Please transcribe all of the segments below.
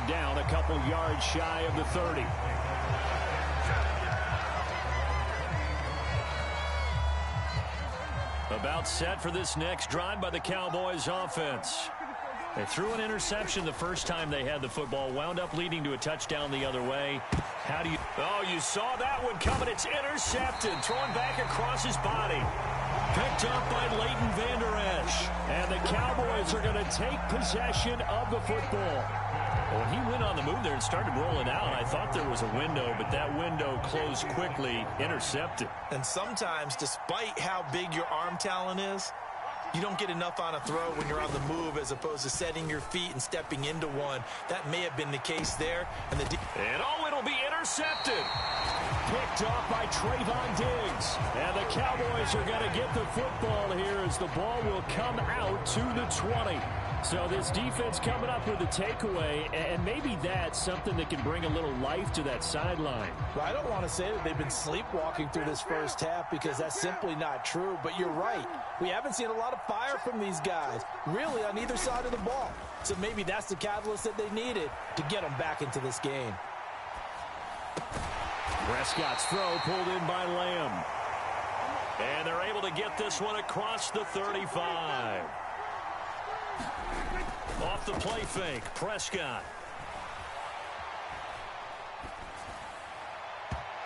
second down, a couple yards shy of the 30. About set for this next drive by the Cowboys offense. They threw an interception the first time they had the football, wound up leading to a touchdown the other way. How do you... Oh, you saw that one coming. It's intercepted. Thrown back across his body. Picked up by Leighton Vander Esch. And the Cowboys are going to take possession of the football. Well, he went on the move there and started rolling out. I thought there was a window, but that window closed quickly. Intercepted. And sometimes, despite how big your arm talent is, you don't get enough on a throw when you're on the move as opposed to setting your feet and stepping into one. That may have been the case there. And it'll be intercepted. Picked off by Trayvon Diggs. And the Cowboys are going to get the football here as the ball will come out to the 20. So this defense coming up with a takeaway, and maybe that's something that can bring a little life to that sideline. Well, I don't want to say that they've been sleepwalking through this first half because that's simply not true, but you're right. We haven't seen a lot of fire from these guys, really on either side of the ball. So maybe that's the catalyst that they needed to get them back into this game. Prescott's throw pulled in by Lamb. And they're able to get this one across the 35. Off the play fake, Prescott.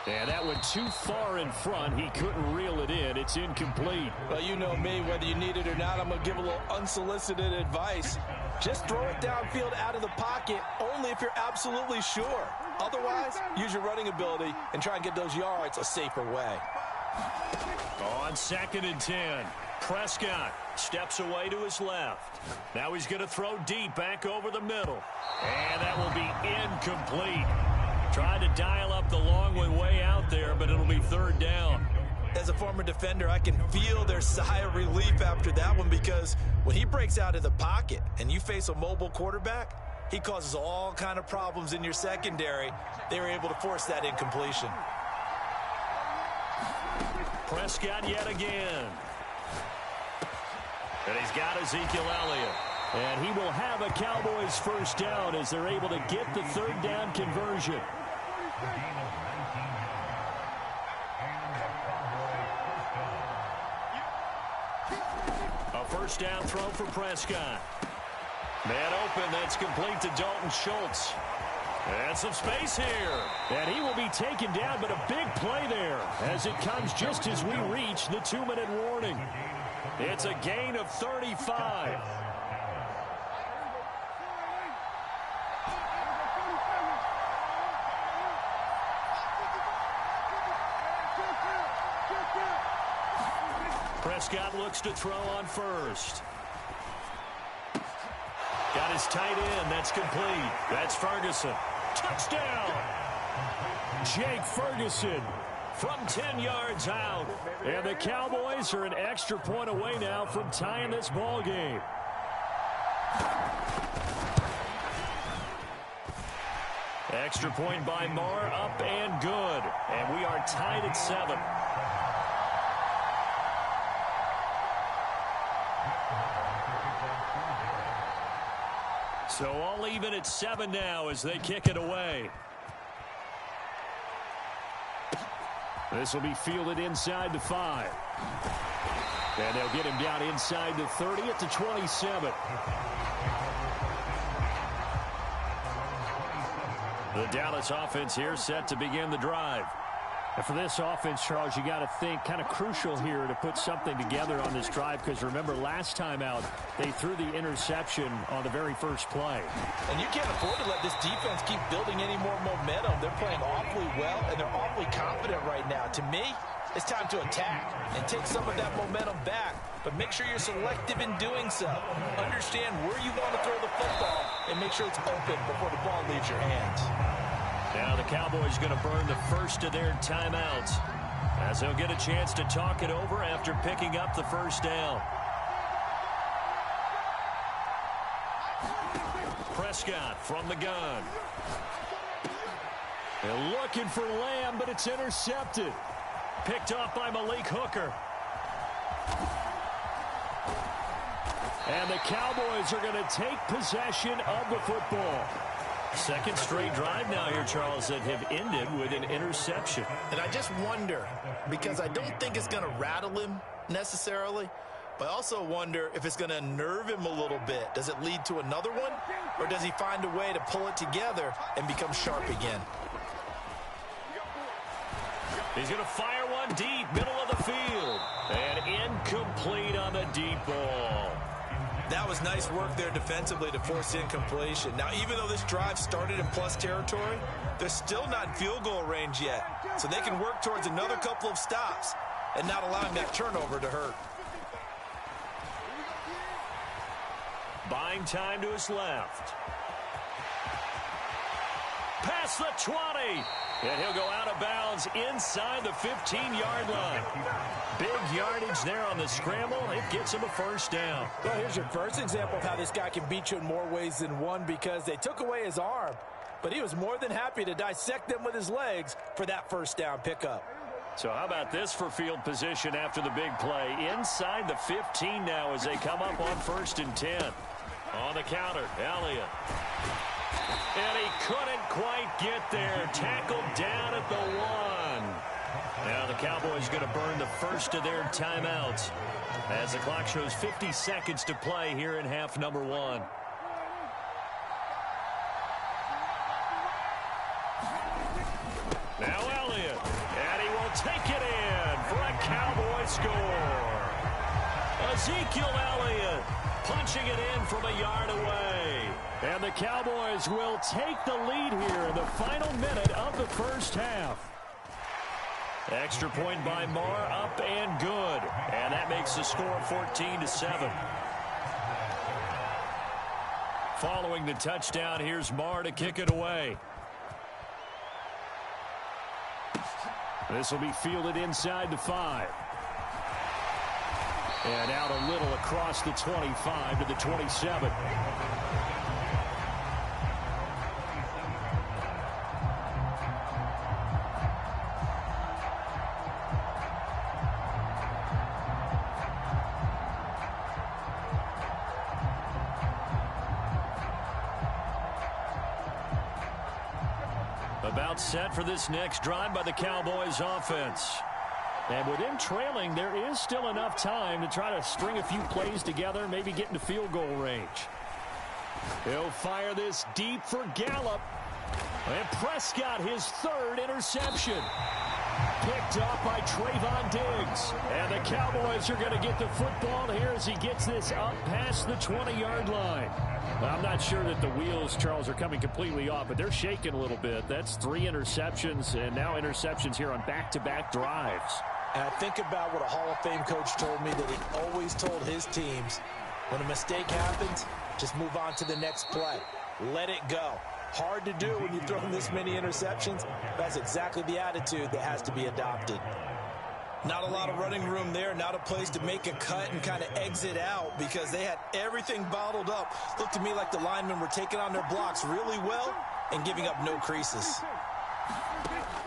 And that went too far in front. He couldn't reel it in. It's incomplete. Well, you know me, whether you need it or not, I'm going to give a little unsolicited advice. Just throw it downfield out of the pocket only if you're absolutely sure. Otherwise, use your running ability and try and get those yards a safer way. On 2nd and 10. Prescott steps away to his left. Now he's going to throw deep back over the middle. And that will be incomplete. Tried to dial up the long one way out there, but it'll be 3rd down. As a former defender, I can feel their sigh of relief after that one because when he breaks out of the pocket and you face a mobile quarterback, he causes all kind of problems in your secondary. They were able to force that incompletion. Prescott yet again. And he's got Ezekiel Elliott. And he will have a Cowboys first down as they're able to get the 3rd down conversion. A first down throw for Prescott. Man open, that's complete to Dalton Schultz. And some space here. And he will be taken down, but a big play there as it comes just as we reach the 2-minute warning. It's a gain of 35. Prescott looks to throw on first. Got his tight end. That's complete. That's Ferguson. Touchdown! Jake Ferguson from 10 yards out. And the Cowboys are an extra point away now from tying this ball game. Extra point by Marr, up and good. And we are tied at 7. So all even at 7 now as they kick it away. This will be fielded inside the 5. And they'll get him down inside the 30 at the 27. The Dallas offense here set to begin the drive. And for this offense, Charles, you got to think kind of crucial here to put something together on this drive because remember last time out they threw the interception on the very first play. And you can't afford to let this defense keep building any more momentum. They're playing awfully well and they're awfully confident right now. To me, it's time to attack and take some of that momentum back, but make sure you're selective in doing so. Understand where you want to throw the football and make sure it's open before the ball leaves your hands. Now the Cowboys going to burn the first of their timeouts as they'll get a chance to talk it over after picking up the first down. Prescott from the gun. They're looking for Lamb, but it's intercepted. Picked off by Malik Hooker. And the Cowboys are going to take possession of the football. Second straight drive now here, Charles, that have ended with an interception. And I just wonder, because I don't think it's going to rattle him necessarily, but I also wonder if it's going to unnerve him a little bit. Does it lead to another one, or does he find a way to pull it together and become sharp again? He's going to fire one deep, middle of the field, and incomplete on the deep ball. That was nice work there defensively to force incompletion. Now, even though this drive started in plus territory, they're still not in field goal range yet. So they can work towards another couple of stops and not allowing that turnover to hurt. Buying time to his left. Past the 20. And he'll go out of bounds inside the 15-yard line. Big yardage there on the scramble. It gets him a first down. Well, here's your first example of how this guy can beat you in more ways than one, because they took away his arm, but he was more than happy to dissect them with his legs for that first down pickup. So how about this for field position after the big play? Inside the 15 now as they come up on 1st and 10. On the counter, Elliott. And he couldn't quite get there. Tackled down at the 1. Now the Cowboys going to burn the first of their timeouts as the clock shows 50 seconds to play here in half number 1. Now Elliott. And he will take it in for a Cowboy score. Ezekiel Elliott punching it in from a yard away. And the Cowboys will take the lead here in the final minute of the first half. Extra point by Marr, up and good. And that makes the score 14-7. Following the touchdown, here's Marr to kick it away. This will be fielded inside the 5. And out a little across the 25 to the 27. About set for this next drive by the Cowboys offense. And with them trailing, there is still enough time to try to string a few plays together, maybe get into field goal range. He'll fire this deep for Gallup. And Prescott, his 3rd interception. Picked off by Trayvon Diggs. And the Cowboys are going to get the football here as he gets this up past the 20-yard line. I'm not sure that the wheels, Charles, are coming completely off, but they're shaking a little bit. That's 3 interceptions, and now interceptions here on back-to-back drives. And I think about what a Hall of Fame coach told me that he always told his teams, when a mistake happens, just move on to the next play. Let it go. Hard to do when you throw this many interceptions. That's exactly the attitude that has to be adopted. Not a lot of running room there, not a place to make a cut and kind of exit out because they had everything bottled up. Looked to me like the linemen were taking on their blocks really well and giving up no creases.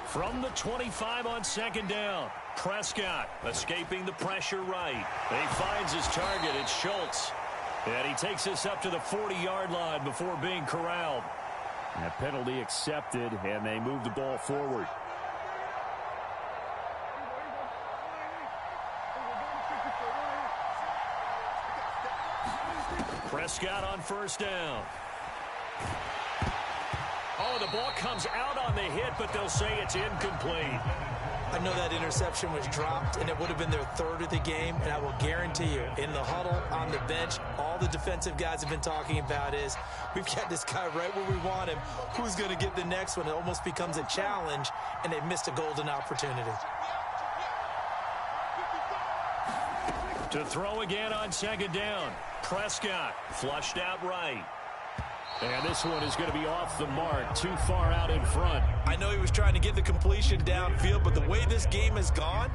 From the 25 on 2nd down, Prescott escaping the pressure right. He finds his target, it's Schultz. And he takes this up to the 40-yard line before being corralled. And a penalty accepted, and they move the ball forward. Prescott on 1st down. Oh, the ball comes out on the hit, but they'll say it's incomplete. I know that interception was dropped, and it would have been their 3rd of the game, and I will guarantee you, in the huddle, on the bench, all the defensive guys have been talking about is, we've got this guy right where we want him. Who's going to get the next one? It almost becomes a challenge, and they've missed a golden opportunity. To throw again on 2nd down. Prescott flushed out right. And this one is going to be off the mark, too far out in front. I know he was trying to get the completion downfield, but the way this game has gone,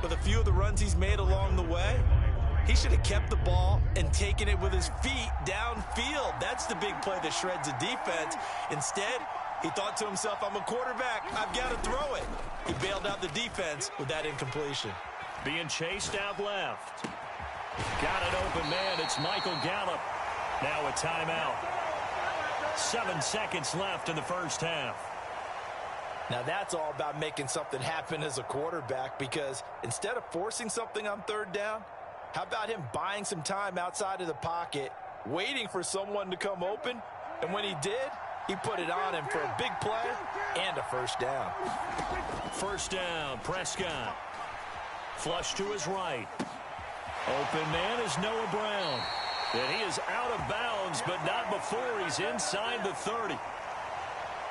with a few of the runs he's made along the way, he should have kept the ball and taken it with his feet downfield. That's the big play that shreds the defense. Instead, he thought to himself, I'm a quarterback, I've got to throw it. He bailed out the defense with that incompletion. Being chased out left. Got an open man. It's Michael Gallup. Now a timeout. 7 seconds left in the first half. Now that's all about making something happen as a quarterback, because instead of forcing something on third down, how about him buying some time outside of the pocket, waiting for someone to come open, and when he did, he put it on him for a big play and a first down. First down, Prescott. Flush to his right. Open man is Noah Brown. And he is out of bounds, but not before he's inside the 30.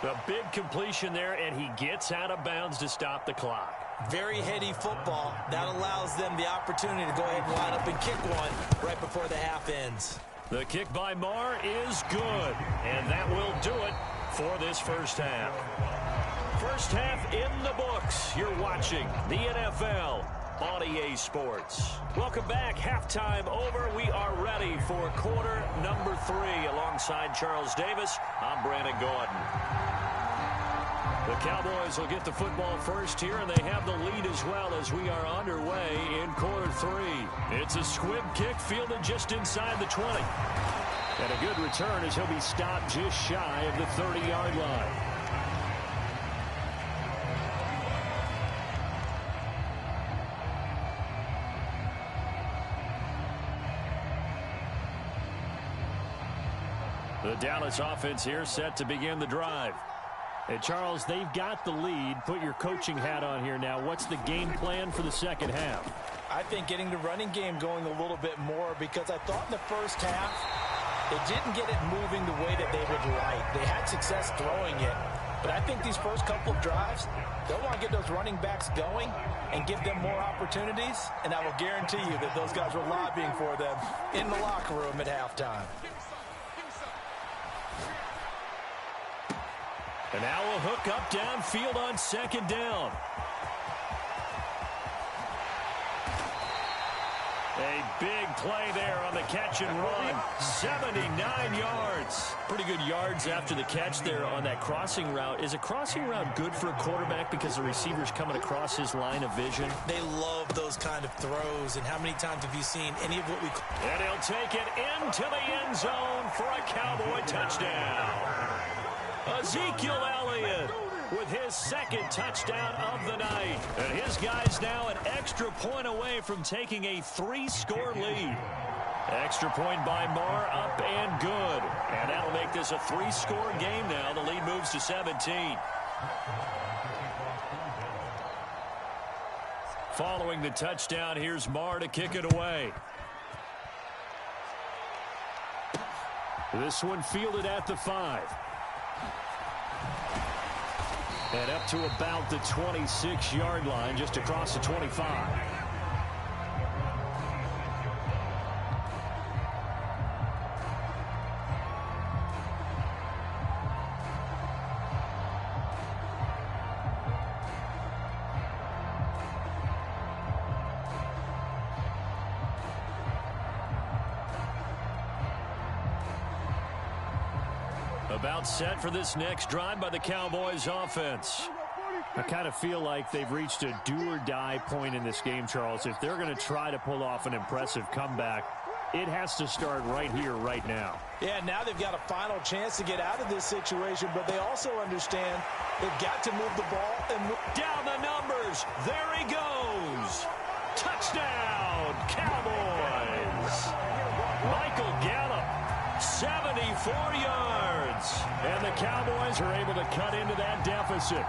A big completion there, and he gets out of bounds to stop the clock. Very heady football. That allows them the opportunity to go ahead and line up and kick one right before the half ends. The kick by Marr is good, and that will do it for this first half. First half in the books. You're watching the NFL on EA Sports. Welcome back. Halftime over. We are ready for quarter number 3. Alongside Charles Davis, I'm Brandon Gordon. The Cowboys will get the football first here, and they have the lead as well as we are underway in quarter 3. It's a squib kick fielded just inside the 20. And a good return as he'll be stopped just shy of the 30-yard line. The Dallas offense here set to begin the drive. Hey, Charles, they've got the lead. Put your coaching hat on here now. What's the game plan for the second half? I think getting the running game going a little bit more, because I thought in the first half they didn't get it moving the way that they would like. They had success throwing it, but I think these first couple of drives, they'll want to get those running backs going and give them more opportunities, and I will guarantee you that those guys were lobbying for them in the locker room at halftime. And now a hook up downfield on second down. A big play there on the catch and run. 79 yards. Pretty good yards after the catch there on that crossing route. Is a crossing route good for a quarterback because the receiver's coming across his line of vision? They love those kind of throws, and how many times have you seen any of what we... And he'll take it into the end zone for a Cowboy touchdown. Ezekiel Elliott with his second touchdown of the night. And his guys now an extra point away from taking a 3-score lead. Extra point by Marr, up and good. And that'll make this a 3-score game now. The lead moves to 17. Following the touchdown, here's Marr to kick it away. This one fielded at the 5. And up to about the 26-yard line, just across the 25. About set for this next drive by the Cowboys offense. I kind of feel like they've reached a do-or-die point in this game, Charles. If they're going to try to pull off an impressive comeback, it has to start right here, right now. Yeah, now they've got a final chance to get out of this situation, but they also understand they've got to move the ball and move down the numbers. There he goes. Touchdown, Cowboys. Michael Gallup, 74 yards. And the Cowboys are able to cut into that deficit.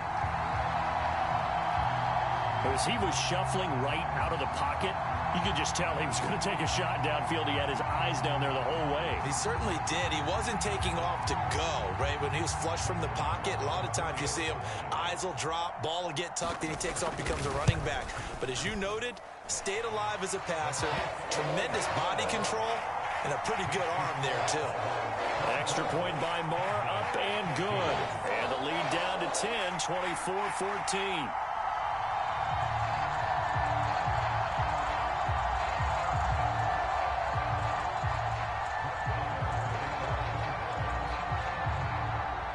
As he was shuffling right out of the pocket, you could just tell he was going to take a shot downfield. He had his eyes down there the whole way. He certainly did. He wasn't taking off to go, right? When he was flush from the pocket, a lot of times you see him, eyes will drop, ball will get tucked, and he takes off, becomes a running back. But as you noted, stayed alive as a passer, tremendous body control, and a pretty good arm there, too. Extra point by Marr, up and good. And the lead down to 10, 24-14.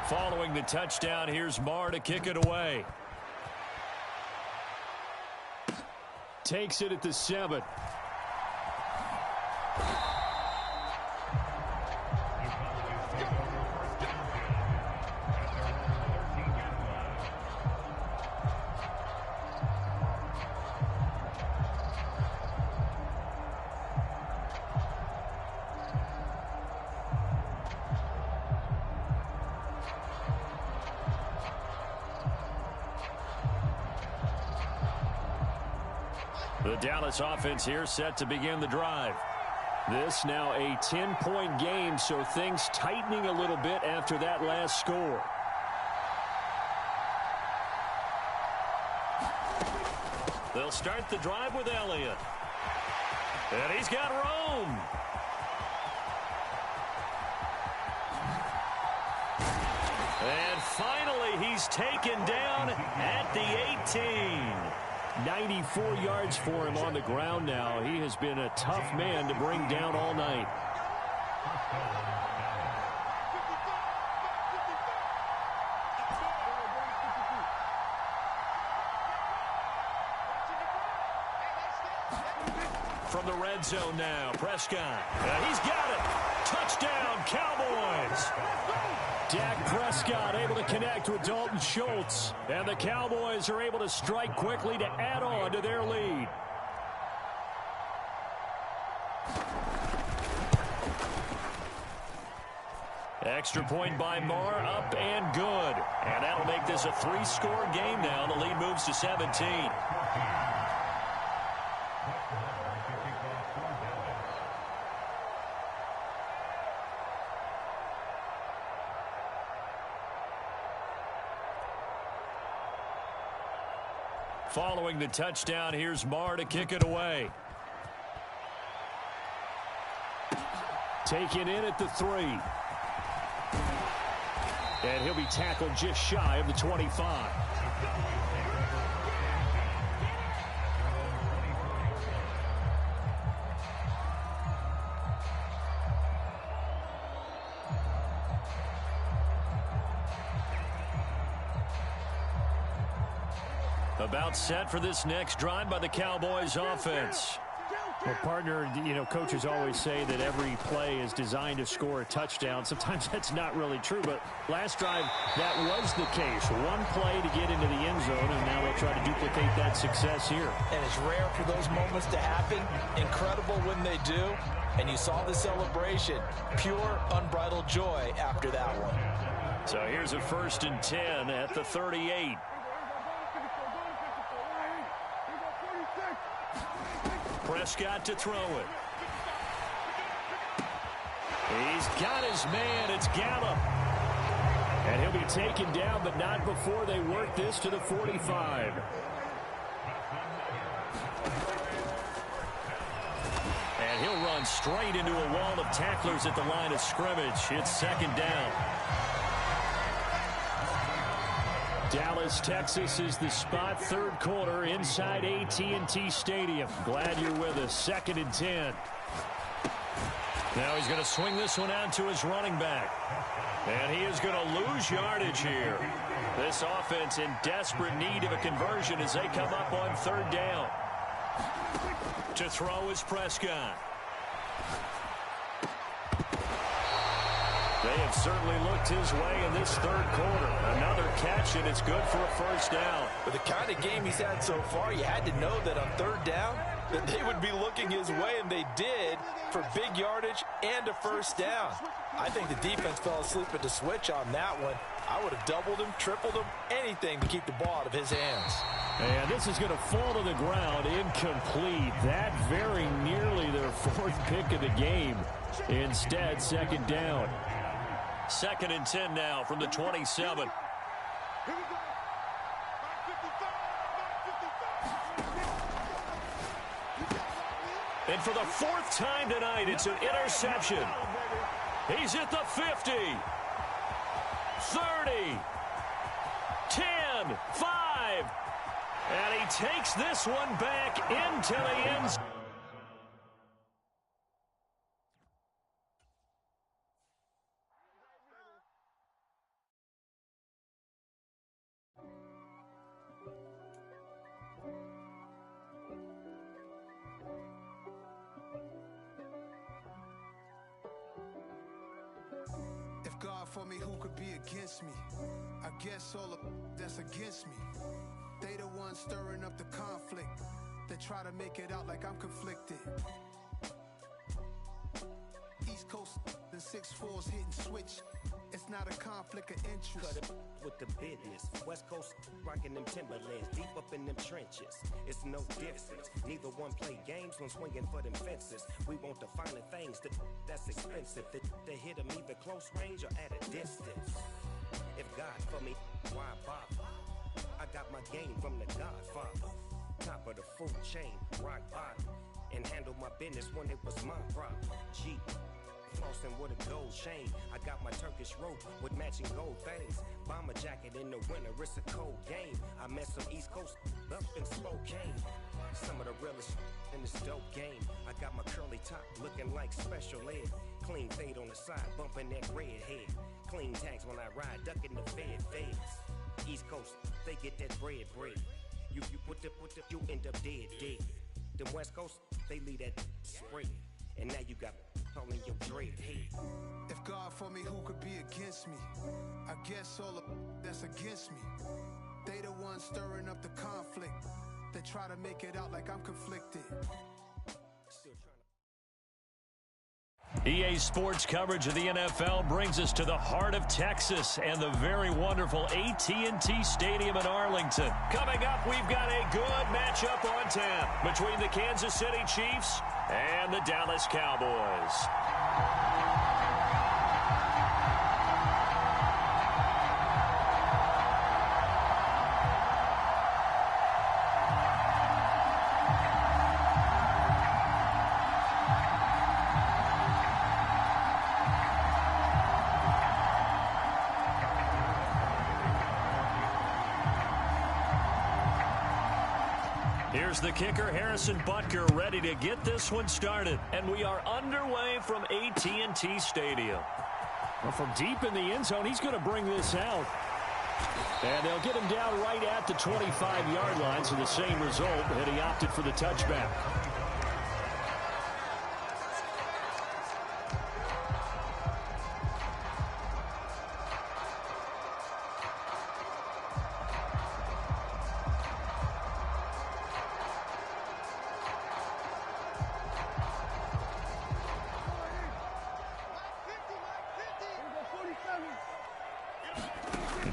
Following the touchdown, here's Marr to kick it away. Takes it at the 7. The Dallas offense here set to begin the drive. This now a 10-point game, so things tightening a little bit after that last score. They'll start the drive with Elliott. And he's got Rome. And finally, he's taken down at the 18. 94 yards for him on the ground now. He has been a tough man to bring down all night. From the red zone now, Prescott. He's got it. Touchdown, Cowboys. Dak Prescott able to connect with Dalton Schultz. And the Cowboys are able to strike quickly to add on to their lead. Extra point by Marr, up and good. And that'll make this a 3-score game now. The lead moves to 17. Following the touchdown, here's Marr to kick it away. Taken in at the 3. And he'll be tackled just shy of the 25. About set for this next drive by the Cowboys offense. Well, partner, you know, coaches always say that every play is designed to score a touchdown. Sometimes that's not really true, but last drive, that was the case. One play to get into the end zone, and now they'll try to duplicate that success here. And it's rare for those moments to happen. Incredible when they do. And you saw the celebration. Pure, unbridled joy after that one. So here's a 1st and 10 at the 38. Prescott to throw it. He's got his man. It's Gallup. And he'll be taken down, but not before they work this to the 45. And he'll run straight into a wall of tacklers at the line of scrimmage. It's 2nd down. Dallas, Texas is the spot. 3rd quarter inside AT&T Stadium. Glad you're with us. 2nd and 10. Now he's going to swing this one out to his running back. And he is going to lose yardage here. This offense in desperate need of a conversion as they come up on 3rd down. To throw is Prescott. They have certainly looked his way in this 3rd quarter. Another catch, and it's good for a 1st down. With the kind of game he's had so far, you had to know that on 3rd down, that they would be looking his way, and they did, for big yardage and a 1st down. I think the defense fell asleep at the switch on that one. I would have doubled him, tripled him, anything to keep the ball out of his hands. And this is going to fall to the ground, incomplete. That very nearly their 4th pick of the game. Instead, 2nd down. 2nd and 10 now from the 27. And for the 4th time tonight, it's an interception. He's at the 50, 30, 10, 5. And he takes this one back into the end zone. God for me, who could be against me? I guess all of that's against me. They the ones stirring up the conflict. They try to make it out like I'm conflicted. East Coast, the 6'4's hitting switch. It's not a conflict of interest. Cut it with the business. West Coast rocking them Timberlands, deep up in them trenches. It's no difference. Neither one play games when swinging for them fences. We want the finer things that's expensive. They hit them either close range or at a distance. If God for me, why bother? I got my game from the Godfather. Top of the food chain, rock bottom. And handle my business when it was my problem. G. Flossing with a gold chain. I got my Turkish rope with matching gold things. Bomber jacket in the winter, it's a cold game. I met some East Coast up in Spokane. Some of the realest in this dope game. I got my curly top looking like special ed. Clean fade on the side, bumping that red head. Clean tags when I ride, ducking the feds. East Coast, they get that bread. You you end up dead. Them West Coast, they leave that spread. And now you got calling your dread head. If God for me, who could be against me? I guess all of that's against me. They the ones stirring up the conflict. They try to make it out like I'm conflicted. EA Sports coverage of the NFL brings us to the heart of Texas and the very wonderful AT&T Stadium in Arlington. Coming up, we've got a good matchup on tap between the Kansas City Chiefs and the Dallas Cowboys. Here's the kicker, Harrison Butker, ready to get this one started. And we are underway from AT&T Stadium. Well, from deep in the end zone, he's going to bring this out. And they'll get him down right at the 25-yard line, so the same result, and he opted for the touchback.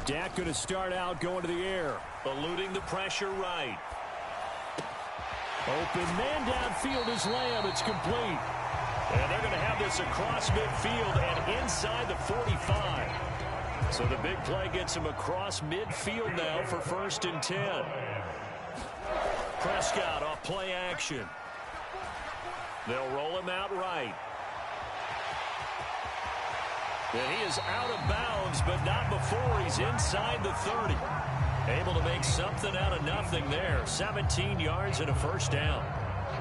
Dak going to start out going to the air, eluding the pressure right. Open man downfield is Lamb. It's complete. And they're going to have this across midfield and inside the 45. So the big play gets him across midfield now for 1st and 10. Prescott off play action. They'll roll him out right. And he is out of bounds, but not before he's inside the 30. Able to make something out of nothing there. 17 yards and a 1st down.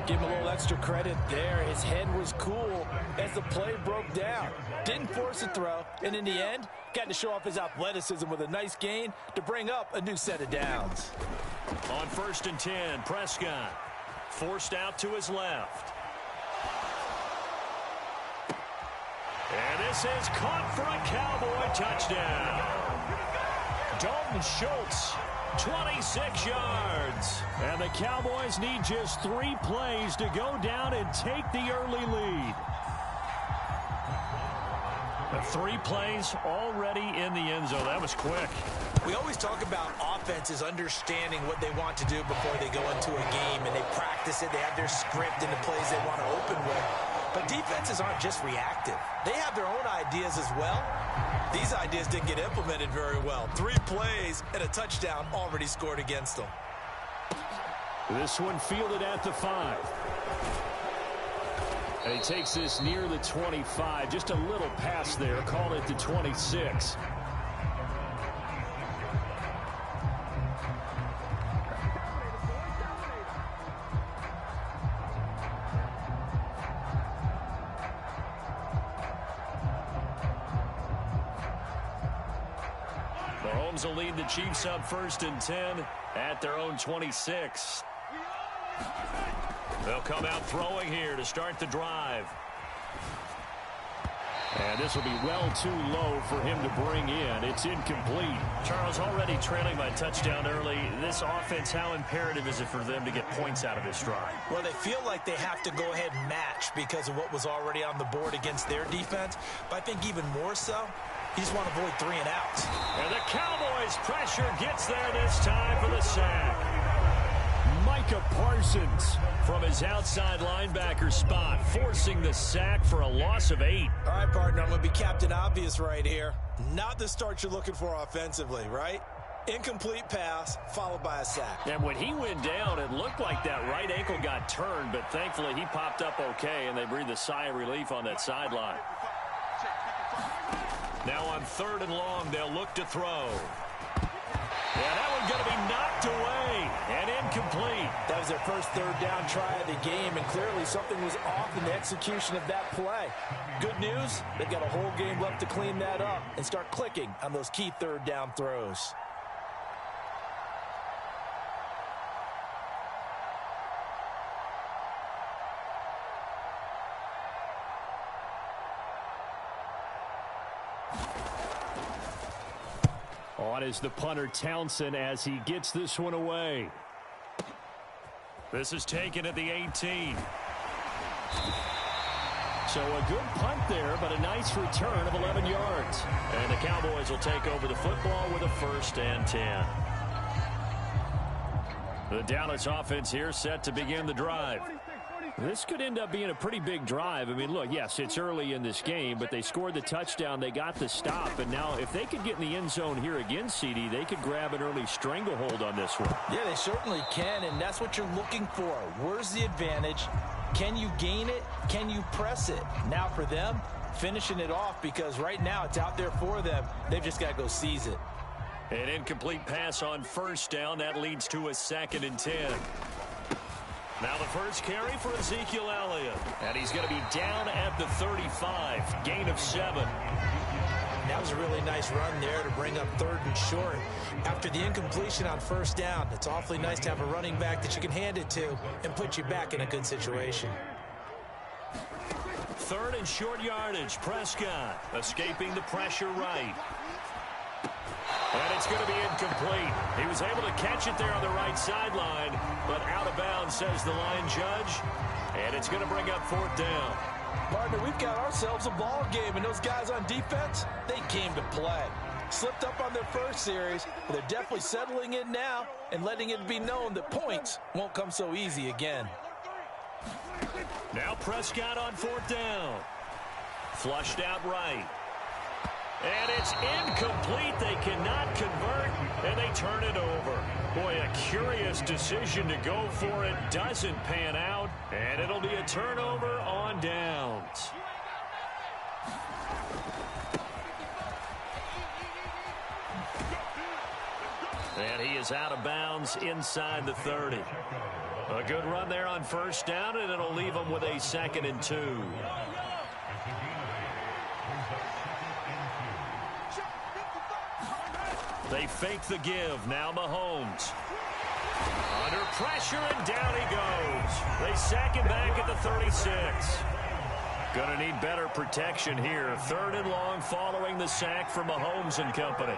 Give him a little extra credit there. His head was cool as the play broke down. Didn't force a throw, and in the end, got to show off his athleticism with a nice gain to bring up a new set of downs. On 1st and 10, Prescott forced out to his left. And this is caught for a Cowboy touchdown. Dalton Schultz, 26 yards. And the Cowboys need just 3 plays to go down and take the early lead. 3 plays already in the end zone. That was quick. We always talk about offenses understanding what they want to do before they go into a game, and they practice it. They have their script and the plays they want to open with. But defenses aren't just reactive. They have their own ideas as well. These ideas didn't get implemented very well. 3 plays and a touchdown already scored against them. This one fielded at the 5. And he takes this near the 25. Just a little pass there. Call it the 26. Mahomes will lead the Chiefs up 1st and 10 at their own 26. They'll come out throwing here to start the drive. And this will be well too low for him to bring in. It's incomplete. Charles, already trailing by touchdown early. This offense, how imperative is it for them to get points out of this drive? Well, they feel like they have to go ahead and match because of what was already on the board against their defense. But I think even more so, You just want to avoid 3 and outs. And the Cowboys' pressure gets there this time for the sack. Micah Parsons from his outside linebacker spot, forcing the sack for a loss of 8. All right, partner, I'm going to be Captain Obvious right here. Not the start you're looking for offensively, right? Incomplete pass, followed by a sack. And when he went down, it looked like that right ankle got turned, but thankfully he popped up okay, and they breathed a sigh of relief on that sideline. Now on 3rd and long, they'll look to throw. Yeah, that one's going to be knocked away and incomplete. That was their first 3rd down try of the game, and clearly something was off in the execution of that play. Good news, they've got a whole game left to clean that up and start clicking on those key 3rd down throws. On is the punter Townsend as he gets this one away. This is taken at the 18. So a good punt there, but a nice return of 11 yards. And the Cowboys will take over the football with a 1st and 10. The Dallas offense here set to begin the drive. This could end up being a pretty big drive. I mean, look, yes, it's early in this game, but they scored the touchdown. They got the stop. And now if they could get in the end zone here again, CD, they could grab an early stranglehold on this one. Yeah, they certainly can, and that's what you're looking for. Where's the advantage? Can you gain it? Can you press it? Now for them, finishing it off, because right now it's out there for them. They've just got to go seize it. An incomplete pass on 1st down. That leads to a 2nd and 10. Now the first carry for Ezekiel Elliott. And he's going to be down at the 35. Gain of 7. That was a really nice run there to bring up 3rd and short. After the incompletion on 1st down, it's awfully nice to have a running back that you can hand it to and put you back in a good situation. 3rd and short yardage. Prescott escaping the pressure right. And it's going to be incomplete. He was able to catch it there on the right sideline, but out of bounds, says the line judge. And it's going to bring up 4th down. Partner, we've got ourselves a ball game, and those guys on defense, they came to play. Slipped up on their first series, but they're definitely settling in now and letting it be known that points won't come so easy again. Now Prescott on 4th down. Flushed out right. And it's incomplete. They cannot convert, and they turn it over. Boy, a curious decision to go for it. Doesn't pan out, and it'll be a turnover on downs. And he is out of bounds inside the 30. A good run there on 1st down, and it'll leave them with a 2nd and 2. They fake the give. Now Mahomes. Under pressure, and down he goes. They sack him back at the 36. Going to need better protection here. 3rd and long following the sack from Mahomes and company.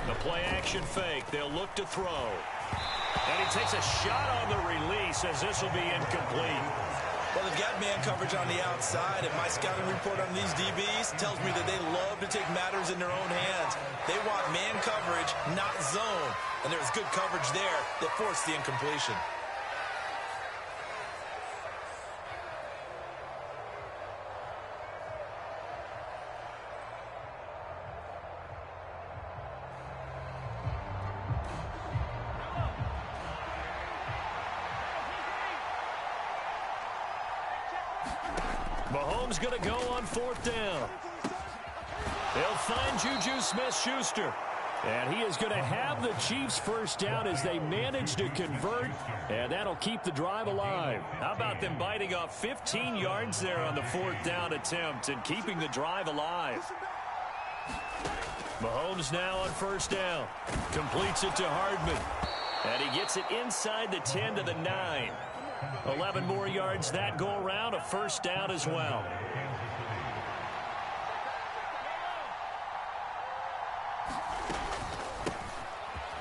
The play action fake. They'll look to throw. And he takes a shot on the release as this will be incomplete. Well, they've got man coverage on the outside, and my scouting report on these DBs tells me that they love to take matters in their own hands. They want man coverage, not zone, and there was good coverage there that forced the incompletion. Mahomes going to go on 4th down. They'll find Juju Smith-Schuster. And he is going to have the Chiefs 1st down as they manage to convert. And that'll keep the drive alive. How about them biting off 15 yards there on the 4th down attempt and keeping the drive alive. Mahomes now on 1st down. Completes it to Hardman. And he gets it inside the 10 to the 9. 11 more yards that go around, a 1st down as well.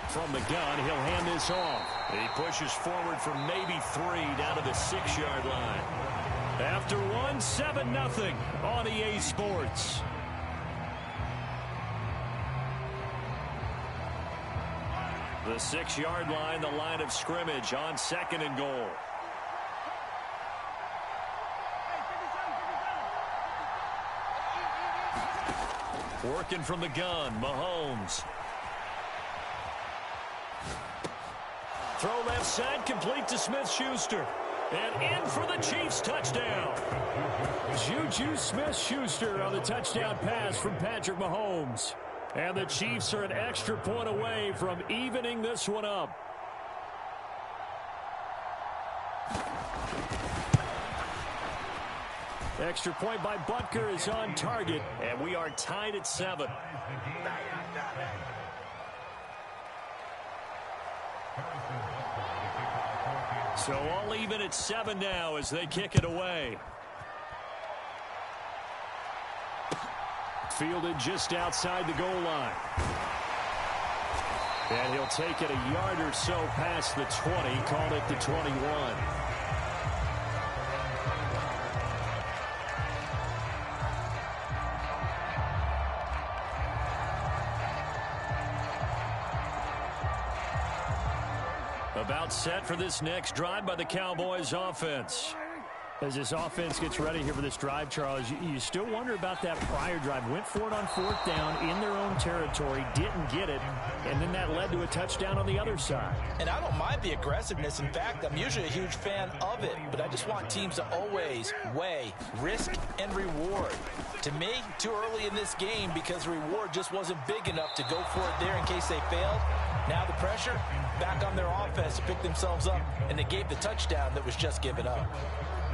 From the gun, he'll hand this off. He pushes forward for maybe 3 down to the 6-yard line. After one, 7-0 on EA Sports. The 6-yard line, the line of scrimmage on 2nd and goal. Working from the gun, Mahomes. Throw left side, complete to Smith-Schuster. And in for the Chiefs touchdown. Juju Smith-Schuster on the touchdown pass from Patrick Mahomes. And the Chiefs are an extra point away from evening this one up. Extra point by Butker is on target, and we are tied at 7. So all even at 7 now as they kick it away. Fielded just outside the goal line. And he'll take it a yard or so past the 20, called it the 21. About set for this next drive by the Cowboys offense. As this offense gets ready here for this drive, Charles, you still wonder about that prior drive. Went for it on 4th down in their own territory, didn't get it, and then that led to a touchdown on the other side. And I don't mind the aggressiveness. In fact, I'm usually a huge fan of it, but I just want teams to always weigh risk and reward. To me, too early in this game because the reward just wasn't big enough to go for it there in case they failed. Now the pressure back on their offense to pick themselves up, and they gave the touchdown that was just given up.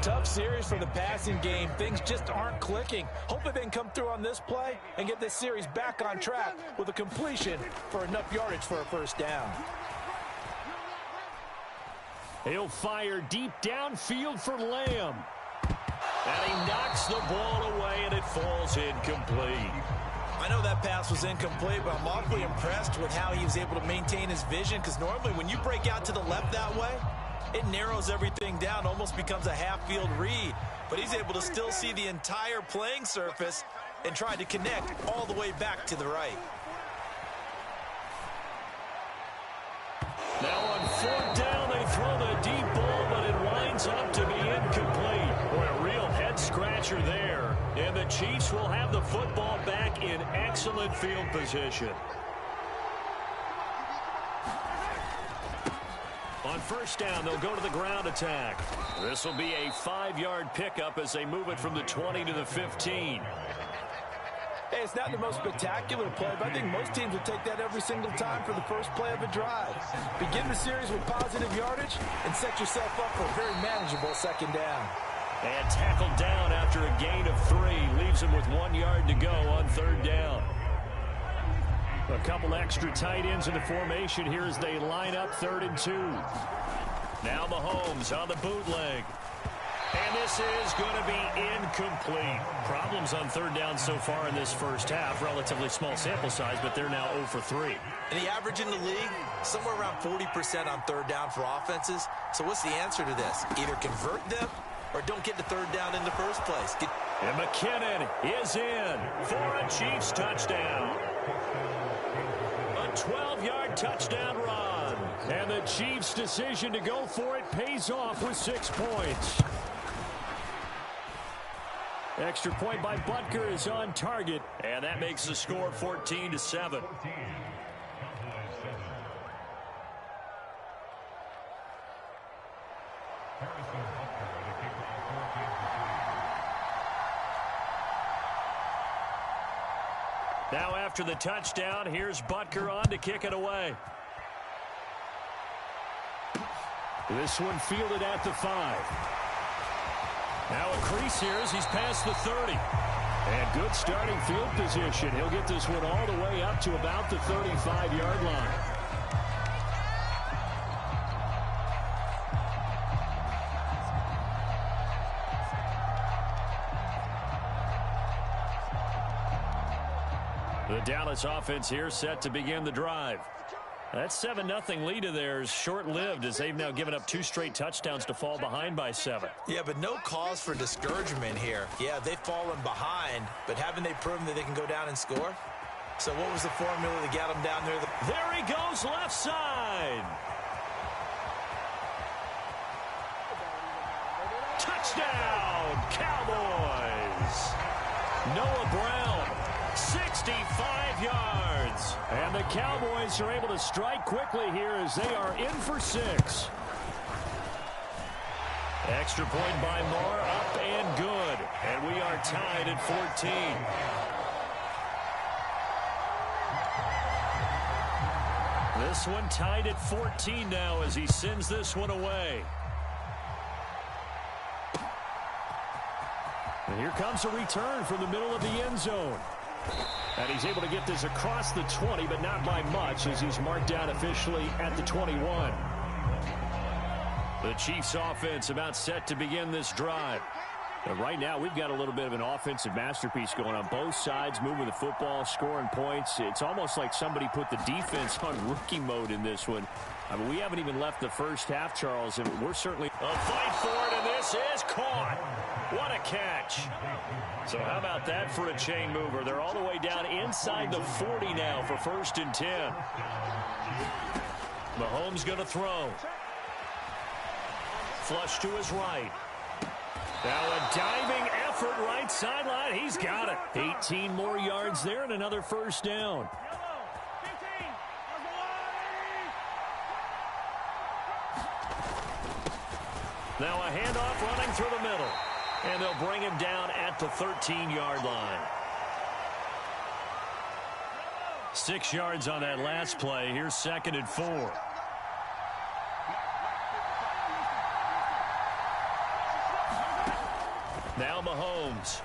Tough series for the passing game. Things just aren't clicking. Hopefully they can come through on this play and get this series back on track with a completion for enough yardage for a first down. He'll fire deep downfield for Lamb. And he knocks the ball away, and it falls incomplete. I know that pass was incomplete, but I'm awfully impressed with how he was able to maintain his vision, because normally when you break out to the left that way, it narrows everything down, almost becomes a half-field read. But he's able to still see the entire playing surface and try to connect all the way back to the right. Now on 4th down, they throw the deep ball, but it winds up to be incomplete. Boy, a real head-scratcher there. And the Chiefs will have the football back in excellent field position. On 1st down, they'll go to the ground attack. This will be a 5-yard pickup as they move it from the 20 to the 15. Hey, it's not the most spectacular play, but I think most teams will take that every single time for the first play of a drive. Begin the series with positive yardage and set yourself up for a very manageable 2nd down. And tackled down after a gain of 3. Leaves him with 1 yard to go on 3rd down. A couple extra tight ends in the formation here as they line up 3rd and 2. Now Mahomes on the bootleg. And this is going to be incomplete. Problems on 3rd down so far in this first half. Relatively small sample size, but they're now 0 for 3. And the average in the league, somewhere around 40% on 3rd down for offenses. So what's the answer to this? Either convert them or don't get to 3rd down in the first place. And McKinnon is in for a Chiefs touchdown. A 12-yard touchdown run. And the Chiefs' decision to go for it pays off with 6 points. Extra point by Butker is on target. And that makes the score 14-7. Now after the touchdown, here's Butker on to kick it away. This one fielded at the 5. Now a crease here as he's past the 30. And good starting field position. He'll get this one all the way up to about the 35-yard line. The Dallas offense here set to begin the drive. That 7-0 lead of theirs short-lived as they've now given up 2 straight touchdowns to fall behind by 7. Yeah, but no cause for discouragement here. Yeah, they've fallen behind, but haven't they proven that they can go down and score? So what was the formula that got them down there? There he goes left side. Touchdown, Cowboys. Noah Brown, 65 yards. And the Cowboys are able to strike quickly here as they are in for 6. Extra point by Moore, up and good. And we are tied at 14. This one tied at 14 now as he sends this one away. And here comes a return from the middle of the end zone. And he's able to get this across the 20, but not by much as he's marked down officially at the 21. The Chiefs offense about set to begin this drive. And right now, we've got a little bit of an offensive masterpiece going on both sides, moving the football, scoring points. It's almost like somebody put the defense on rookie mode in this one. I mean, we haven't even left the first half, Charles, and we're certainly a fight for it, and this is caught. What a catch. So how about that for a chain mover? They're all the way down inside the 40 now for 1st and 10. Mahomes going to throw. Flush to his right. Now a diving effort right sideline. He's got it. 18 more yards there and another 1st down. Now a handoff running through the middle. And they'll bring him down at the 13-yard line. 6 yards on that last play. Here's 2nd and 4. Now Mahomes.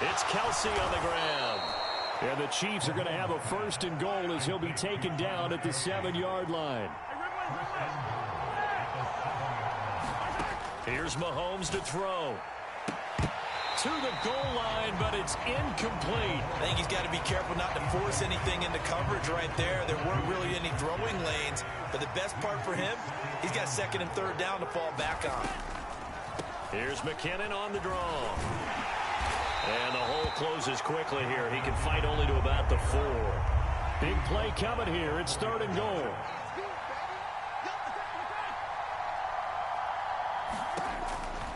It's Kelsey on the ground. And the Chiefs are going to have a 1st and goal as he'll be taken down at the 7-yard line. Here's Mahomes to throw. To the goal line, but it's incomplete. I think he's got to be careful not to force anything into coverage right there. There weren't really any throwing lanes, but the best part for him, he's got 2nd and 3rd down to fall back on. Here's McKinnon on the draw. And the hole closes quickly here. He can fight only to about the 4. Big play coming here. It's 3rd and goal.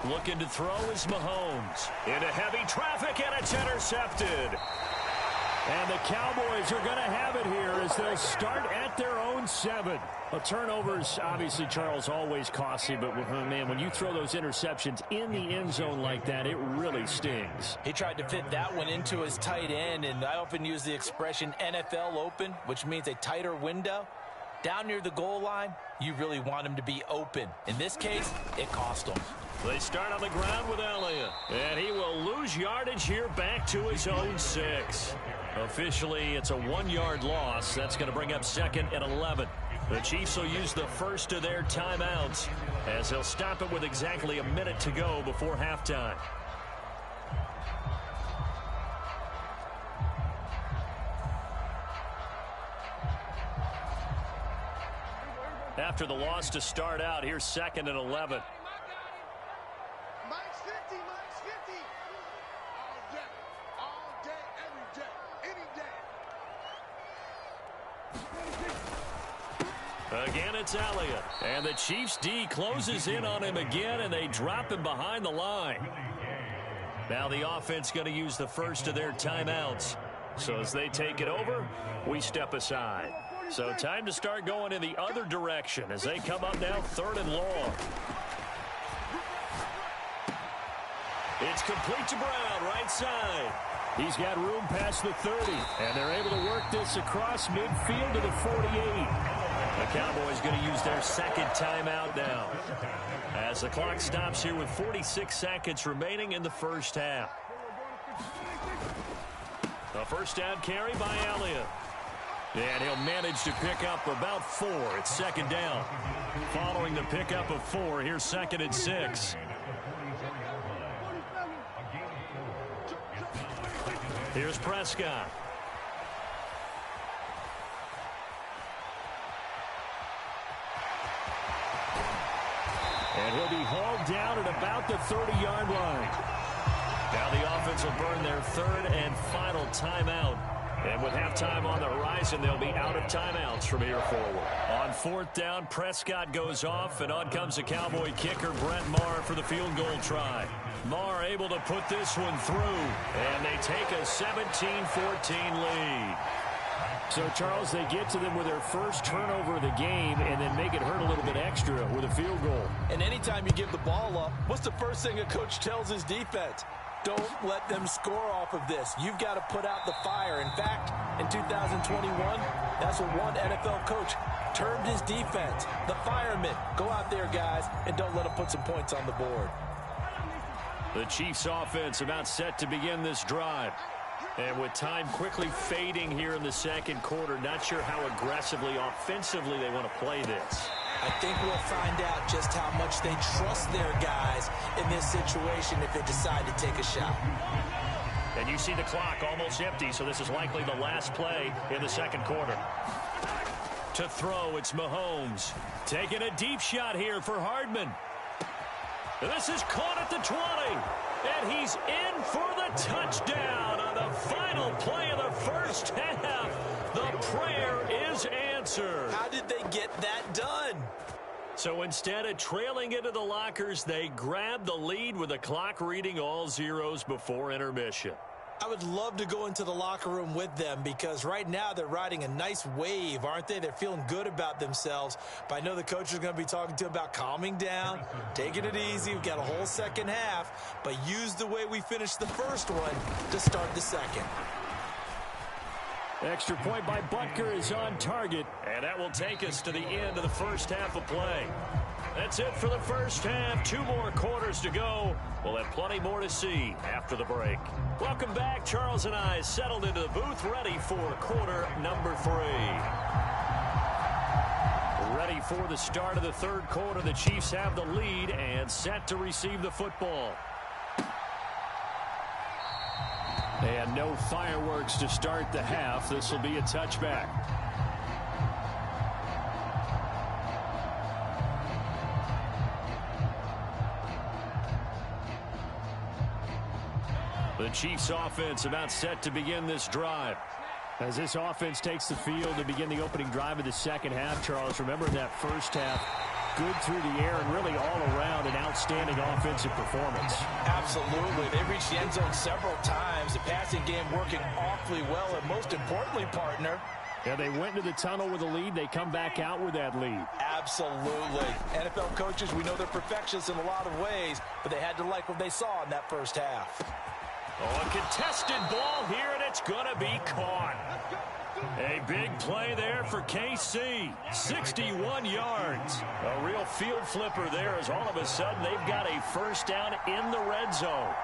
Looking to throw is Mahomes. Into heavy traffic, and it's intercepted. And the Cowboys are going to have it here as they'll start at their own 7. Well, turnovers, obviously, Charles, always costly, but, man, when you throw those interceptions in the end zone like that, it really stings. He tried to fit that one into his tight end, and I often use the expression NFL open, which means a tighter window. Down near the goal line, you really want him to be open. In this case, it cost him. They start on the ground with Elliott, and he will lose yardage here back to his own 6. Officially, it's a 1-yard loss. That's going to bring up 2nd and 11. The Chiefs will use the first of their timeouts as they'll stop it with exactly a minute to go before halftime. After the loss to start out, here's 2nd and 11. Again, it's Elliott. And the Chiefs D closes in on him again, and they drop him behind the line. Now the offense going to use the first of their timeouts. So as they take it over, we step aside. So time to start going in the other direction as they come up now 3rd and long. It's complete to Brown, right side. He's got room past the 30, and they're able to work this across midfield to the 48. The Cowboys going to use their 2nd timeout now as the clock stops here with 46 seconds remaining in the first half. A 1st down carry by Elliott. And he'll manage to pick up about 4. It's 2nd down. Following the pickup of 4, here's 2nd and 6. Here's Prescott. And he'll be hauled down at about the 30-yard line. Now the offense will burn their third and final timeout. And with halftime on the horizon, they'll be out of timeouts from here forward. On fourth down, Prescott goes off, and on comes the Cowboy kicker, Brett Maher, for the field goal try. Maher able to put this one through, and they take a 17-14 lead. So, Charles, they get to them with their first turnover of the game and then make it hurt a little bit extra with a field goal. And anytime you give the ball up, what's the first thing a coach tells his defense? Don't let them score off of this. You've got to put out the fire. In fact, in 2021, that's what one NFL coach termed his defense. The firemen. Go out there, guys, and don't let them put some points on the board. The Chiefs offense about set to begin this drive. And with time quickly fading here in the second quarter, not sure how aggressively, offensively they want to play this. I think we'll find out just how much they trust their guys in this situation if they decide to take a shot. And you see the clock almost empty, so this is likely the last play in the second quarter. To throw, it's Mahomes. Taking a deep shot here for Hardman. This is caught at the 20. And he's in for the touchdown on the final play of the first half. The prayer is answered. How did they get that done? So instead of trailing into the lockers, they grab the lead with the clock reading all zeros before intermission. I would love to go into the locker room with them because right now they're riding a nice wave, aren't they? They're feeling good about themselves. But I know the coach is going to be talking to them about calming down, taking it easy. We've got a whole second half, but use the way we finished the first one to start the second. Extra point by Butker is on target, and that will take us to the end of the first half of play. That's it for the first half. 2 more quarters to go. We'll have plenty more to see after the break. Welcome back. Charles and I settled into the booth, ready for quarter number 3. Ready for the start of the third quarter. The Chiefs have the lead and set to receive the football. And no fireworks to start the half. This will be a touchback. The Chiefs offense about set to begin this drive. As this offense takes the field to begin the opening drive of the second half, Charles, remember that first half, good through the air and really all around an outstanding offensive performance. Absolutely. They reached the end zone several times. The passing game working awfully well, and most importantly, partner, yeah, they went into the tunnel with a lead. They come back out with that lead. Absolutely. NFL coaches, we know they're perfectionists in a lot of ways, but they had to like what they saw in that first half. Oh, a contested ball here, and it's going to be caught. A big play there for KC. 61 yards. A real field flipper there as all of a sudden they've got a first down in the red zone.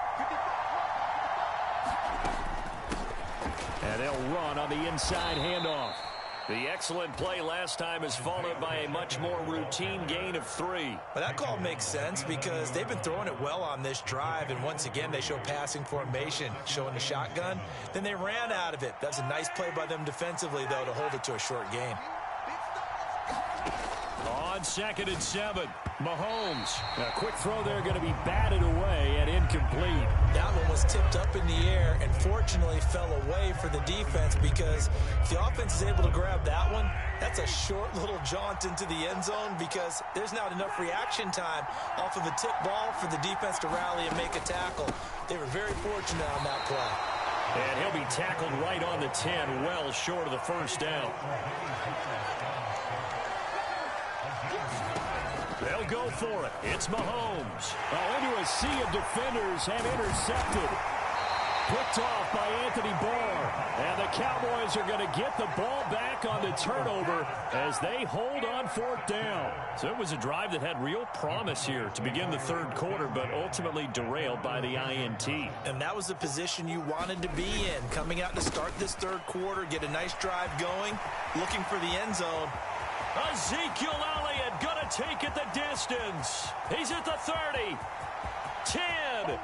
And they'll run on the inside handoff. The excellent play last time is followed by a much more routine gain of 3. But that call makes sense because they've been throwing it well on this drive, and once again they show passing formation, showing the shotgun. Then they ran out of it. That's a nice play by them defensively, though, to hold it to a short gain. On 2nd and 7, Mahomes. A quick throw there going to be batted away and incomplete. That one was tipped up in the air and fortunately fell away for the defense because if the offense is able to grab that one, that's a short little jaunt into the end zone because there's not enough reaction time off of a tip ball for the defense to rally and make a tackle. They were very fortunate on that play. And he'll be tackled right on the 10, well short of the first down. They'll go for it. It's Mahomes. Into a sea of defenders and intercepted. Picked off by Anthony Barr. And the Cowboys are going to get the ball back on the turnover as they hold on 4th down. So it was a drive that had real promise here to begin the third quarter, but ultimately derailed by the INT. And that was the position you wanted to be in. Coming out to start this third quarter, get a nice drive going, looking for the end zone. Ezekiel Elliott going to take it the distance. He's at the 30. 10.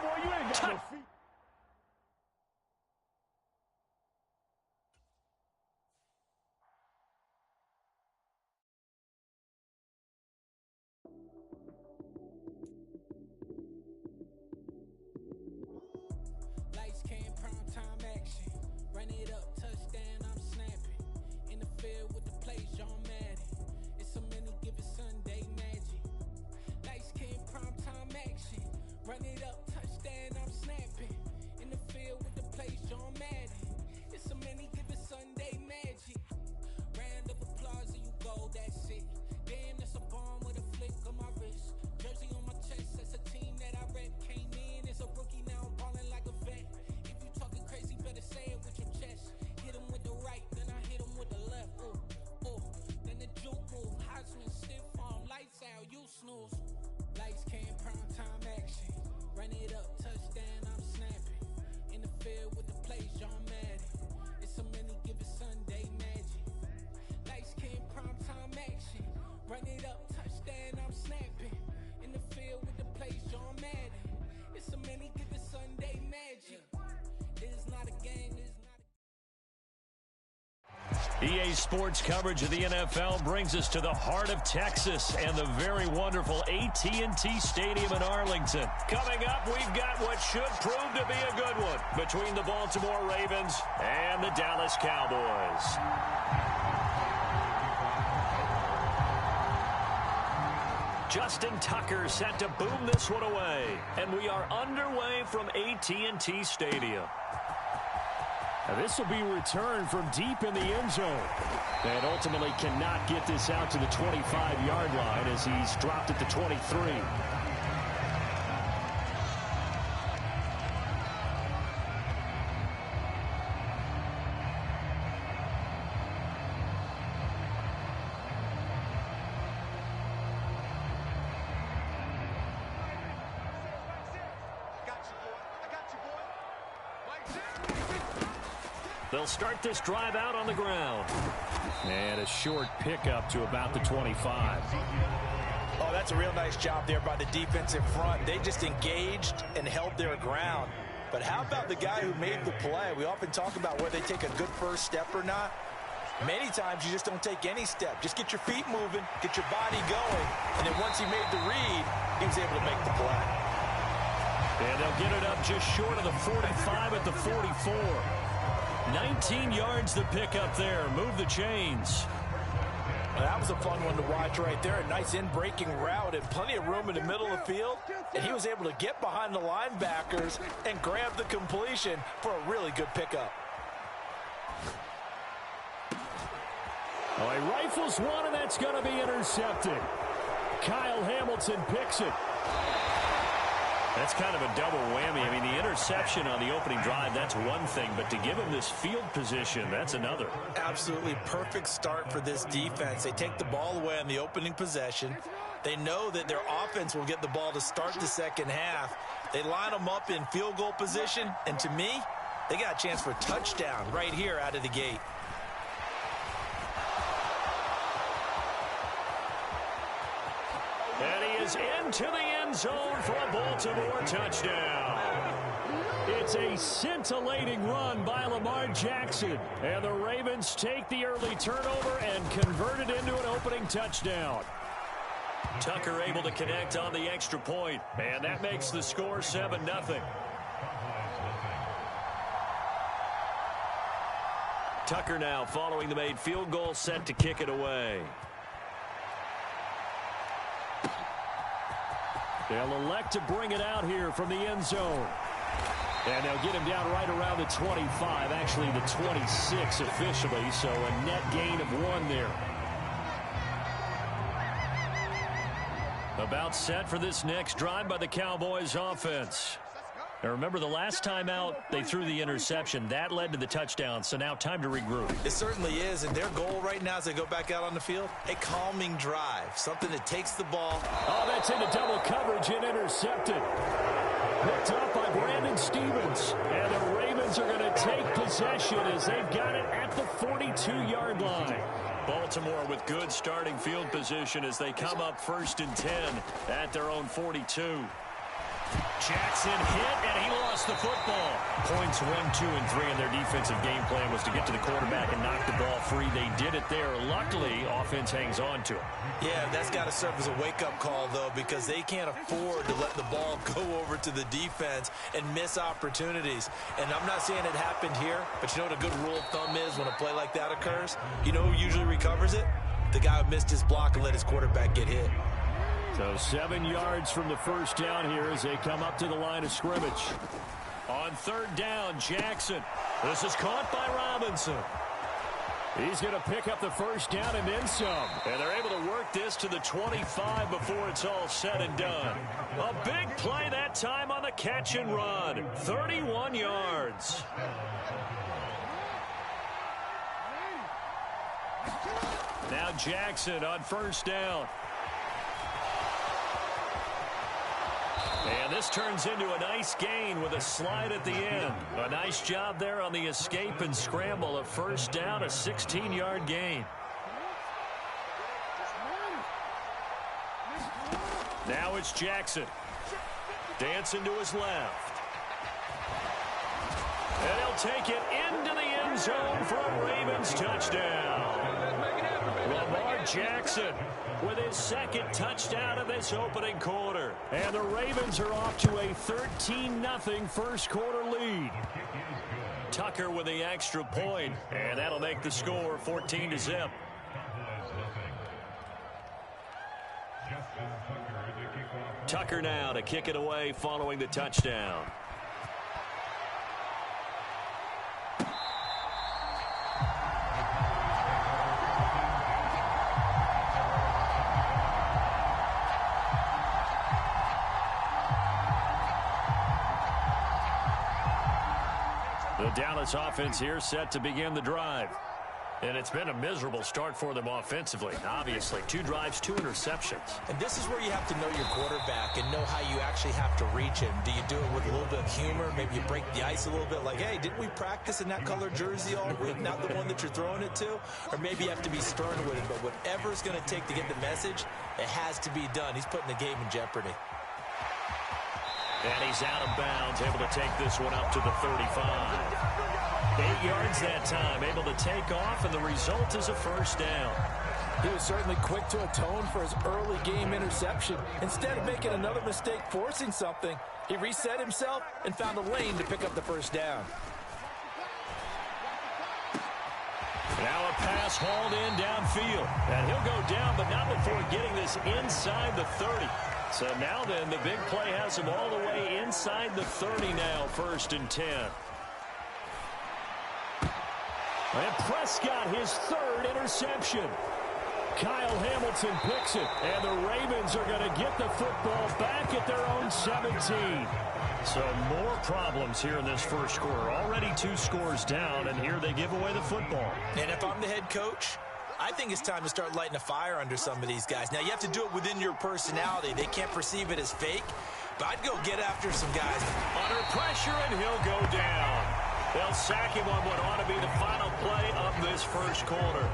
EA Sports coverage of the NFL brings us to the heart of Texas and the very wonderful AT&T Stadium in Arlington. Coming up, we've got what should prove to be a good one between the Baltimore Ravens and the Dallas Cowboys. Justin Tucker set to boom this one away. And we are underway from AT&T Stadium. Now this will be returned from deep in the end zone. And ultimately cannot get this out to the 25-yard line as he's dropped at the 23. They'll start this drive out on the ground. And a short pickup to about the 25. Oh, that's a real nice job there by the defensive front. They just engaged and held their ground. But how about the guy who made the play? We often talk about whether they take a good first step or not. Many times you just don't take any step. Just get your feet moving, get your body going, and then once he made the read, he was able to make the play. And they'll get it up just short of the 45 at the 44. 19 yards to pick up there. Move the chains. Well, that was a fun one to watch right there. A nice in-breaking route and plenty of room in the middle of the field. And he was able to get behind the linebackers and grab the completion for a really good pickup. Oh, he rifles one, and that's going to be intercepted. Kyle Hamilton picks it. That's kind of a double whammy. I mean, the interception on the opening drive, that's one thing. But to give him this field position, that's another. Absolutely perfect start for this defense. They take the ball away on the opening possession. They know that their offense will get the ball to start the second half. They line them up in field goal position. And to me, they got a chance for a touchdown right here out of the gate. And he is into the end zone for a Baltimore touchdown. It's a scintillating run by Lamar Jackson. And the Ravens take the early turnover and convert it into an opening touchdown. Tucker able to connect on the extra point. And that makes the score 7-0. Tucker now following the made field goal, set to kick it away. They'll elect to bring it out here from the end zone. And they'll get him down right around the 25, actually the 26 officially, so a net gain of 1 there. About set for this next drive by the Cowboys offense. Now remember, the last time out, they threw the interception. That led to the touchdown, so now time to regroup. It certainly is, and their goal right now as they go back out on the field, a calming drive, something that takes the ball. Oh, that's into double coverage and intercepted. Picked up by Brandon Stevens. And the Ravens are going to take possession as they've got it at the 42-yard line. Baltimore with good starting field position as they come up 1st and 10 at their own 42. Jackson hit, and he lost the football. Points 1, 2, and 3 in their defensive game plan was to get to the quarterback and knock the ball free. They did it there. Luckily, offense hangs on to it. Yeah, that's got to serve as a wake-up call, though, because they can't afford to let the ball go over to the defense and miss opportunities. And I'm not saying it happened here, but you know what a good rule of thumb is when a play like that occurs? You know who usually recovers it? The guy who missed his block and let his quarterback get hit. So 7 yards from the first down here as they come up to the line of scrimmage. On 3rd down, Jackson. This is caught by Robinson. He's going to pick up the first down and then some. And they're able to work this to the 25 before it's all said and done. A big play that time on the catch and run. 31 yards. Now Jackson on 1st down. And this turns into a nice gain with a slide at the end. A nice job there on the escape and scramble. A 1st down, a 16-yard gain. Now it's Jackson. Dancing to his left. And he'll take it into the end zone for a Ravens touchdown. Lamar Jackson with his second touchdown of this opening quarter. And the Ravens are off to a 13-0 first quarter lead. Tucker with the extra point, and that'll make the score 14-0. Tucker now to kick it away following the touchdown. The Dallas offense here set to begin the drive. And it's been a miserable start for them offensively. Obviously, 2 drives, 2 interceptions. And this is where you have to know your quarterback and know how you actually have to reach him. Do you do it with a little bit of humor? Maybe you break the ice a little bit like, hey, didn't we practice in that color jersey all week? Not the one that you're throwing it to? Or maybe you have to be stern with him. But whatever it's going to take to get the message, it has to be done. He's putting the game in jeopardy. And he's out of bounds, able to take this one up to the 35. 8 yards that time, able to take off, and the result is a first down. He was certainly quick to atone for his early game interception. Instead of making another mistake forcing something, he reset himself and found a lane to pick up the first down. Now a pass hauled in downfield. And he'll go down, but not before getting this inside the 30. So now then, the big play has him all the way inside the 30 now, 1st and 10. And Prescott, his 3rd interception. Kyle Hamilton picks it, and the Ravens are going to get the football back at their own 17. So more problems here in this first quarter. Already 2 scores down, and here they give away the football. And if I'm the head coach, I think it's time to start lighting a fire under some of these guys. Now, you have to do it within your personality. They can't perceive it as fake, but I'd go get after some guys. Under pressure, and he'll go down. They'll sack him on what ought to be the final play of this first quarter.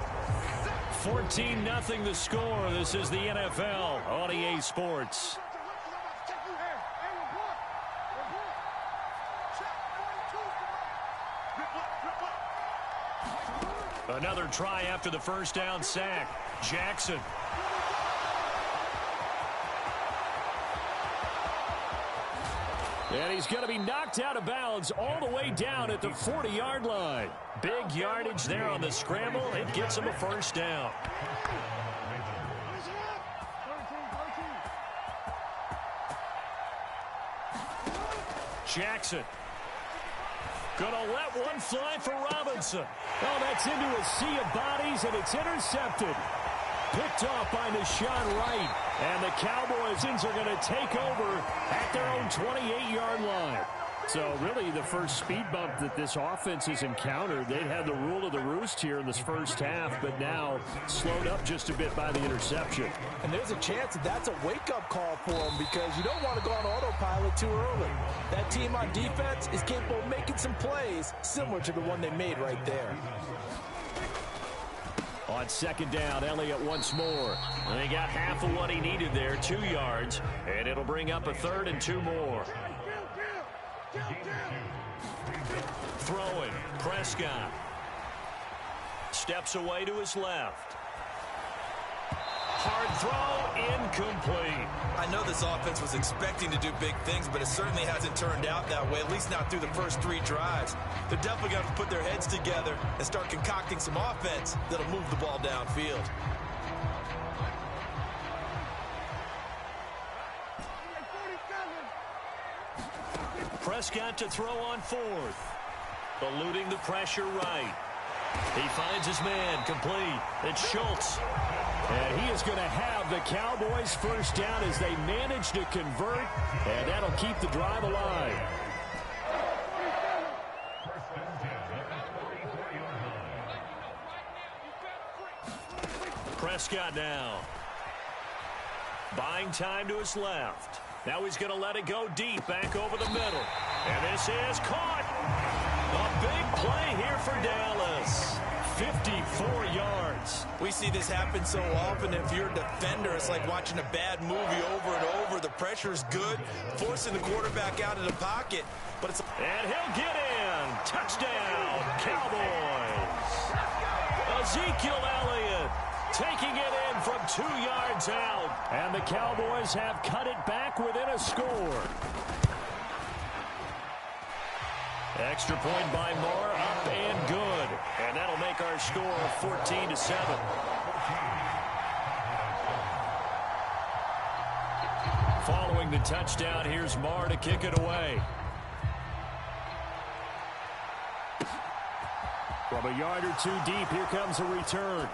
14-0 the score. This is the NFL on EA Sports. Another try after the first down sack. Jackson. And he's going to be knocked out of bounds all the way down at the 40-yard line. Big yardage there on the scramble. It gets him a first down. Jackson. Going to let one fly for Robinson. Oh, that's into a sea of bodies, and it's intercepted. Picked off by Deshaun Wright. And the Cowboys are going to take over at their own 28-yard line. So really the first speed bump that this offense has encountered. They'd had the rule of the roost here in this first half, but now slowed up just a bit by the interception. And there's a chance that that's a wake-up call for them because you don't want to go on autopilot too early. That team on defense is capable of making some plays similar to the one they made right there. On second down, Elliott once more. And they got half of what he needed there, 2 yards, and it'll bring up a 3rd and 2 more. Throwing, Prescott. Steps away to his left. Hard throw, incomplete. I know this offense was expecting to do big things, but it certainly hasn't turned out that way, at least not through the first 3 drives. They're definitely going to have to put their heads together and start concocting some offense that'll move the ball downfield. Prescott to throw on 4th. Eluding the pressure right. He finds his man complete. It's Schultz. And he is going to have the Cowboys first down as they manage to convert. And that'll keep the drive alive. Prescott now. Buying time to his left. Now he's going to let it go deep, back over the middle. And this is caught. A big play here for Dallas. 54 yards. We see this happen so often. If you're a defender, it's like watching a bad movie over and over. The pressure's good, forcing the quarterback out of the pocket. But it's and he'll get in. Touchdown, Cowboys. Ezekiel Elliott taking it in from 2 yards out. And the Cowboys have cut it back within a score. Extra point by Moore, up and good. And that'll make our score 14-7. Following the touchdown, here's Moore to kick it away. From a yard or two deep, here comes a return.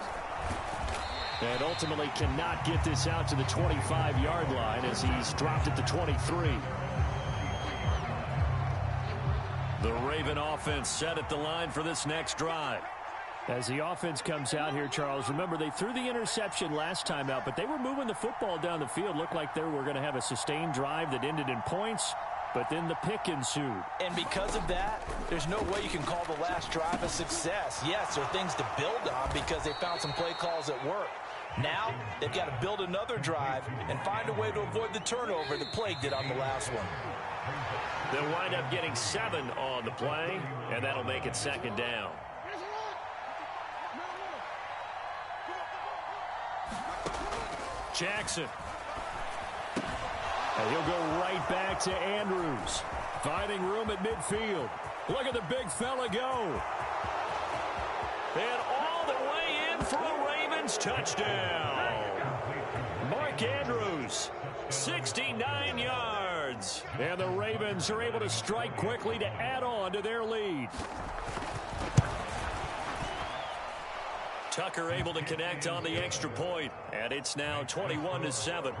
And ultimately cannot get this out to the 25-yard line as he's dropped at the 23. The Raven offense set at the line for this next drive. As the offense comes out here, Charles, remember they threw the interception last time out, but they were moving the football down the field. Looked like they were going to have a sustained drive that ended in points, but then the pick ensued. And because of that, there's no way you can call the last drive a success. Yes, there are things to build on because they found some play calls that work. Now, they've got to build another drive and find a way to avoid the turnover that plagued it on the last one. They'll wind up getting 7 on the play, and that'll make it second down. Jackson. And he'll go right back to Andrews. Finding room at midfield. Look at the big fella go. And all the way in for a Ravens touchdown. Mark Andrews, 69 yards. And the Ravens are able to strike quickly to add on to their lead. Tucker able to connect on the extra point, and it's now 21-7.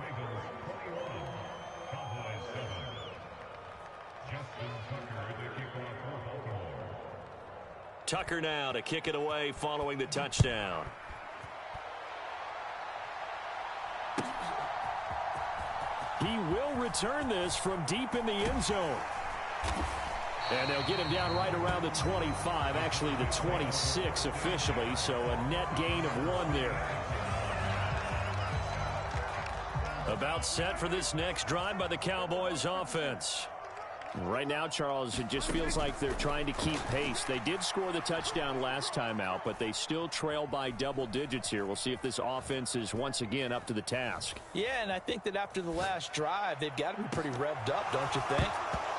Tucker now to kick it away following the touchdown. He will return this from deep in the end zone. And they'll get him down right around the 25, actually the 26 officially, so a net gain of 1 there. About set for this next drive by the Cowboys offense. Right now, Charles, it just feels like they're trying to keep pace. They did score the touchdown last time out, but they still trail by double digits here. We'll see if this offense is once again up to the task. Yeah, and I think that after the last drive, they've got to be pretty revved up, don't you think?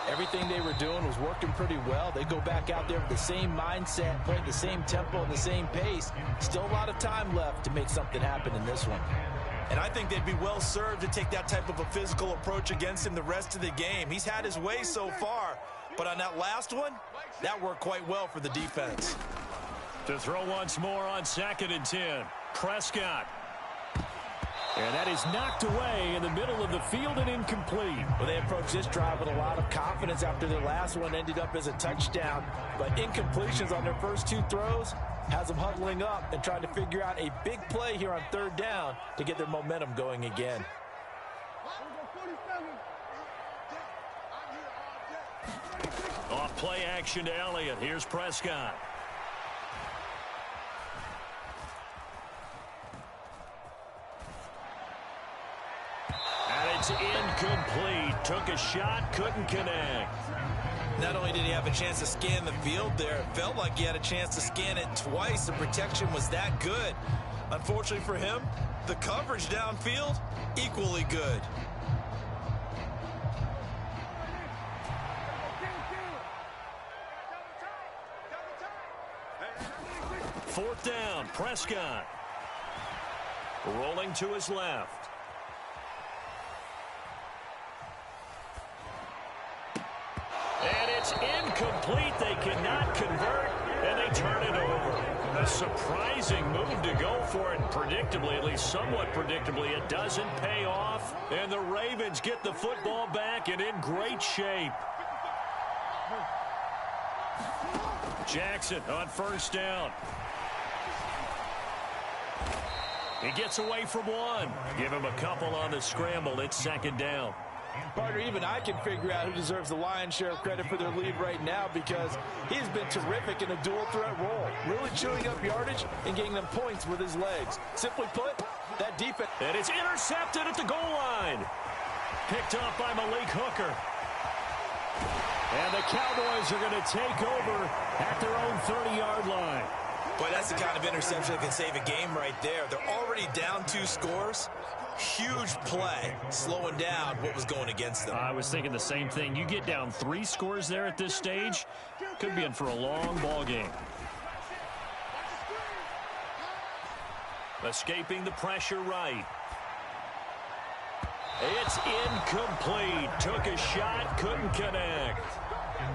Everything they were doing was working pretty well. They go back out there with the same mindset, playing the same tempo and the same pace. Still a lot of time left to make something happen in this one. And I think they'd be well served to take that type of a physical approach against him the rest of the game. He's had his way so far, but on that last one, that worked quite well for the defense. To throw once more on 2nd and 10. Prescott. And that is knocked away in the middle of the field and incomplete. Well, they approached this drive with a lot of confidence after their last one ended up as a touchdown. But incompletions on their first 2 throws has them huddling up and trying to figure out a big play here on 3rd down to get their momentum going again. Off play action to Elliott. Here's Prescott. And it's incomplete. Took a shot, couldn't connect. Not only did he have a chance to scan the field there, it felt like he had a chance to scan it twice. The protection was that good. Unfortunately for him, the coverage downfield, equally good. Fourth down, Prescott. Rolling to his left. And it's incomplete. They cannot convert, and they turn it over. A surprising move to go for it, predictably, at least somewhat predictably. It doesn't pay off, and the Ravens get the football back and in great shape. Jackson on 1st down. He gets away from 1. Give him a couple on the scramble. It's 2nd down. Partner, even I can figure out who deserves the lion's share of credit for their lead right now because he's been terrific in a dual threat role, really chewing up yardage and getting them points with his legs. Simply put, that defense. And it's intercepted at the goal line. Picked up by Malik Hooker. And the Cowboys are going to take over at their own 30-yard line. But that's the kind of interception that can save a game right there. They're already down 2 scores. Huge play, slowing down what was going against them. I was thinking the same thing. You get down 3 scores there at this stage, could be in for a long ball game. Escaping the pressure right. It's incomplete. Took a shot, couldn't connect.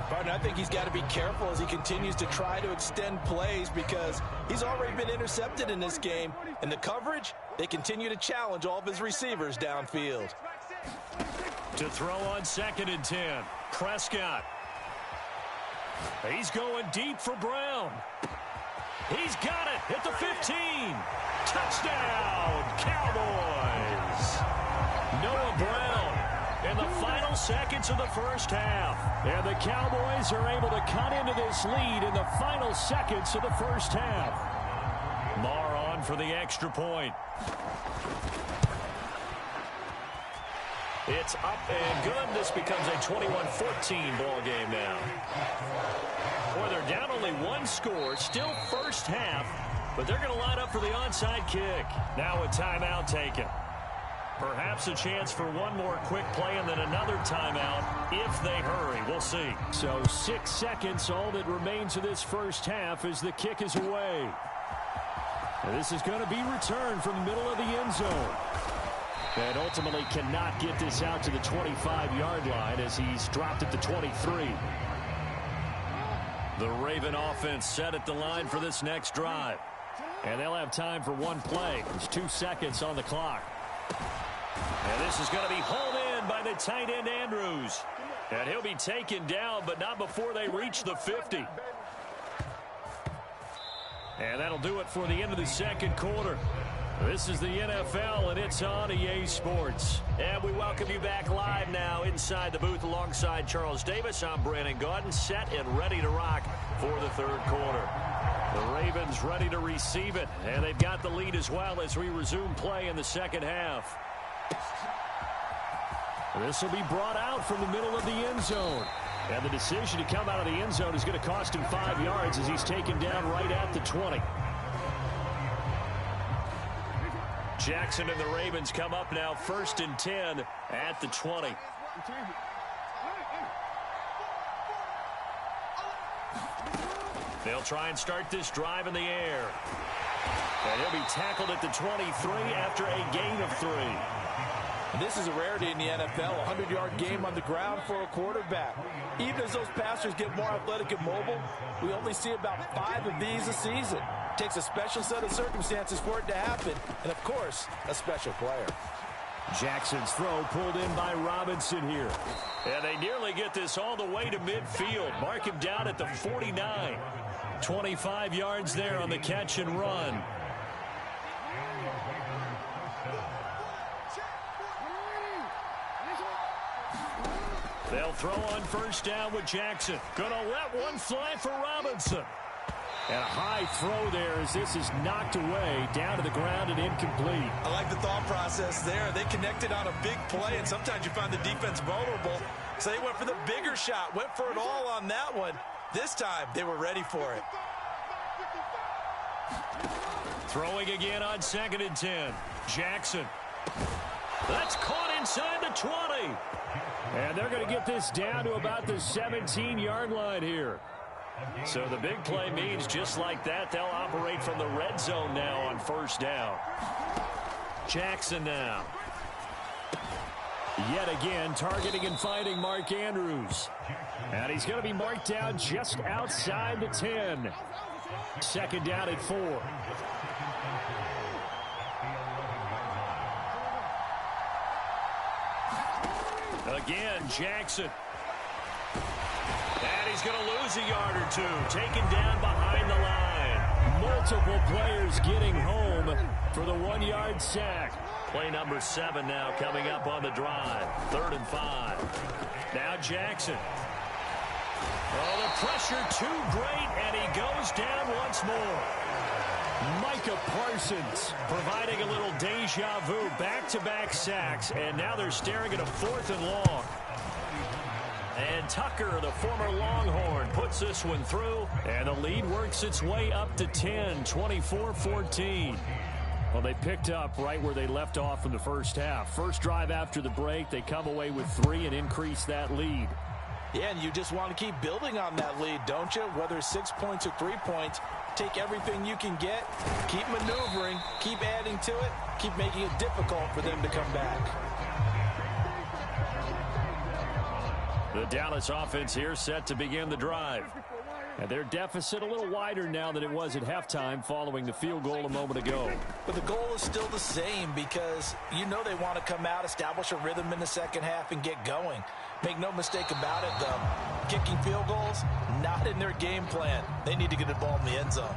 Partner, I think he's got to be careful as he continues to try to extend plays because he's already been intercepted in this game. And the coverage, they continue to challenge all of his receivers downfield. To throw on 2nd and 10. Prescott. He's going deep for Brown. He's got it at the 15. Touchdown, Cowboys. Noah Brown in the final seconds of the first half. And the Cowboys are able to cut into this lead in the final seconds of the first half. Marr on for the extra point. It's up and good. This becomes a 21-14 ball game now. Boy, they're down only 1 score. Still first half, but they're going to line up for the onside kick. Now a timeout taken. Perhaps a chance for one more quick play and then another timeout if they hurry. We'll see. So 6 seconds, all that remains of this first half as the kick is away. And this is going to be returned from the middle of the end zone. And ultimately cannot get this out to the 25-yard line as he's dropped at the 23. The Raven offense set at the line for this next drive. And they'll have time for one play. There's 2 seconds on the clock. And this is going to be hauled in by the tight end Andrews. And he'll be taken down, but not before they reach the 50. And that'll do it for the end of the second quarter. This is the NFL, and it's on EA Sports. And we welcome you back live now inside the booth alongside Charles Davis. I'm Brandon Gaudin, set and ready to rock for the third quarter. The Ravens ready to receive it, and they've got the lead as well as we resume play in the second half. This will be brought out from the middle of the end zone. And the decision to come out of the end zone is going to cost him 5 yards as he's taken down right at the 20. Jackson and the Ravens come up now 1st and 10 at the 20. They'll try and start this drive in the air. And he'll be tackled at the 23 after a gain of 3. And this is a rarity in the NFL, a 100-yard game on the ground for a quarterback. Even as those passers get more athletic and mobile, we only see about 5 of these a season. It takes a special set of circumstances for it to happen, and of course, a special player. Jackson's throw pulled in by Robinson here. And they nearly get this all the way to midfield. Mark him down at the 49. 25 yards there on the catch and run. They'll throw on 1st down with Jackson. Gonna let one fly for Robinson. And a high throw there as this is knocked away, down to the ground and incomplete. I like the thought process there. They connected on a big play, and sometimes you find the defense vulnerable. So they went for the bigger shot, went for it all on that one. This time, they were ready for it. Throwing again on 2nd and 10. Jackson. That's caught inside the 20. And they're going to get this down to about the 17-yard line here. So the big play means just like that, they'll operate from the red zone now on 1st down. Jackson now. Yet again, targeting and finding Mark Andrews. And he's going to be marked down just outside the 10. 2nd down at 4. Again, Jackson. And he's going to lose a yard or 2. Taken down behind the line. Multiple players getting home for the 1-yard sack. Play number 7 now coming up on the drive. 3rd and 5. Now Jackson. Oh, the pressure too great, and he goes down once more. Micah Parsons providing a little deja vu. Back-to-back sacks, and now they're staring at a 4th and long. And Tucker, the former Longhorn, puts this one through. And the lead works its way up to 10, 24-14. Well, they picked up right where they left off in the first half. First drive after the break, they come away with 3 and increase that lead. Yeah, and you just want to keep building on that lead, don't you? Whether it's 6 points or 3 points, take everything you can get, keep maneuvering, keep adding to it, keep making it difficult for them to come back. The Dallas offense here set to begin the drive. And their deficit a little wider now than it was at halftime following the field goal a moment ago. But the goal is still the same because you know they want to come out, establish a rhythm in the second half, and get going. Make no mistake about it, though. Kicking field goals, not in their game plan. They need to get the ball in the end zone.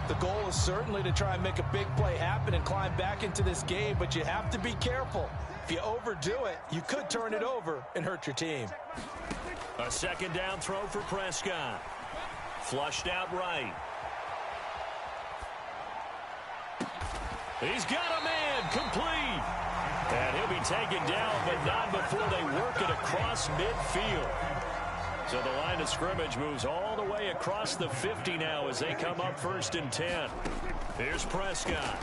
The goal is certainly to try and make a big play happen and climb back into this game, but you have to be careful. If you overdo it, you could turn it over and hurt your team. A second down throw for Prescott. Flushed out right. He's got a man complete. And he'll be taken down, but not before they work it across midfield. So the line of scrimmage moves all the way across the 50 now as they come up 1st and 10. Here's Prescott.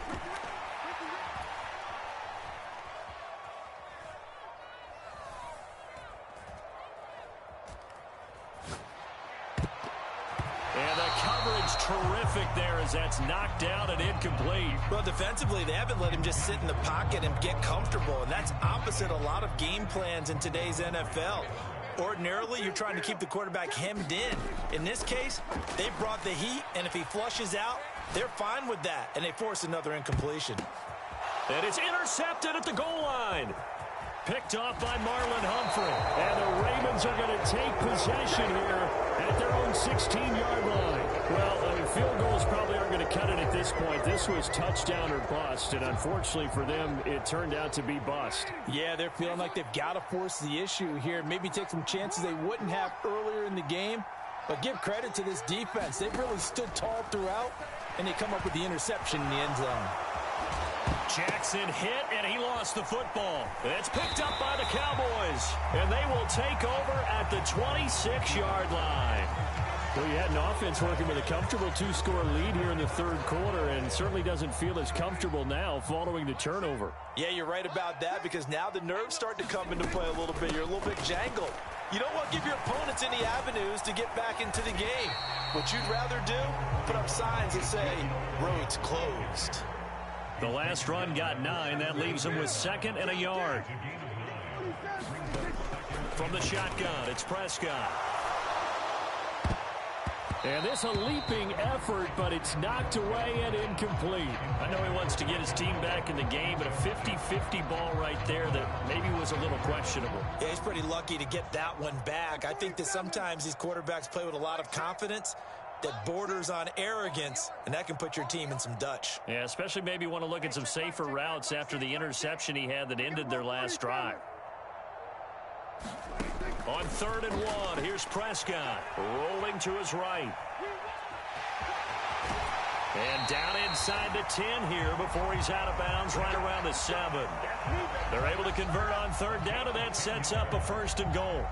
And the coverage terrific there as that's knocked down and incomplete. Well, defensively, they haven't let him just sit in the pocket and get comfortable, and that's opposite a lot of game plans in today's NFL. Ordinarily, you're trying to keep the quarterback hemmed in. In this case, they brought the heat, and if he flushes out, they're fine with that, and they force another incompletion. And it's intercepted at the goal line. Picked off by Marlon Humphrey. And the Ravens are going to take possession here at their own 16-yard line. Well, field goals probably aren't going to cut it at this point. This was touchdown or bust, and unfortunately for them, it turned out to be bust. Yeah, they're feeling like they've got to force the issue here. Maybe take some chances they wouldn't have earlier in the game. But give credit to this defense. They've really stood tall throughout, and they come up with the interception in the end zone. Jackson hit, and he lost the football. It's picked up by the Cowboys, and they will take over at the 26-yard line. Well, you had an offense working with a comfortable 2-score lead here in the third quarter, and certainly doesn't feel as comfortable now following the turnover. Yeah, you're right about that, because now the nerves start to come into play a little bit. You're a little bit jangled. You don't want to give your opponents any avenues to get back into the game. What you'd rather do, put up signs that say, roads closed. The last run got 9. That leaves them with 2nd and a yard. From the shotgun, it's Prescott. And this a leaping effort, but it's knocked away and incomplete. I know he wants to get his team back in the game, but a 50-50 ball right there that maybe was a little questionable. Yeah, he's pretty lucky to get that one back. I think that sometimes these quarterbacks play with a lot of confidence that borders on arrogance, and that can put your team in some Dutch. Yeah, especially maybe want to look at some safer routes after the interception he had that ended their last drive. On 3rd and 1, here's Prescott rolling to his right. And down inside the 10 here before he's out of bounds right around the 7. They're able to convert on 3rd down, and that sets up a 1st and goal.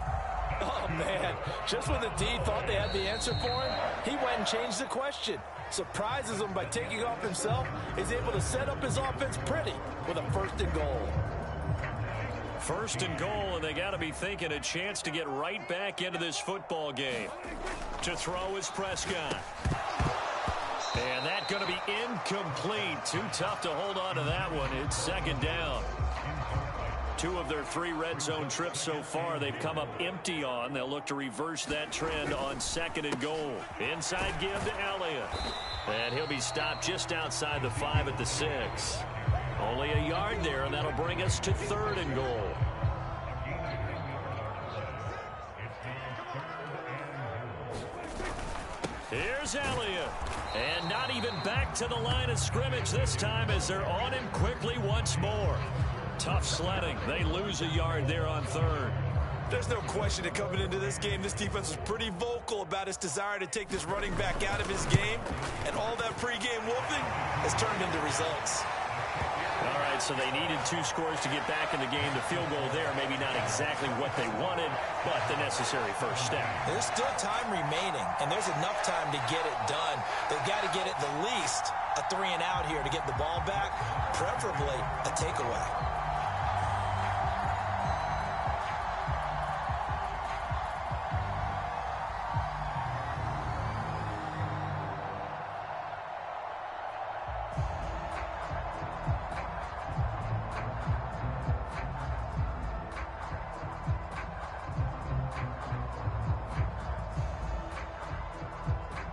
Oh, man. Just when the D thought they had the answer for him, he went and changed the question. Surprises him by taking off himself. He's able to set up his offense pretty with a 1st and goal. 1st and goal, and they got to be thinking a chance to get right back into this football game. To throw is Prescott. And that going to be incomplete. Too tough to hold on to that one. It's 2nd down. 2 of their 3 red zone trips so far they've come up empty on. They'll look to reverse that trend on 2nd and goal. Inside give to Elliott. And he'll be stopped just outside the 5 at the 6. Only a yard there, and that'll bring us to 3rd and goal. Here's Elliott. And not even back to the line of scrimmage this time as they're on him quickly once more. Tough sledding. They lose a yard there on 3rd. There's no question that coming into this game, this defense was pretty vocal about its desire to take this running back out of his game. And all that pregame whooping has turned into results. All right, so they needed 2 scores to get back in the game. The field goal there, maybe not exactly what they wanted, but the necessary first step. There's still time remaining, and there's enough time to get it done. They've got to get at the least a 3-and-out here to get the ball back, preferably a takeaway.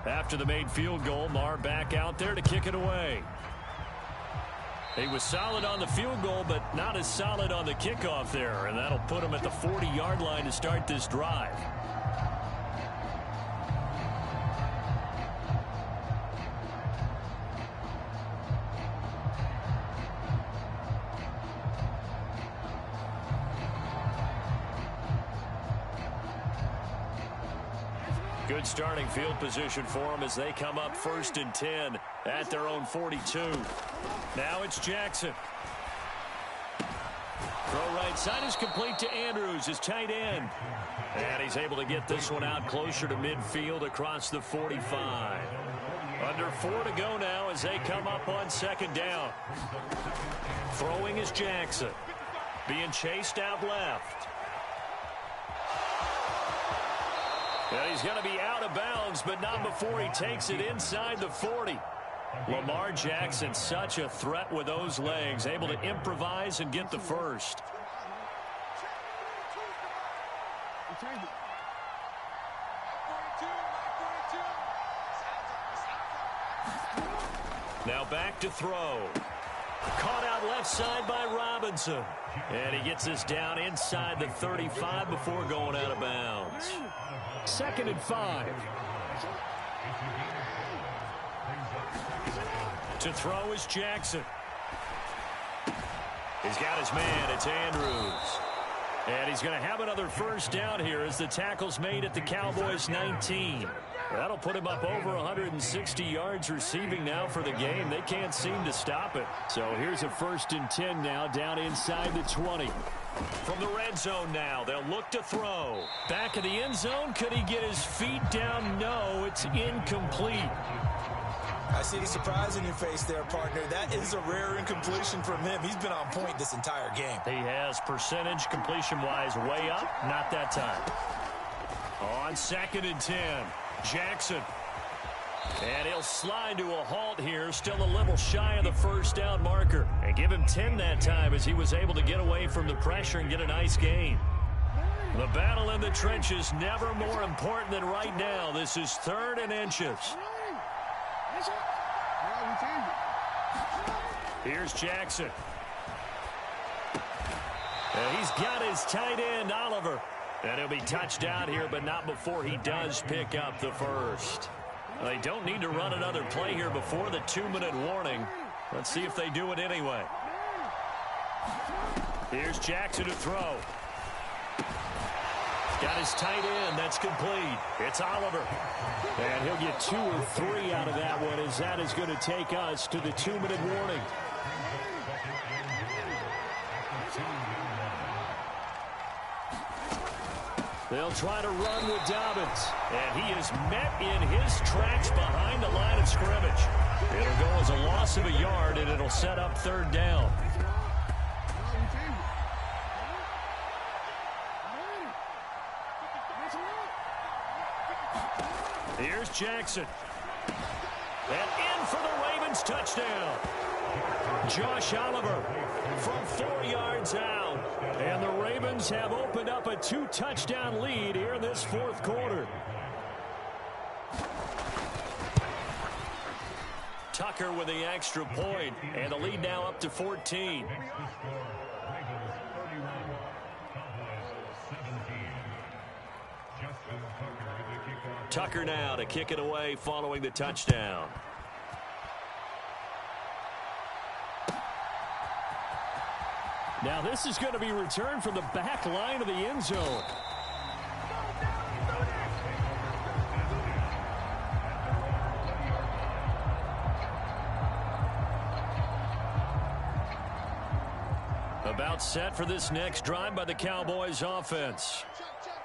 After the made field goal, Marr back out there to kick it away. He was solid on the field goal, but not as solid on the kickoff there, and that'll put him at the 40-yard line to start this drive. Good starting field position for them as they come up 1st and 10 at their own 42. Now it's Jackson. Throw right side is complete to Andrews, his tight end. And he's able to get this one out closer to midfield across the 45. Under 4 to go now as they come up on 2nd down. Throwing is Jackson. Being chased out left. And he's going to be out of bounds, but not before he takes it inside the 40. Lamar Jackson, such a threat with those legs, able to improvise and get the first. Now back to throw. Caught out left side by Robinson. And he gets this down inside the 35 before going out of bounds. 2nd and 5. To throw is Jackson. He's got his man. It's Andrews. And he's going to have another first down here as the tackle's made at the Cowboys 19. That'll put him up over 160 yards receiving now for the game. They can't seem to stop it. So here's a 1st and 10 now down inside the 20. From the red zone now, they'll look to throw. Back of the end zone, could he get his feet down? No, it's incomplete. I see the surprise in your face there, partner. That is a rare incompletion from him. He's been on point this entire game. He has percentage completion-wise way up. Not that time. On 2nd and 10, Jackson. And he'll slide to a halt here, still a little shy of the first down marker. And give him 10 that time as he was able to get away from the pressure and get a nice gain. The battle in the trenches never more important than right now. This is 3rd and inches. Here's Jackson. And he's got his tight end, Oliver. And he'll be touched out here, but not before he does pick up the first. They don't need to run another play here before the 2-minute warning. Let's see if they do it anyway. Here's Jackson to throw. Got his tight end. That's complete. It's Oliver. And he'll get 2 or 3 out of that one as that is going to take us to the 2-minute warning. They'll try to run with Dobbins. And he is met in his tracks behind the line of scrimmage. It'll go as a loss of a yard, and it'll set up 3rd down. Here's Jackson. And in for the Ravens touchdown. Josh Oliver from 4 yards out. And the Ravens have opened up a 2-touchdown lead here in this 4th quarter. Tucker with the extra point, and the lead now up to 14. Tucker now to kick it away following the touchdown. Now this is going to be returned from the back line of the end zone. About set for this next drive by the Cowboys offense.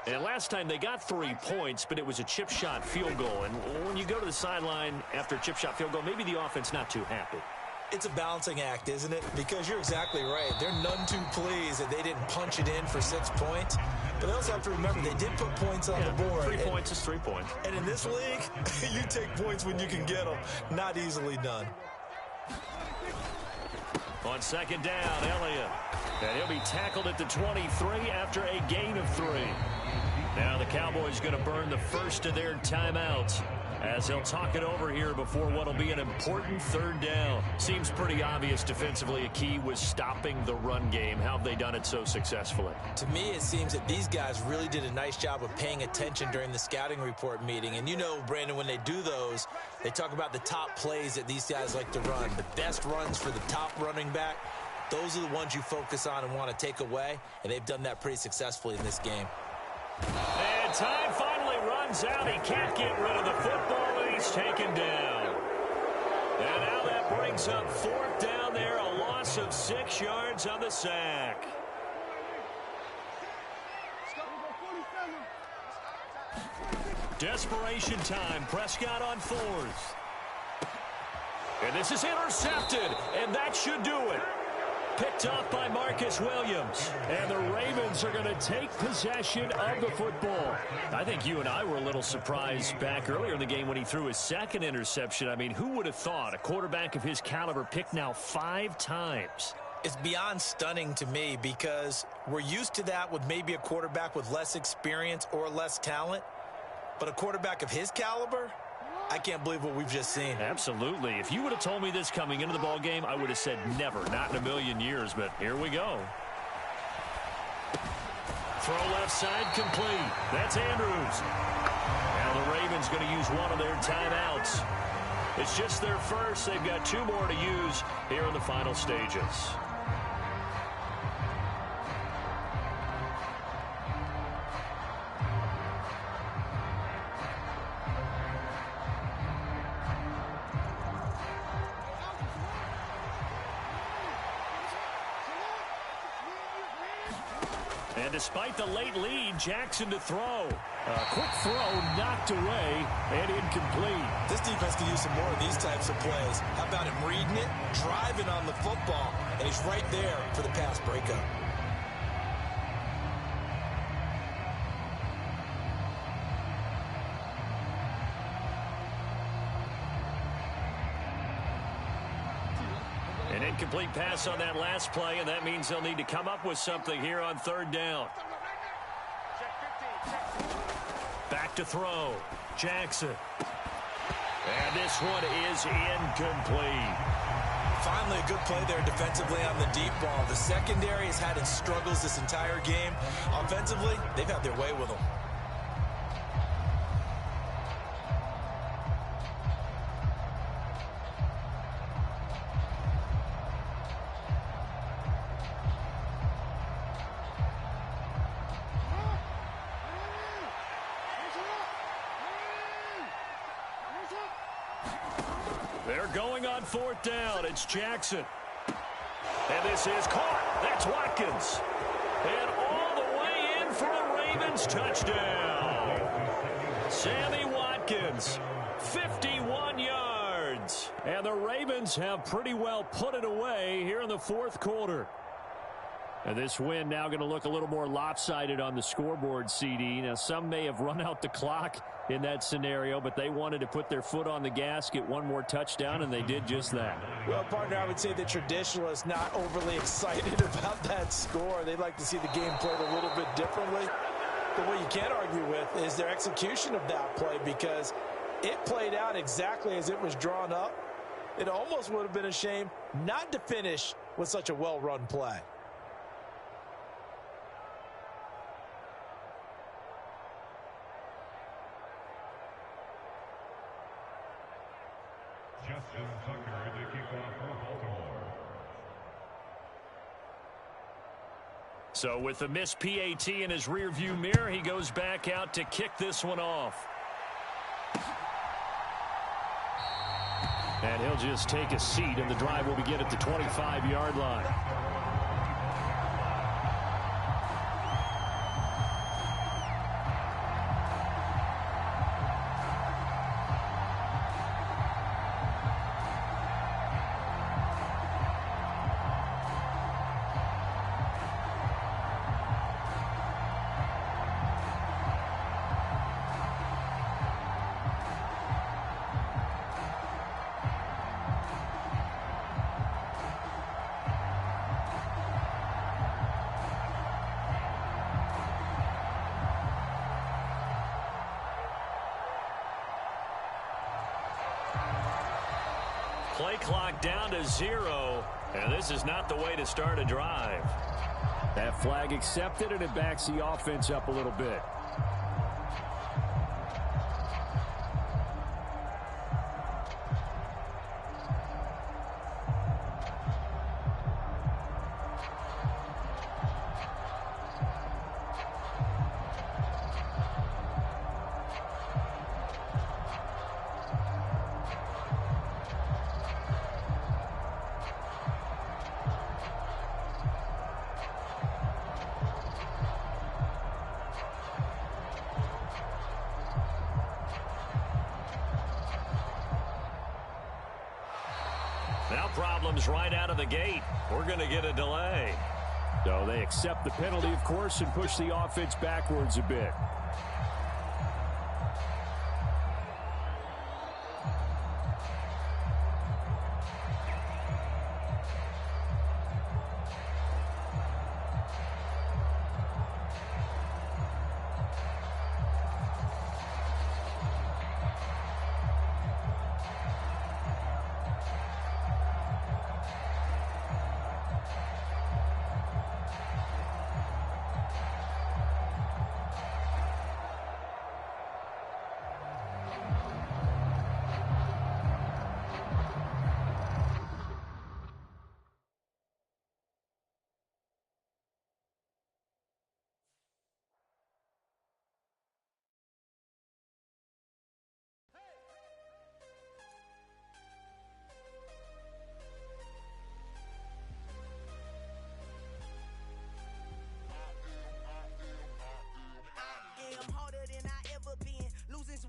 And last time they got 3 points, but it was a chip shot field goal. And when you go to the sideline after a chip shot field goal, maybe the offense not too happy. It's a balancing act, isn't it? Because you're exactly right. They're none too pleased that they didn't punch it in for 6 points. But they also have to remember they did put points on the board. 3 points is 3 points. And in this league, you take points when you can get them. Not easily done. On second down, Elliott. And he'll be tackled at the 23 after a gain of 3. Now the Cowboys going to burn the first of their timeouts as he'll talk it over here before what will be an important third down. Seems pretty obvious defensively a key was stopping the run game. How have they done it so successfully? To me, it seems that these guys really did a nice job of paying attention during the scouting report meeting. And you know, Brandon, when they do those, they talk about the top plays that these guys like to run. The best runs for the top running back, those are the ones you focus on and want to take away. And they've done that pretty successfully in this game. And time finally runs out. He can't get rid of the football, and he's taken down. And now that brings up 4th down there, a loss of 6 yards on the sack. Desperation time. Prescott on 4th. And this is intercepted, and that should do it. Picked off by Marcus Williams. And the Ravens are going to take possession of the football. I think you and I were a little surprised back earlier in the game when he threw his 2nd interception. I mean, who would have thought a quarterback of his caliber picked now 5 times? It's beyond stunning to me because we're used to that with maybe a quarterback with less experience or less talent. But a quarterback of his caliber, I can't believe what we've just seen. Absolutely. If you would have told me this coming into the ball game, I would have said never, not in a million years, but here we go. Throw left side complete. That's Andrews. Now the Ravens going to use one of their timeouts. It's just their first. They've got 2 more to use here in the final stages. And despite the late lead, Jackson to throw. A quick throw knocked away and incomplete. This defense can use some more of these types of plays. How about him reading it, driving on the football, and he's right there for the pass breakup. An incomplete pass on that last play, and that means they'll need to come up with something here on 3rd down. Back to throw. Jackson. And this one is incomplete. Finally, a good play there defensively on the deep ball. The secondary has had its struggles this entire game. Offensively, they've had their way with them. They're going on 4th down. It's Jackson. And this is caught. That's Watkins. And all the way in for a Ravens touchdown. Sammy Watkins, 51 yards. And the Ravens have pretty well put it away here in the 4th quarter. And this win now going to look a little more lopsided on the scoreboard, CD. Now, some may have run out the clock in that scenario, but they wanted to put their foot on the gas, get one more touchdown, and they did just that. Well, partner, I would say the traditionalists not overly excited about that score. They'd like to see the game played a little bit differently. But what you can't argue with is their execution of that play, because it played out exactly as it was drawn up. It almost would have been a shame not to finish with such a well-run play. So with the missed PAT in his rearview mirror, he goes back out to kick this one off. And he'll just take a seat, and the drive will begin at the 25-yard line. Play clock down to 0, and this is not the way to start a drive. That flag accepted, and it backs the offense up a little bit. Now problems right out of the gate. We're going to get a delay. So they accept the penalty, of course, and push the offense backwards a bit.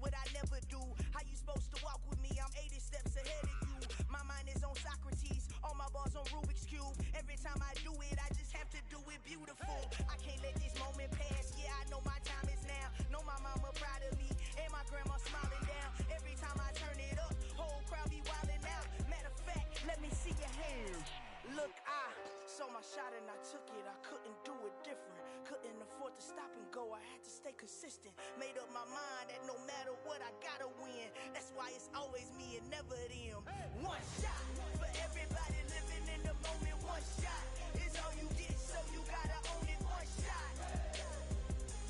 What I never do. How you supposed to walk with me? I'm 80 steps ahead of you. My mind is on Socrates, all my bars on Rubik's Cube. Every time I do it, I just have to do it beautiful. I can't let this moment pass. Yeah, I know my time is now. Know my mama proud of me, and my grandma smiling down. Every time I turn it up, whole crowd be wilding out. Matter of fact, let me see your hands. Look, I saw my shot and I took it. I couldn't do it different. Couldn't afford to stop and go. I had to stay consistent. Made up my mind that no matter what, I gotta win. That's why it's always me and never them. One shot for everybody living in the moment. One shot is all you get, so you gotta own it. One shot.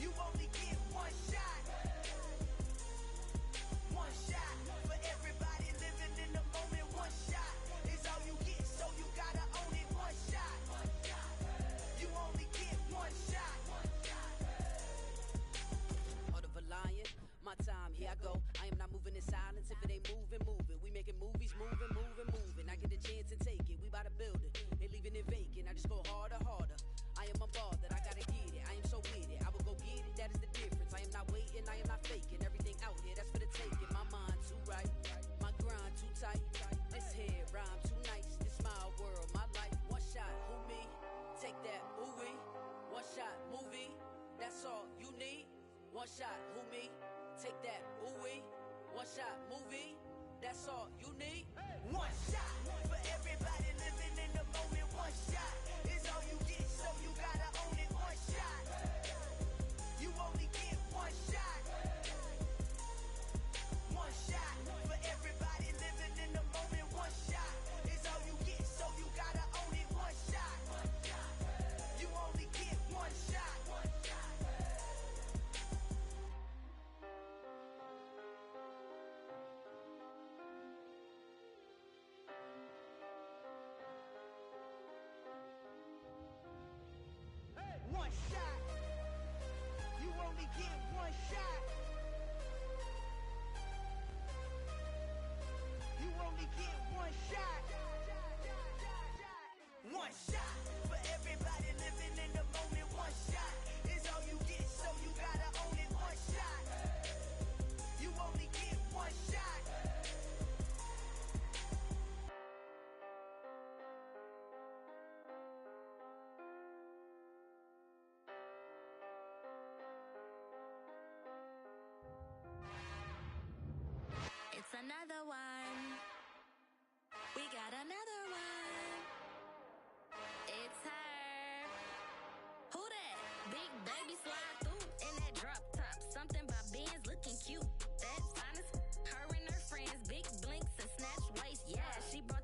You only get one shot. One shot for everybody living in the moment. One shot is all you get, so you gotta own it. One shot. You only get one shot. Heart of a lion, my time, here I go. I am not moving in silence. If it ain't moving, moving. We making movies, moving, moving, moving. I get a chance to take it. We bout to build it. Ain't leaving it vacant. I just go harder, harder. I am a ball that I gotta get it. I am so with it. I will go get it. That is the difference. I am not waiting. I am not faking. Everything out here, that's for the taking. My mind too right. My grind too tight. This head rhyme too nice. This my world, my life. One shot, who me? Take that, ooh-wee. One shot, movie. That's all you need. One shot, who me? Take that, ooh-wee. One shot, movie. That's all you need. One shot for everybody living in the moment. One shot is all you get, so you gotta own it. One shot. You only get one shot. One shot for everybody living in the moment. One shot is all you get, so you gotta own it. One shot. You only get one shot. One shot. You only get one shot. You only get one shot. One shot for everybody living in the moment. One shot is all you get, so you gotta own it. One shot. You only get one shot. It's another one. We got another one. It's her. Who that? Big baby slide through in that drop top. Something by Benz looking cute. That's honest. Her and her friends, big blinks and snatch waist. Yeah, she brought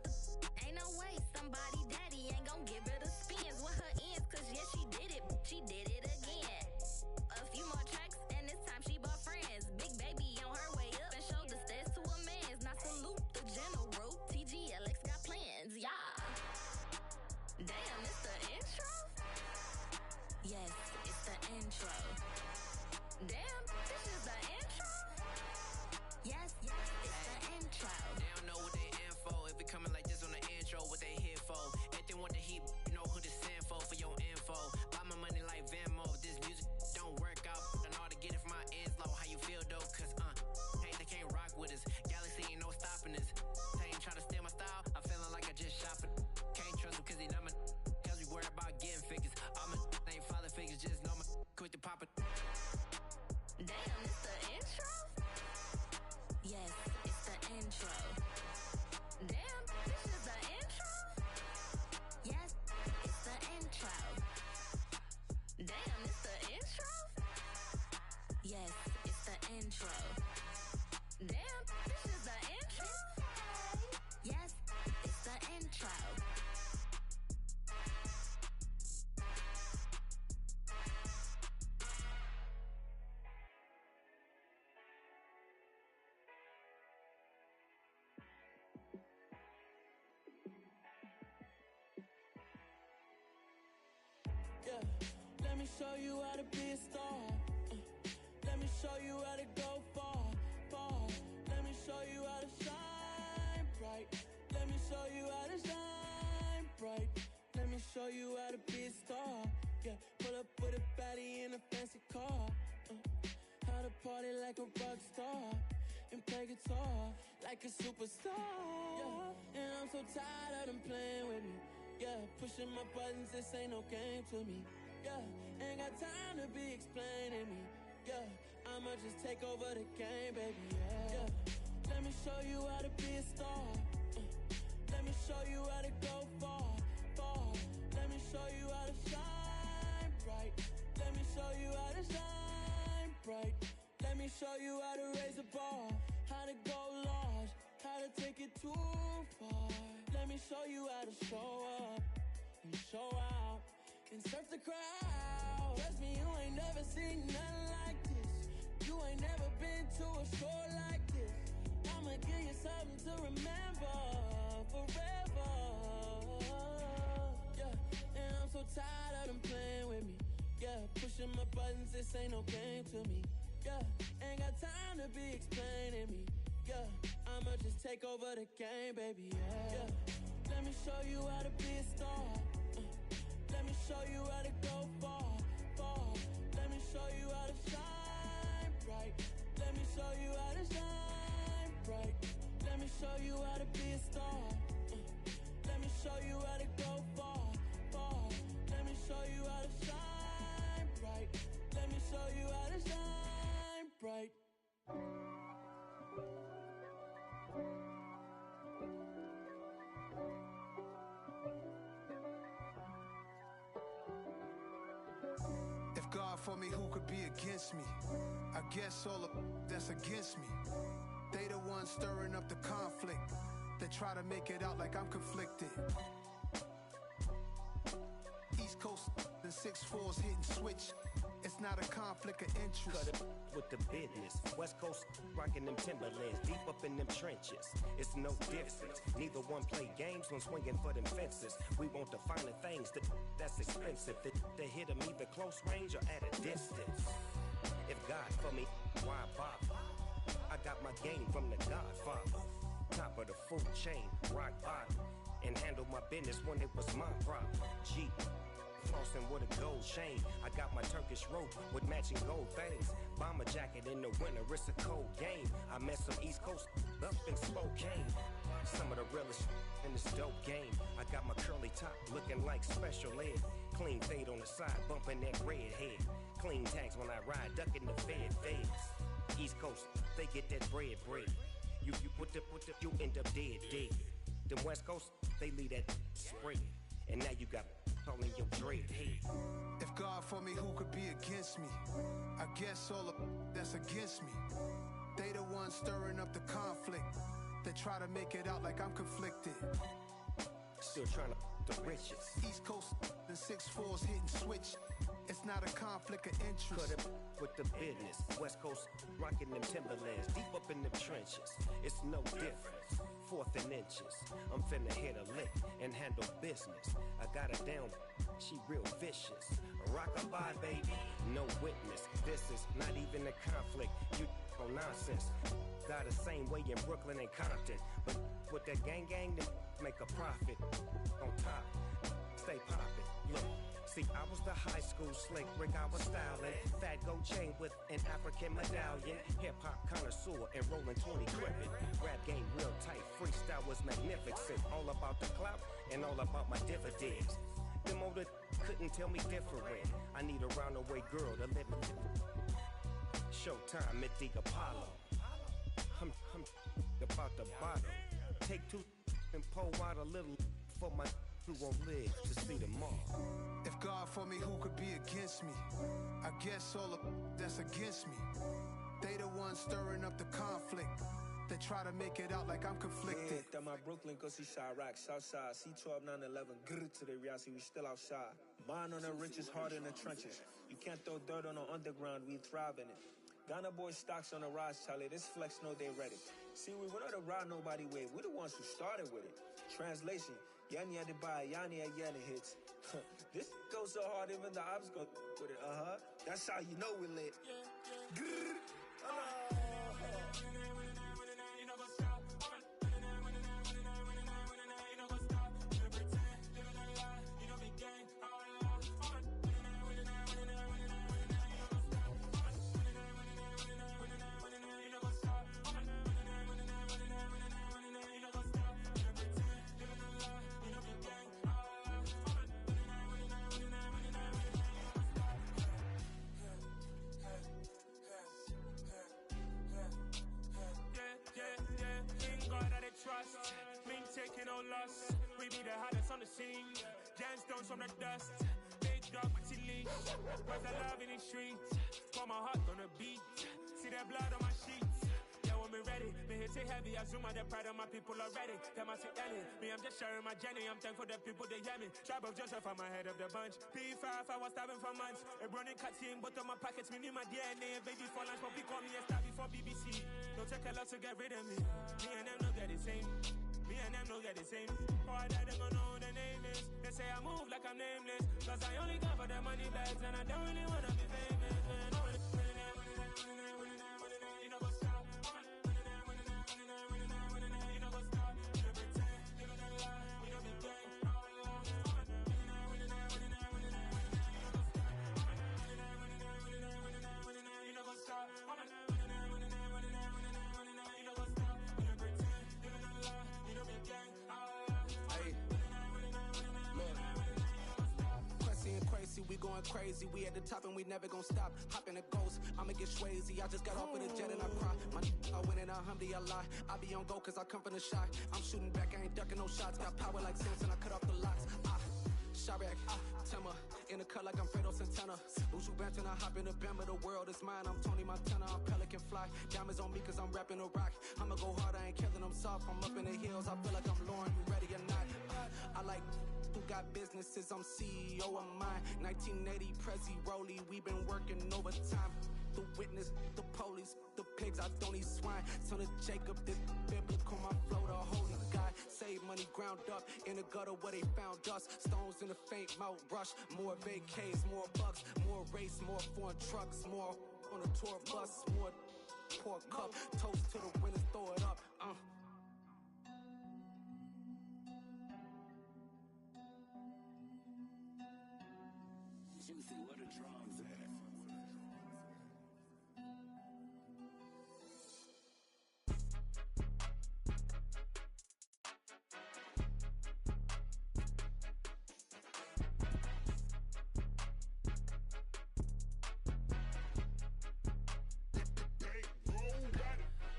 intro. Damn, this is the intro? Yes, it's the intro. They don't know what they in for. If it coming like this on the intro, what they here for? If they want the heat, you know who to send for your info. Buy my money like Venmo. If this music don't work out, I know how to get it from my ends low. How you feel though? Cause hey, they can't rock with us. Galaxy ain't no stopping us. They ain't try to steal my style. I'm feeling like I just shot for. Can't trust him cause he not my. Cause we worried about getting figures. All my ain't father figures, just know my quick to pop it. Damn, it's the intro? Yes, it's the intro. Damn, this is the intro? Yes, it's the intro. Damn, it's the intro? Yes, it's the intro. Damn, this is the intro? Yes, it's the intro. Yeah, let me show you how to be a star. Let me show you how to go far, far. Let me show you how to shine bright. Let me show you how to shine bright. Let me show you how to be a star. Yeah, pull up with a baddie in a fancy car. How to party like a rock star and play guitar like a superstar. Yeah, and I'm so tired of them playing with me. Yeah, pushing my buttons, this ain't no game to me. Yeah, ain't got time to be explaining me. Yeah, I'ma just take over the game, baby. Yeah, let me show you how to be a star. Let me show you how to go far, far. Let me show you how to shine bright. Let me show you how to shine bright. Let me show you how to raise the bar, how to go large, how to take it too far. Let me show you how to show up and show out and surf the crowd. Trust me, you ain't never seen nothing like this. You ain't never been to a show like this. I'ma give you something to remember forever. Yeah, and I'm so tired of them playing with me. Yeah, pushing my buttons, this ain't no game to me. Yeah, ain't got time to be explaining me. Yeah, I'ma just take over the game, baby. Yeah, let me show you how to be a star. Let me show you how to go far, far. Let me show you how to shine bright. Let me show you how to shine bright. Let me show you how to be a star. Let me show you how to go far, far. Let me show you how to shine bright. Let me show you how to shine bright. If God for me, who could be against me? I guess all of that's against me. They the ones stirring up the conflict. They try to make it out like I'm conflicted. East Coast and 6'4's hitting switch. It's not a conflict of interest. Cut it with the business. West Coast rocking them Timberlands, deep up in them trenches. It's no difference. Neither one play games when swinging for them fences. We want the finer things that's expensive. They hit them either close range or at a distance. If God for me, why bother? I got my game from the Godfather. Top of the food chain, rock bottom. And handle my business when it was my problem. G. Flossing with a gold chain. I got my Turkish rope with matching gold things. Bomber jacket in the winter, it's a cold game. I met some East Coast up in Spokane. Some of the realest in this dope game. I got my curly top looking like special ed. Clean fade on the side, bumping that red head. Clean tags when I ride, ducking the feds. East Coast, they get that bread. You you end up dead. Them West Coast, they leave that spread. And now you got all in your dread head. If God for me, who could be against me? I guess all of that's against me. They the ones stirring up the conflict. They try to make it out like I'm conflicted. Still trying to the riches. East Coast and 6'4's hitting switch. It's not a conflict of interest. Cut it with the business. West Coast rocking them Timberlands, deep up in them trenches. It's no difference. 4th and inches. I'm finna hit a lick and handle business. I got her down, she real vicious. Rock-a-bye, baby, no witness. This is not even a conflict. You on nonsense. Got the same way in Brooklyn and Compton, but with that gang, then make a profit. On top, stay poppin'. Look, see, I was the high school slick Rick, I was styling. Fat gold chain with an African medallion. Hip-hop connoisseur and rolling 20 gripping. Rap game real tight, freestyle was magnificent. All about the clout and all about my dividends. Them older couldn't tell me different. I need a roundaway girl to live in. Showtime at the Apollo. I'm about the bottom. Take two and pour out a little for my who won't live to see tomorrow. If God for me, who could be against me? I guess all of that's against me. They the ones stirring up the conflict. They try to make it out like I'm conflicted. That my Brooklyn, go see Chirac, Southside, C12, 911, good to the reality, we still outside. Mine on the riches, hard in the trenches. You can't throw dirt on the underground, we thrive in it. Ghana boys stocks on the rise, Charlie, this flex know they ready. See, we're not to ride nobody way, we're the ones who started with it. Translation, Yani had to buy, Yani had Yanni hits. This goes so hard, even the ops go with it, That's how you know we lit. Trust, me taking no loss. We be the hottest on the scene. Gemstones from the dust. Big dog with your leash. Where's the love in the streets? Pour my heart on the beat. See that blood on my sheets. Yeah, when we ready, me hit it heavy. I zoom out the pride of my people already. Them I say Ellie, me I'm just sharing my journey. I'm thankful that people they hear me. Tribe of Joseph, I'm ahead of the bunch. P5, I was starving for months. A running cutscene, but on my pockets, me need my DNA. Baby for lunch, but we call me a star before BBC. Don't take a lot to get rid of me. Me and them don't get the same. Me and them don't get the same. Boy, that they gonna know who the name is. They say I move like I'm nameless. Cause I only come for the money bags and I don't really wanna be famous, man. You know what's up? You know what's up? You pretend, you know the lie, you know the game. You know what's up? We going crazy, we at the top and we never gonna stop. Hop in a ghost, I'ma get swayzy. I just got off with a jet and I cry. My I win in a Humvee, I lie. I be on go cause I come from the shot. I'm shooting back, I ain't ducking no shots. Got power like Samson, I cut off the locks. Chirac, Timmer, in the cut like I'm Fredo Santana. Uju Banton, I hop in the Bama, the world is mine. I'm Tony Montana, I'm Pelican Fly. Diamonds on me cause I'm rapping a rock. I'ma go hard, I ain't killing them soft. I'm up in the hills, I feel like I'm Lauren, you ready or not? I like who got businesses, I'm CEO of mine. 1980 Prezi Rolly, we been working overtime. The witness, the police, the pigs, I don't eat swine. Son of Jacob, this biblical, my flow, the holy God. Save money ground up in the gutter where they found us. Stones in the faint mouth rush. More vacays, more bucks, more race, more foreign trucks, more on a tour bus, more pour cup. Toast to the winners, throw it up. Juicy, where the drums at?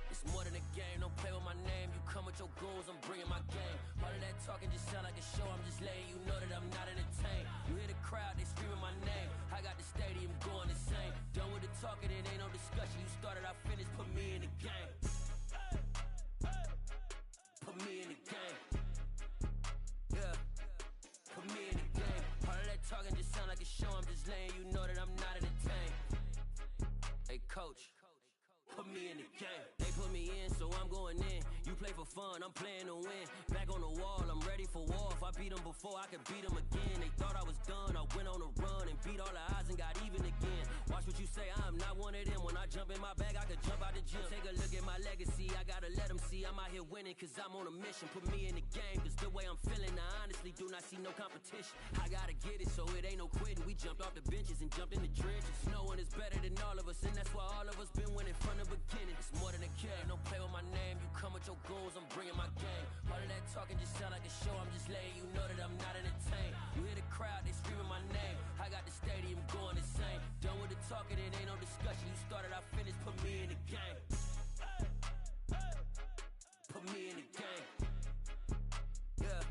It's more than a game, don't play with my name. You come with your goons, I'm bringing my game. All of that talking just sound like a show, I'm just letting you know that I'm not entertained. You hear the crowd, they screaming my name. I got the stadium going insane. Done with the talking, it ain't no discussion. You started, I finished, put me in the game. Put me in the game. Yeah, put me in the game. All of that talking just sound like a show, I'm just letting you know that I'm not entertained. Hey coach, put me in the game. They put me in, so I'm going in. You play for fun, I'm playing to win. Back on the wall, I'm ready for war. If I beat them before, I could beat them again. They thought I was done, I went on a run and beat all the odds and got even again. Watch what you say, I'm not one of them. When I jump in my bag, I could jump out the gym. Take a look at my legacy, I gotta let them see I'm out here winning, cause I'm on a mission. Put me in the game, cause the way I'm feeling, I honestly do not see no competition. I gotta get it, so it ain't no quitting. We jumped off the benches and jumped in the trenches. No one is better than all of us, and that's why all of us been winning from the beginning. It's more than a game, don't play with my name. You come with your goals, I'm bringing my game. All of that talking just sound like a show, I'm just letting you know that I'm not entertained. You hear the crowd, they screaming my name. I got the stadium going insane. Done with the talking, it ain't no discussion. You started, I finished, put me in the game. Put me in the game. Yeah,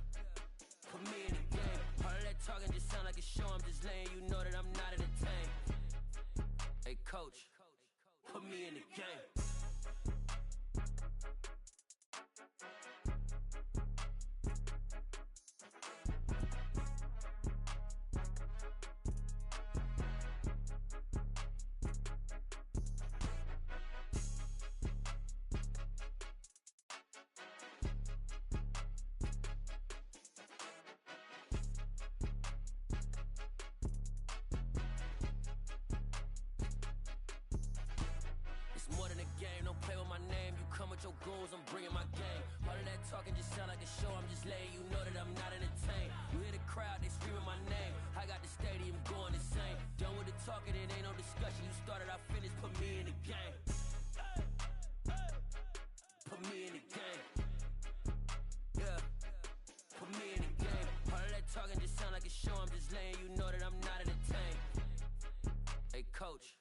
put me in the game. All of that talking just sound like a show, I'm just letting you know that I'm not entertained. Hey coach, put me in the game. More than a game, don't play with my name. You come with your goals, I'm bringing my game. All of that talking just sound like a show, I'm just letting you know that I'm not entertained. You hear the crowd, they screaming my name. I got the stadium going insane. Done with the talking, it ain't no discussion. You started, I finished, put me in the game. Put me in the game. Yeah, put me in the game. All of that talking just sound like a show, I'm just letting you know that I'm not entertained. Hey coach,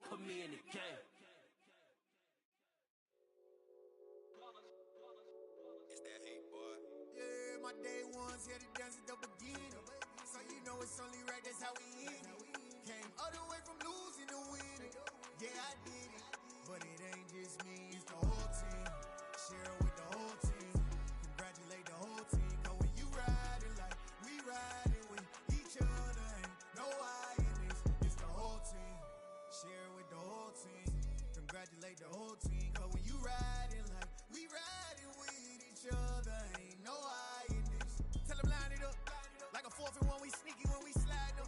put me in the game. It's that hate, boy. Yeah, my day ones here to dance at the beginning. So you know it's only right, that's how we end it. Came all the way from losing to winning. Yeah, I did it. But it ain't just me, it's the whole team. Share with the whole team. Congratulate the whole team. Cause when you riding like we riding with each other, ain't no I in this. It's the whole team. Share with the whole team. Congratulate the whole team. Cause when you riding like we riding with each other, ain't no I in this. Tell them line it up. Like a 4th and 1, we sneaky when we slide them.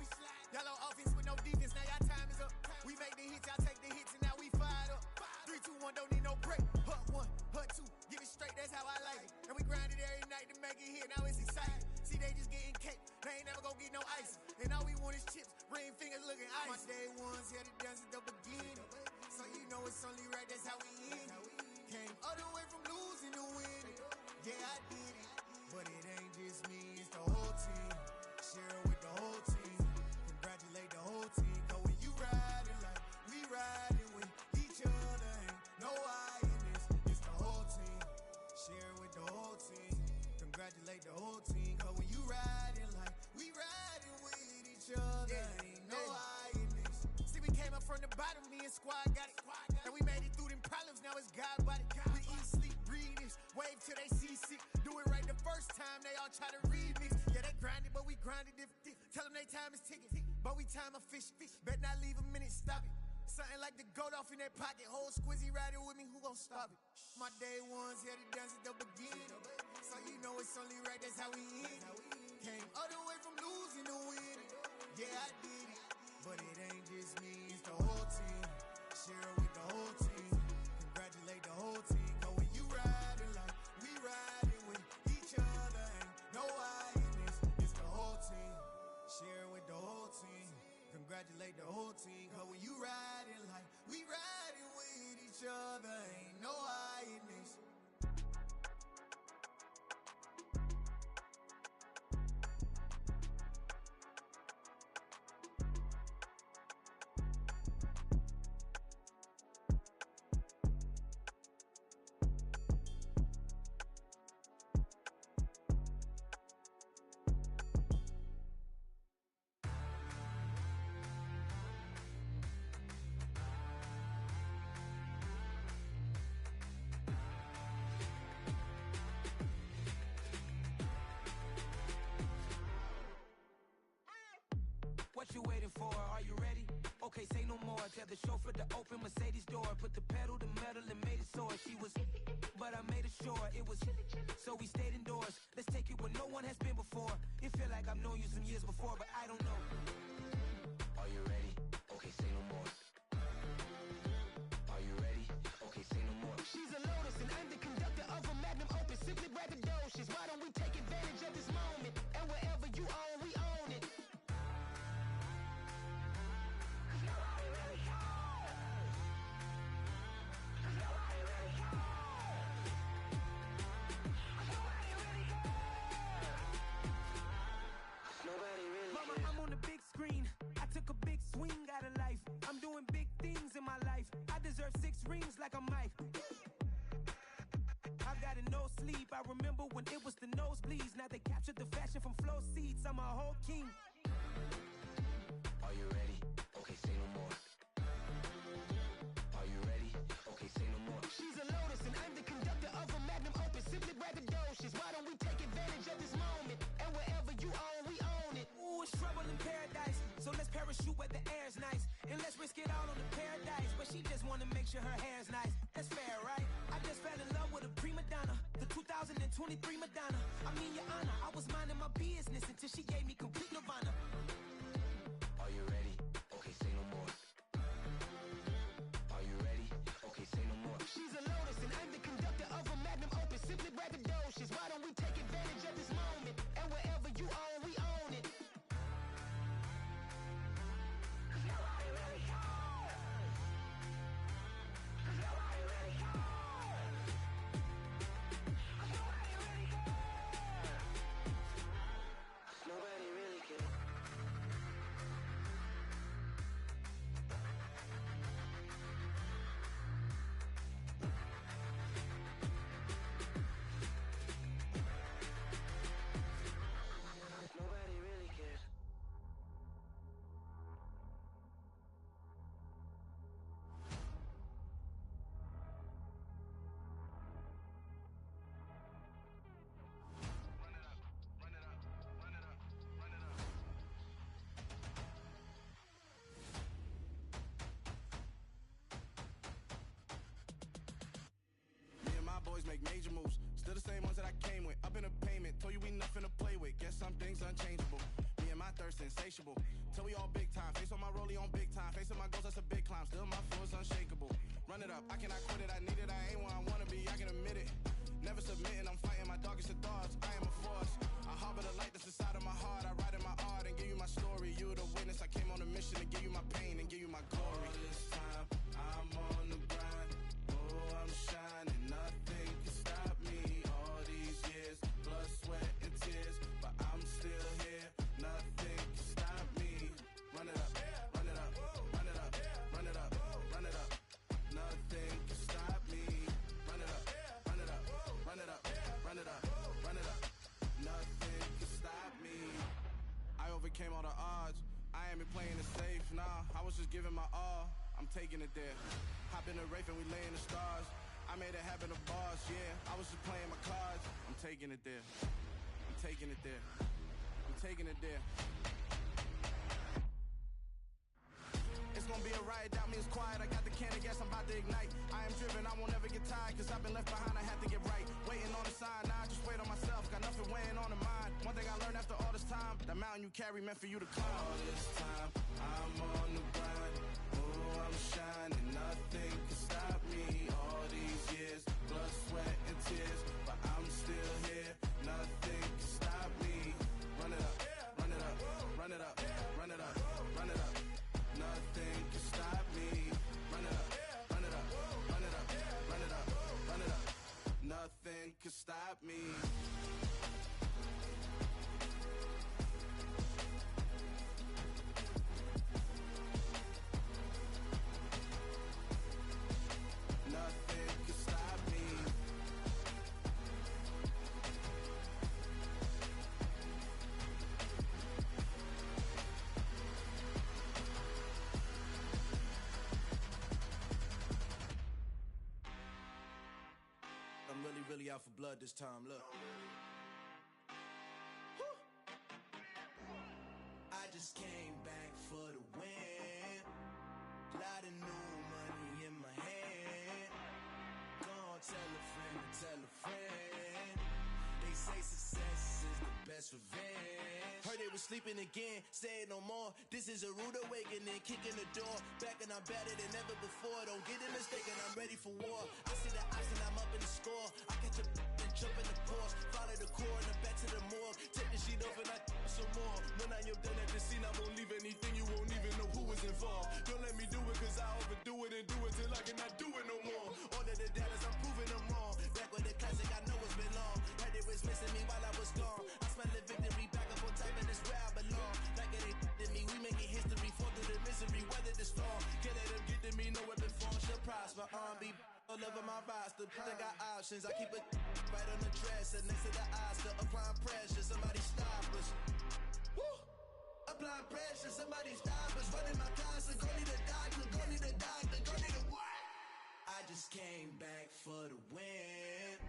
Y'all on offense with no defense, now y'all time is up. We make the hits, y'all take the hits, and now we fired up. 3, 2, 1, don't need no break. Hut 1, hut 2, give it straight, that's how I like it. And we grind it every night to make it hit, now it's exciting. See, they just getting cake, they ain't never gonna get no ice. And all we want is chips, ring fingers looking ice. My day ones here to dance at the beginning. So you know it's only right, that's how we end it. Came all the way from losing to winning. Yeah, I did it. But it ain't just me, it's the whole team. Share with the whole team. Congratulate the whole team. Cause when you riding like we riding with each other, ain't no I in this. It's the whole team. Share with the whole team. Congratulate the whole team. Cause when you riding like we riding with each other, ain't no I in this. See, we came up from the bottom, me and squad got it. And we made it through them problems, now it's God body. We eat, sleep, breathe this. Wave till they see sick. Do it right the first time, they all try to remix. Yeah, they grinded, but we grinded different. Tell them they time is ticking, but we time a fish. Bet not leave a minute, stop it. Something like the goat off in that pocket. Whole squizzy riding with me, who gon' stop it? My day ones here to dance at the beginning. So you know it's only right, that's how we end it. Came all the way from losing to winning. Yeah, I did it. But it ain't just me, it's the whole team. Share with the whole team. Congratulate the whole team. Cause when you riding like we riding with each other, ain't no I in this. It's the whole team. Share with the whole team. Congratulate the whole team. Cause when you riding like we riding with each other, ain't no I in this. okay, say no more. Tell the chauffeur to open Mercedes door. Put the pedal to metal and made it soar. She was, but I made it sure it was. So we stayed indoors. Let's take it where no one has been before. It feel like I've known you some years before, but I don't know. Are you ready? Okay, say no more. Are you ready? Okay, say no more. She's a Lotus and I'm the conductor of a magnum opus. Simply braggadocious. Why don't we take advantage of this moment? And wherever you own, we own it. Mama, I'm on the big screen. I took a big swing out of life. I'm doing big things in my life. I deserve 6 rings like I'm Mike. I've got no sleep. I remember when it was the nosebleeds. Now they captured the fashion from flow seats. I'm a whole king. Are you ready? Okay, say no more. Are you ready? Okay, say no more. She's a Lotus and I'm the conductor of a magnum opus. Simply braggadocious. Why don't we take advantage of this moment? And wherever you own, we own it. Ooh, it's trouble in paradise. So let's parachute where the air's nice. And let's risk it all on the paradise. But she just wanna make sure her hair's nice. That's fair, right? I just fell in love with a prima donna. The 2023 Madonna. I mean, your honor, I was minding my business until she gave me complete nirvana. Are you ready? Okay, say no more. Are you ready? Okay, say no more. She's a Lotus and I'm the conductor of a magnum opus. Simply braggadocious. Why don't we take advantage of this moment? And wherever you own, we own it. Nobody really cares. Nobody really cares. Me and my boys make major moves. Still the same ones that I came with. Up in a payment. Told you we nothing to play with. Guess some things unchangeable. Me and my thirst insatiable. Till we all big time. Face on my rollie on big time. Face on my goals, that's a big climb. Still my flow is unshakable. Run it up. I cannot quit it. I need it. I ain't where I wanna be. I can admit it. Never submitting. I'm fighting my darkest of thoughts. I am a force. I harbor the light that's inside of my heart. I write in my art and give you my story. You the witness. I came on a mission to give you my pain and give you my glory. All this time, I'm on the grind. Oh, I'm shining. Nothing can stop me. All these years, blood, sweat, and tears. But I'm still here. Nothing can stop me. Run it up, run it up, run it up, run it up, run it up. Nothing can stop me. Run it up, run it up, run it up, run it up, run it up. Nothing can stop me. I overcame all the odds. I ain't been playing it safe, nah. I was just giving my all. I'm taking it there. Hop in the Wraith and we lay in the stars. I made it happen to bars, yeah. I was just playing my cards. I'm taking it there. I'm taking it there. I'm taking it there. It's gonna be a riot, doubt me it's quiet. I got the can of gas, I'm about to ignite. I am driven, I won't ever get tired. Cause I've been left behind, I have to get right. Waiting on the sign, now I just wait on myself. Got nothing weighing on the mind. One thing I learned after all this time, the mountain you carry meant for you to climb. All this time, I'm on the grind. Oh, I'm shining. Nothing can stop me. All these years, blood, sweat, and tears. But I'm still here. Nothing can stop me. Run it up, run it up, run it up, run it up, run it up. Nothing can stop me. Run it up, run it up, run it up, run it up, run it up. Nothing can stop me. Nothing can stop me. I'm really out for blood this time, look. I just came back for the win. say success is the best revenge. Heard they was sleeping again, say it no more. This is a rude awakening, kicking the door. Back and I'm better than ever before. Don't get it mistaken, I'm ready for war. I see the option, I'm up in the score. I catch a and jump in the course. Follow the core and the back to the morgue. Take the sheet off and I some more. When I'm your gun at the scene, I won't leave anything. You won't even know who was involved. Don't let me do it, cause I overdo it and do it till I cannot do it no more. All of the doubters, I'm proving them wrong. Back with the classic, I know it's been long. Heard it was missing me while I was gone. I smell the victory back up on top, and it's where I belong. Like it ain't to me, we making history. Fall through the misery, weather the storm. Can't let them get to me, no weapon form shall prosper. Be all over my roster, I got options. I keep it right on the dresser, next to the Oscar. Applying pressure, somebody stop us. Woo! Applying pressure, somebody stop us. Running my constant, go need a doctor, go need a doctor, go need a what? I just came back for the win.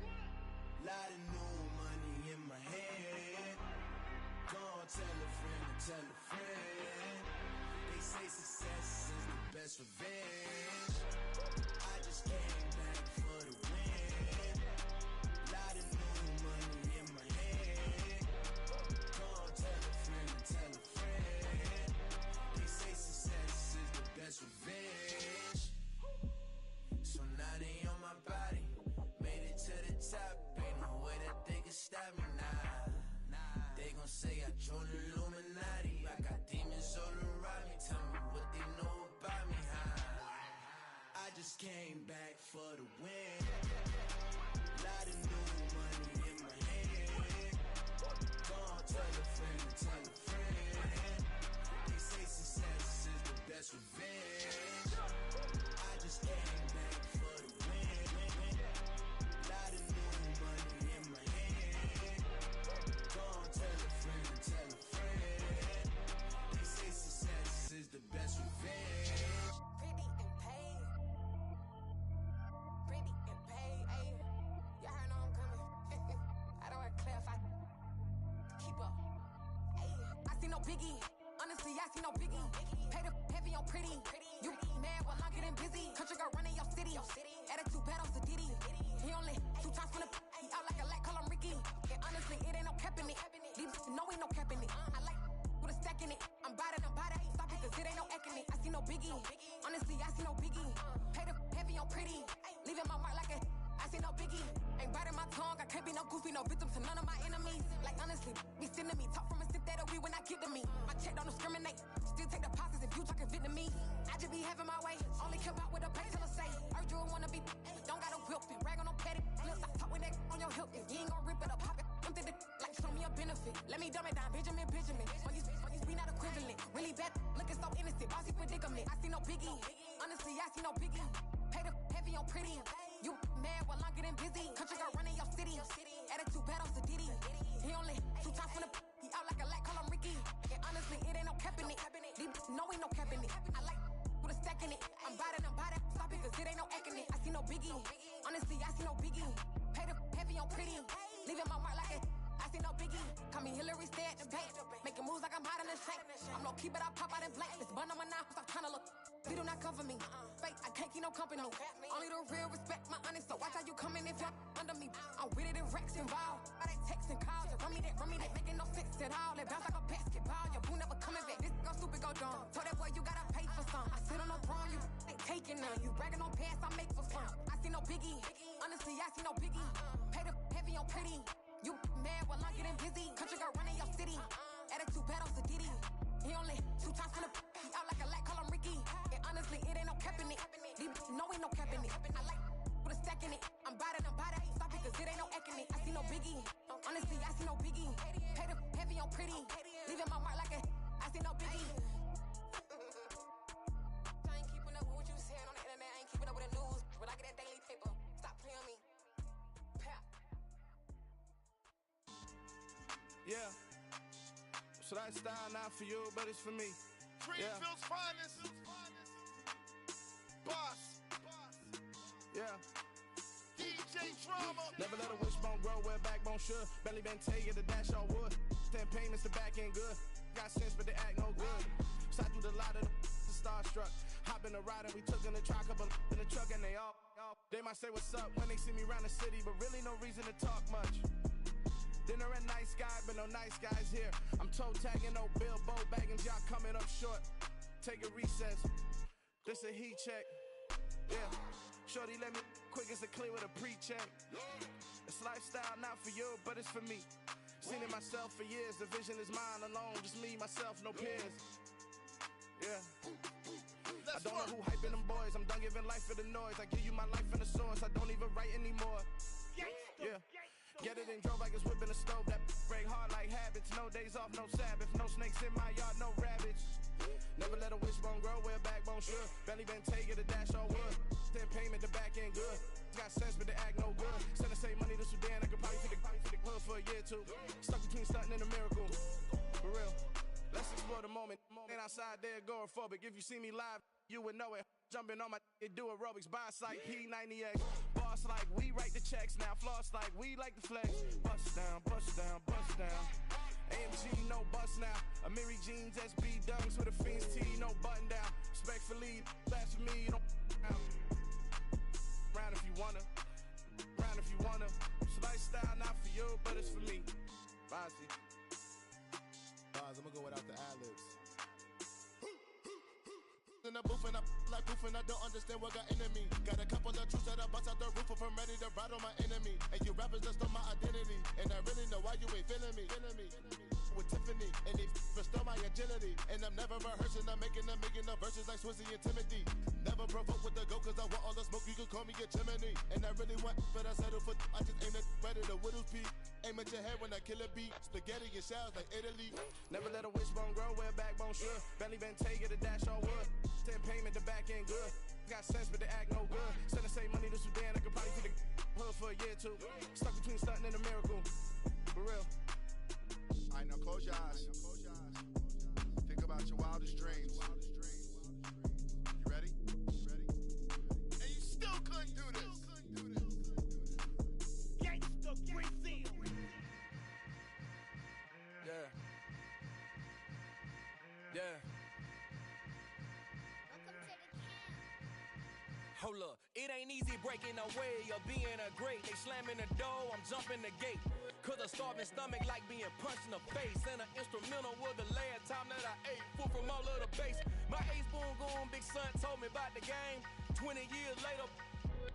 Lot of new money in my hand. Go on, tell a friend and tell a friend. They say success is the best revenge. I just came back for the win. Lot of new money in my hand. Go on, tell a friend and tell a friend. They say success is the best revenge. So now they on my body. Made it to the top. Ain't no way that they can stop me now. They gon' say I joined the Illuminati. I got demons all around me. Tell me what they know about me, huh? I just came back for the win. Lot of new money in my hand. Go on, tell a friend and tell a friend. They say success is the best revenge. I just came back for the win. Lot of new money in my hand. Go on, tell a friend and tell a friend. They say success is the best revenge. Pretty and paid. Pretty and paid, ayy. Y'all heard know I'm coming. I don't want to clarify. Keep up. Ayy. I see no biggie. Honestly, I see no biggie. Pay the heavy on pretty. You mad while I'm getting busy. Country girl running your city. Attitude bad on Diddy. He only 2 times from the he out like a light, call him Ricky. And honestly, it ain't no cap in it. These no ain't no cap in it. I like with a stack in it. I'm bad at Stop it, cause it ain't no acting it. I see no biggie. Honestly, I see no biggie. Pay the heavy on pretty. Leaving my mark like a I see no biggie. Ain't biting my tongue. I can't be no goofy, no victim to none of my enemies. Like honestly, be sending me talk from a sip that we when I get to me. My check don't discriminate. Still take deposits if you talking Vietnamese. I just be having my way. Only come out with a pay till I say. Urge you wanna be. Don't got no whip and brag on no petty. Flips, I talk with that on your hip. If you ain't gon' rip it up, pop it. Empty the like show me a benefit. Let me dumb it down, Benjamin. We not equivalent. Really bad, looking so innocent. Bossy predicament. I see no biggie. Honestly, I see no biggie. Pay the heavy on pretty. You mad while I'm getting busy. Country girl running your city. Attitude bad on Diddy. He only 2 times from the he out like a light, call him Ricky. And honestly, it ain't no cap in it. These no ain't no cap in it. I like with a stack in it. I'm bad at Stop it, cause it ain't no acting it. I see no biggie. Honestly, I see no biggie. Pay the heavy on pretty. Leaving my mark like a I see no biggie. Call me Hillary, stay at the bank. Making moves like I'm hot in the shank. I'm low key, but I pop out in blank. This bun on my knife, stop trying to look. We do not cover me. Fake, I can't keep no company. Only the real respect my honest. So watch how you coming if you're under me. I'm with it in Rex involved. All that text and calls. You run me that. Making no sense at all. They bounce like a basketball. Your boo never coming back. This go stupid, go dumb. Told that boy you gotta pay for some. I sit on no throne, you ain't taking none. You bragging on past, I make for fun. I see no biggie. Honestly, I see no biggie. Pay the heavy on pretty. You mad while I'm getting busy. Country girl running your city. Attitude bad on Diddy. He only 2 times from the he out like a light, call him Ricky. And honestly, it ain't no cap in it. These no ain't no cap in it. I like with a stack in it. I'm bad at Stop it, cause it ain't no acting it. I see no biggie. Honestly, I see no biggie. Pay the heavy on pretty. Leaving my mark like a I see no biggie. I ain't keeping up with what you saying on the internet. I ain't keeping up with the news. But I get that daily paper. Stop playing me. Yeah. So that style not for you, but it's for me. Greenfield's finest. Boss. Yeah. DJ Drama. Never let a wishbone grow where a backbone should. Belly been tell you the dash all wood. 10 payments, the back end good. Got sense, but they act no good. Shot through the lot of the starstruck. Hop in the ride and we took in the truck, couple in the truck and they all. They might say what's up when they see me around the city, but really no reason to talk much. Dinner at Nice Guy, but no nice guys here. I'm toe tagging, no Bilbo bagging, y'all coming up short. Take a recess. This a heat check. Yeah. Shorty let me quick as a clear with a pre-check. It's lifestyle not for you, but it's for me. Seen it myself for years. The vision is mine alone. Just me, myself, no peers. Yeah. I don't know who hyping them boys. I'm done giving life for the noise. I give you my life and the source. I don't even write anymore. Yeah. Get it and drove like it's whipping a stove. That break hard like habits. No days off, no Sabbath. No snakes in my yard, no rabbits. Never let a wishbone grow where a backbone should. Belly been take it, a dash all wood. Then payment, the back end good. Got sense, but the act no good. Send the same money to Sudan. I could probably take the hood for a year or two. Stuck between stunting and a miracle. For real. Let's explore the moment. Ain't outside there agoraphobic. If you see me live, you would know it. Jumping on my do aerobics. Buy like P90X. Boss like we write the checks now. Floss like we like the flex. Bust down, bust down, bust down. AMG, no bust now. Amiri jeans, SB dunks with a Fiends tee, no button down. Respectfully, that's for me, you don't round if you wanna. Round if you wanna. It's lifestyle not for you, but it's for me. Bonzi. I'm gonna go without the ad-libs. In the booth and I like proof and I don't understand what got into me. Got a couple of truths that I bust out the roof if I'm ready to ride on my enemy. And you rappers just stole my identity. And I really know why you ain't feeling me. With Tiffany, and they restore my agility. And I'm never rehearsing, I'm making the verses like Swizzy and Timothy. Never provoke with the go, cause I want all the smoke, you can call me a chimney. And I really want, but I settle for, I just aim at ready to whittle peak. Aim at your head when I kill a beat. Spaghetti and shells like Italy. Never let a wishbone grow where a backbone should. Belly been take it, a dash all wood. Then payment, the back end good. Got sense, but the act no good. Send the same money to Sudan, I could probably take the hood for a year or two. Stuck between stunting and a miracle. For real. Alright, now close your eyes. Think about your wildest dreams. You ready? And you still couldn't do this. Gangsta Brazil. Yeah. Yeah. Hold up, it ain't easy breaking away or being a great. They slamming the door, I'm jumping the gate. Cause a starving stomach like being punched in the face. And an instrumental was the last time that I ate food from all of the base. My ace boom goon big son told me about the game. 20 years later,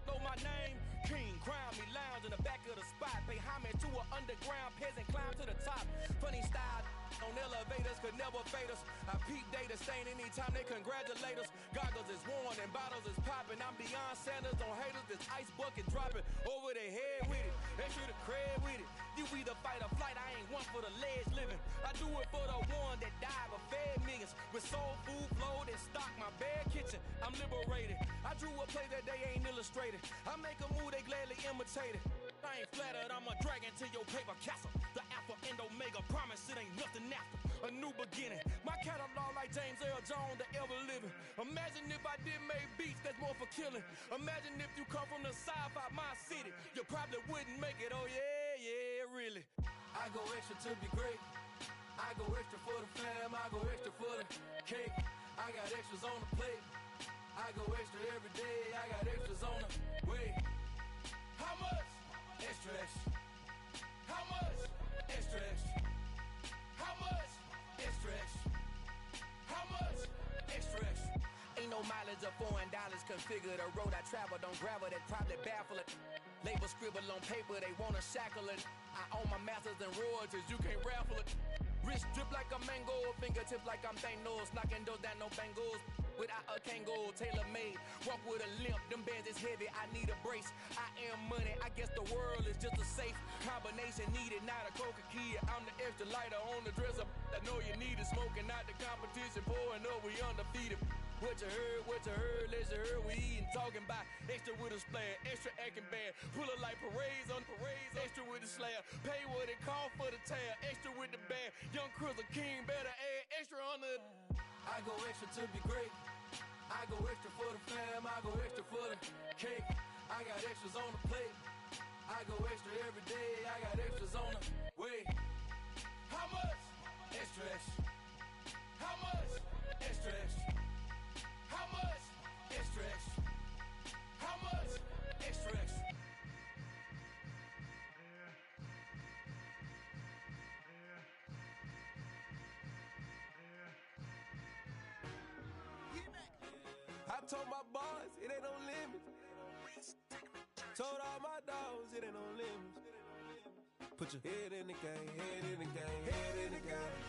know my name. King, crown me, lounge in the back of the spot. Pay homage to an underground peasant, climb to the top. Funny style on elevators could never fade us. I peep data stain anytime they congratulate us. Goggles is worn and bottles is popping. I'm beyond Sanders on haters. This ice bucket dropping over their head with it. They should have cred with it. You either fight or flight. I ain't one for the ledge living. I do it for the one that died but fed millions. With soul food flowed and stocked my bare kitchen. I'm liberated. I drew a play that they ain't illustrated. I make a move they gladly imitate it. I ain't flattered, I'm a dragon to your paper castle. The alpha and omega, promise it ain't nothing after. A new beginning, my catalog like James Earl Jones, the ever living. Imagine if I did make beats, that's more for killing. Imagine if you come from the south out my city, you probably wouldn't make it, oh yeah, really. I go extra to be great. I go extra for the fam, I go extra for the cake. I got extras on the plate. I go extra every day, I got extras on the way. How much? Extra, extra. How much? Extra, extra. How much? Extra, extra. How much? Extra, extra. Ain't no mileage of $4 configure the road I travel. Don't gravel that probably baffle it. Label scribble on paper, they wanna shackle it. I own my masters and royalties, you can't raffle it. Wrist drip like a mango, fingertips like I'm Thanos. Knocking those down, no bangles. Without a Kango, tailor-made. Walk with a limp, them bands is heavy, I need a brace. I am money, I guess the world is just a safe combination needed, not a coca key. I'm the extra lighter on the dresser. I know you need it, smoking out the competition, pouring up, we undefeated. What you heard, let you heard, we eating, talking about extra with a splash, extra acting bad. Pull it like parades on parades, extra with the slab. Pay what it cost for the tab, extra with the bag. Young Cruiser King, better add extra on the. I go extra to be great. I go extra for the fam, I go extra for the cake. I got extras on the plate. I go extra every day, I got extras on the way. How much? Extra, extra. How much? Extra, extra. How much? Extra, extra. How much? Extra, extra. told my boys, it ain't no limits. Told all my dogs, it ain't no limits. Put your head in the game, head in the game, head in the game.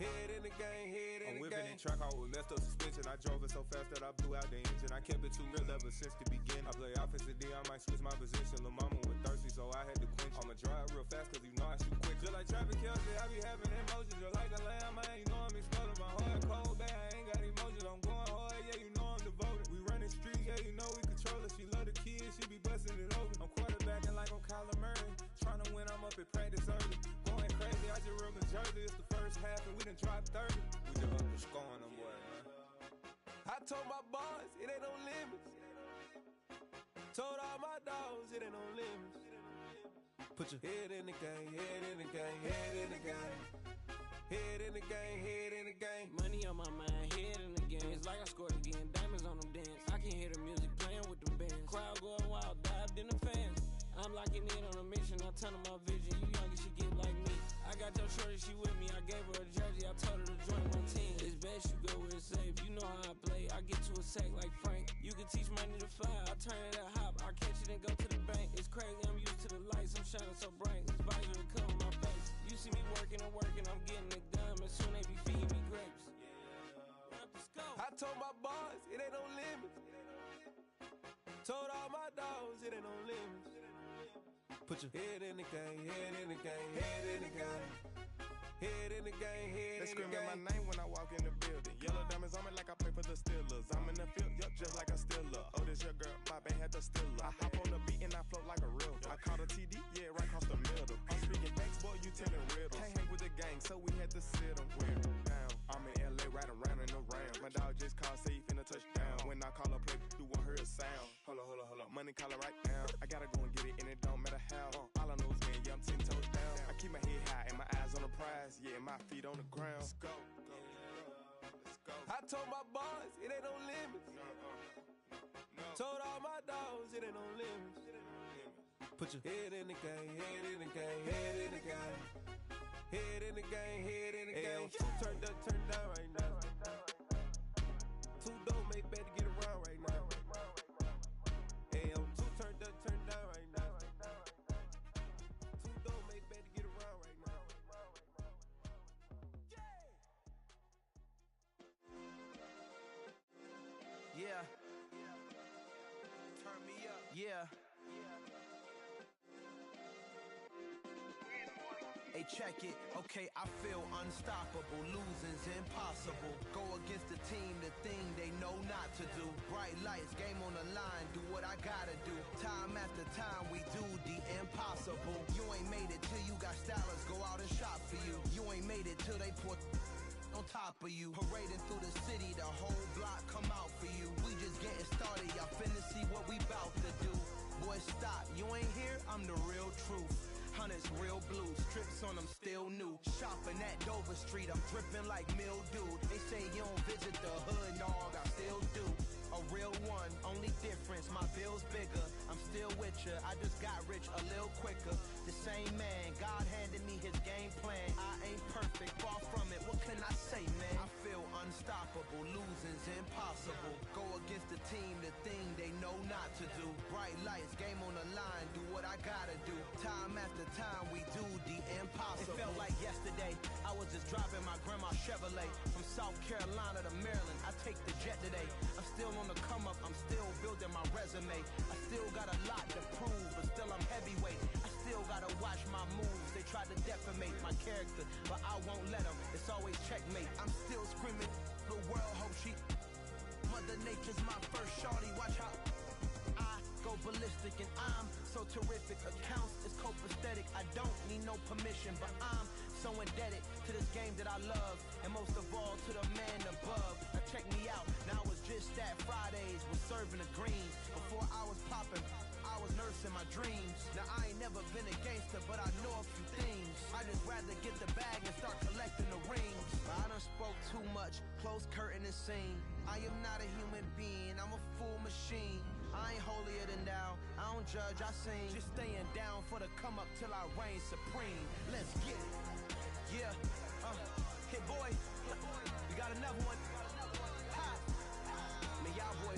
Head in the game, head in the game. I'm whipping in track out with messed up suspension. I drove it so fast that I blew out the engine. I kept it too real ever since the beginning. I play offensive D, I might switch my position. Lil' mama was thirsty, so I had to quench. I'ma drive real fast, cause you know I shoot quick. Just like traffic Kelsey, I be having emotions. Just like a lamb, man, you know I'm exploding. My heart cold, bad, I ain't got emotions. I'm going hard, yeah, you know I'm devoted. We running streets, yeah, you know we control it. She love the kids, she be busting it over. I'm quarterbacking like I'm Kyler Murray. Trying to win, I'm up at practice early. Going crazy, I just real the jersey. It's the first half and we done dropped 30. We just up to scoring them, boy, man. I told my boys, it ain't no limits. Told all my dogs, it ain't no limits. Put your head in the game, head in the game, head in the game. Head in the game, head in the game. Money on my mind, head in the game. It's like I scored again, diamonds on them dance. I can hear the music playing with them bands. Crowd going wild, dived in the fans. I'm locking in on a mission, I turn on my vision. You young, she get like me. I got your shorty, she with me. I gave her a jersey, I told her to join my team. It's best you go where it's safe. You know how I play, I get to a sack like Frank. You can teach money to fly, I turn it a hop. I catch it and go to the bank. It's crazy, I'm used to the lights, I'm shining so bright. This visor will cover my face. You see me working and working, I'm getting it done. And soon they be feeding me grapes. I told my boys, it ain't no limits. Told all my dogs, it ain't no limits. Put your head in the game, head in the game, head in the game. Head in the game, head in the game. They screaming my name when I walk in the building. Yellow diamonds on me like I play for the Steelers. I'm in the field, yup, just like a Steeler. Oh, this your girl, my band had the Steeler. I hop on the beat and I float like a real. I caught a TD, yeah, right across the middle. I'm speaking thanks, boy, you telling riddles. Can't hang with the gang, so we had to sit them down. I'm in LA, riding round and around. My dog just called, say he finna touch down. When I call a play, you won't hear a sound. Hold up, money calling right now. I gotta go and get it, and it don't matter how. All I know is when, yeah, I'm 10 toes down. I keep my head high and my eyes on the prize. Yeah, and my feet on the ground. Let's go. I told my boys, it ain't no limits. Told all my dogs, it ain't no limits. Put your head in the game, head in the game, head in the game. Head in the game, head in the game. Turn down right now. Two dope make better get around right now. Hey, I'm two turned down right now. Two dope make better get around right now. Yeah. Turn me up. Yeah. Hey, check it. Okay, I feel unstoppable. Losing's impossible. Go against the team, the thing they know not to do. Bright lights, game on the line. Do what I gotta do. Time after time, we do the impossible. You ain't made it till you got stylists go out and shop for you. You ain't made it till they put on top of you. Parading through the city, the whole block come out for you. We just getting started, y'all finna see what we bout to do. Boy, stop, you ain't here, I'm the real truth. Hunters, real blue, strips on them still new. Shopping at Dover Street, I'm dripping like mildew. They say you don't visit the hood, dog, I still do. A real one, only difference, my bill's bigger. I'm still with ya, I just got rich a little quicker. The same man, God handed me his game plan. I ain't perfect, far from it, what can I say, man? I feel unstoppable, losing's impossible. Go against the team, the thing they know not to do. Bright lights, game on the line, do what I gotta do. Time after time, we do the impossible. It felt like yesterday, I was just driving my grandma's Chevrolet. From South Carolina to Maryland, I take the jet today. I'm still on the come up, I'm still building my resume. I still got a lot to prove, but still I'm heavyweight. I still gotta watch my moves. They try to defamate my character, but I won't let them. It's always checkmate. I'm still screaming, the world hope she. Mother Nature's my first shorty. Watch how I go ballistic, and I'm so terrific. Accounts is copacetic. I don't need no permission, but I'm so indebted to this game that I love, and most of all to the man above. Now check me out. Now it's just that Fridays was serving the greens. Before I was popping, I was nursing my dreams. Now I ain't never been a gangster, but I know a few things. I just rather get the bag and start collecting the rings. I done spoke too much, close curtain and scene. I am not a human being, I'm a full machine. I ain't holier than thou, I don't judge, I sing. Just staying down for the come up till I reign supreme. Let's get it. Yeah, hit boy, we got another one. Ha! Man, y'all boys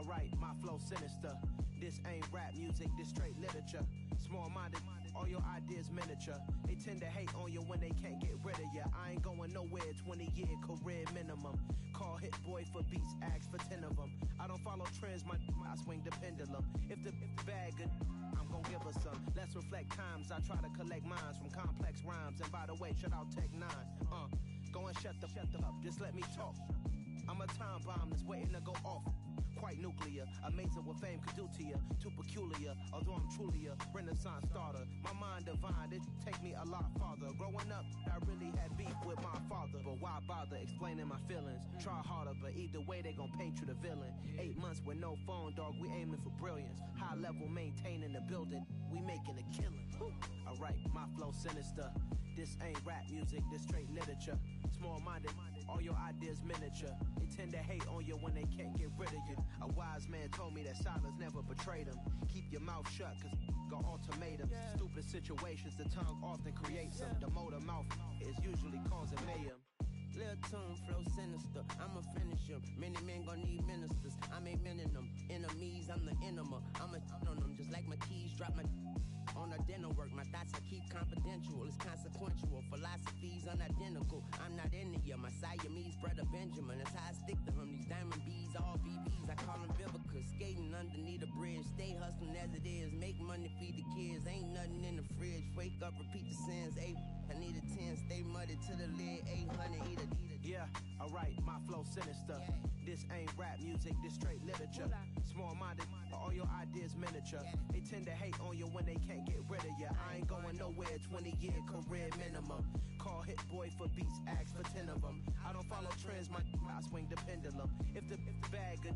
Alright, my flow sinister. This ain't rap music, this straight literature. Small-minded, all your ideas miniature. They tend to hate on you when they can't get rid of you. I ain't going nowhere, 20-year career minimum. Call Hit Boy for beats, ask for 10 of them. I don't follow trends, I swing the pendulum. If the bag good, I'm gon' give her some. Let's reflect times, I try to collect minds from complex rhymes. And by the way, shout out Tech 9. Go and shut the up, just let me talk. I'm a time bomb that's waiting to go off. Quite nuclear, amazing what fame could do to you. Too peculiar, although I'm truly a renaissance starter. My mind divine, it take me a lot farther. Growing up, I really had beef with my father. But why bother explaining my feelings? Try harder, but either way they gon' paint you the villain. 8 months with no phone, dog, we aiming for brilliance. High level maintaining the building, we making a killing. Alright, my flow sinister. This ain't rap music, this straight literature. Small-minded, all your ideas miniature. They tend to hate on you when they can't get rid of you. A wise man told me that silence never betrayed him. Keep your mouth shut, cause got ultimatums. Stupid situations, the tongue often creates them. The motor mouth is usually causing mayhem. Lil' tune, flow sinister, I'ma finish him. Many men gon' need ministers, I'm a men in them. Enemies, I'm the enema, I'ma on them. Just like my keys, drop my on a dinner work. My thoughts I keep confidential, it's consequential. Philosophies unidentical, I'm not in it yet. My Siamese brother Benjamin, that's how I stick to him. These diamond B's, all BBs, I call them Vivica. Skating underneath a bridge, stay hustling as it is. Make money, feed the kids, ain't nothing in the fridge. Wake up, repeat the sins, I need a 10, stay muddy to the lid, 800, eat a. Yeah, alright, my flow sinister. This ain't rap music, this straight literature. Small-minded, all your ideas miniature. They tend to hate on you when they can't get rid of you. I ain't going nowhere, 20-year career minimum. Call Hit Boy for beats, ask for 10 of them. I don't follow trends, I swing the pendulum. If the bag good,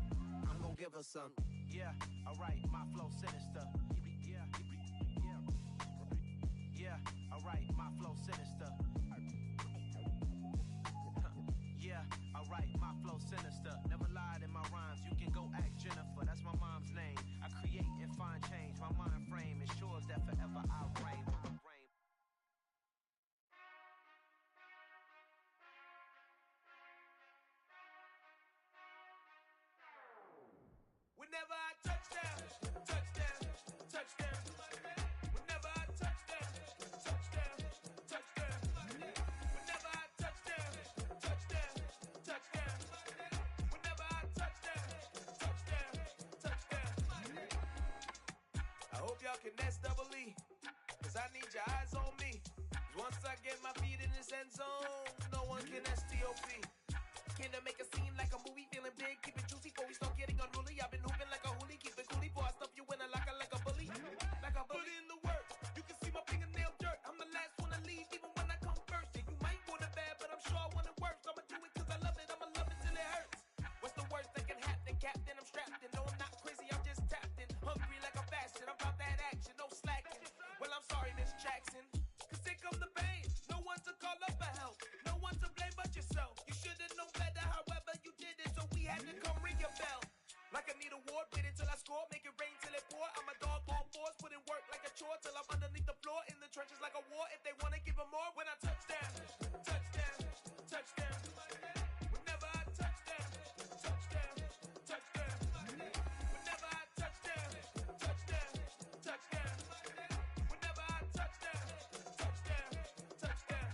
I'm gon' give her some. Yeah, alright, my flow sinister. Yeah, alright, my flow sinister. Yeah, alright, my flow sinister. Never lied in my rhymes, you can go ask Jennifer, that's my mom's name. I create and find change, my mind frame ensures that forever I reign. Whenever I touch down, touchdown, touchdown. Whenever I touch down, touchdown, touchdown. Whenever I touch down, touchdown, touchdown. Whenever I touch down, touchdown, touchdown. I hope y'all can S-double-E, cause I need your eyes on me. Once I get my feet in this end zone, no one can STOP. Came to make a scene like a movie, feeling big, keep it juicy before we start getting unruly. I've been hooping like a hoolie, keep it coolie before I stuff you in a locker like a bully. Like a bully. Put in the work, you can see my fingernail dirt. I'm the last one to leave, even when I come first. Yeah, you might want it bad, but I'm sure I want it worse. I'ma do it cause I love it, I'ma love it till it hurts. What's the worst that can happen, Captain? I'm strapped in, no I'm not crazy, I'm just tapped in. Hungry like a fashion, I'm about that action, no slacking. Well, I'm sorry, Miss Jackson, cause here come the pain. No one to call up for help, no one to blame but yourself. You should've known better, however you did it, so we had to come ring your bell. Like I need a award, wait until I score, make it rain till it pour. I'm a dog on fours, put in work like a chore till I'm underneath the floor, in the trenches like a war. If they wanna give them more, when I touch down, touchdown, touchdown. Whenever I touch down, touchdown, touchdown. Whenever I touch down, touchdown, touchdown. Whenever I touch down, touchdown, touchdown.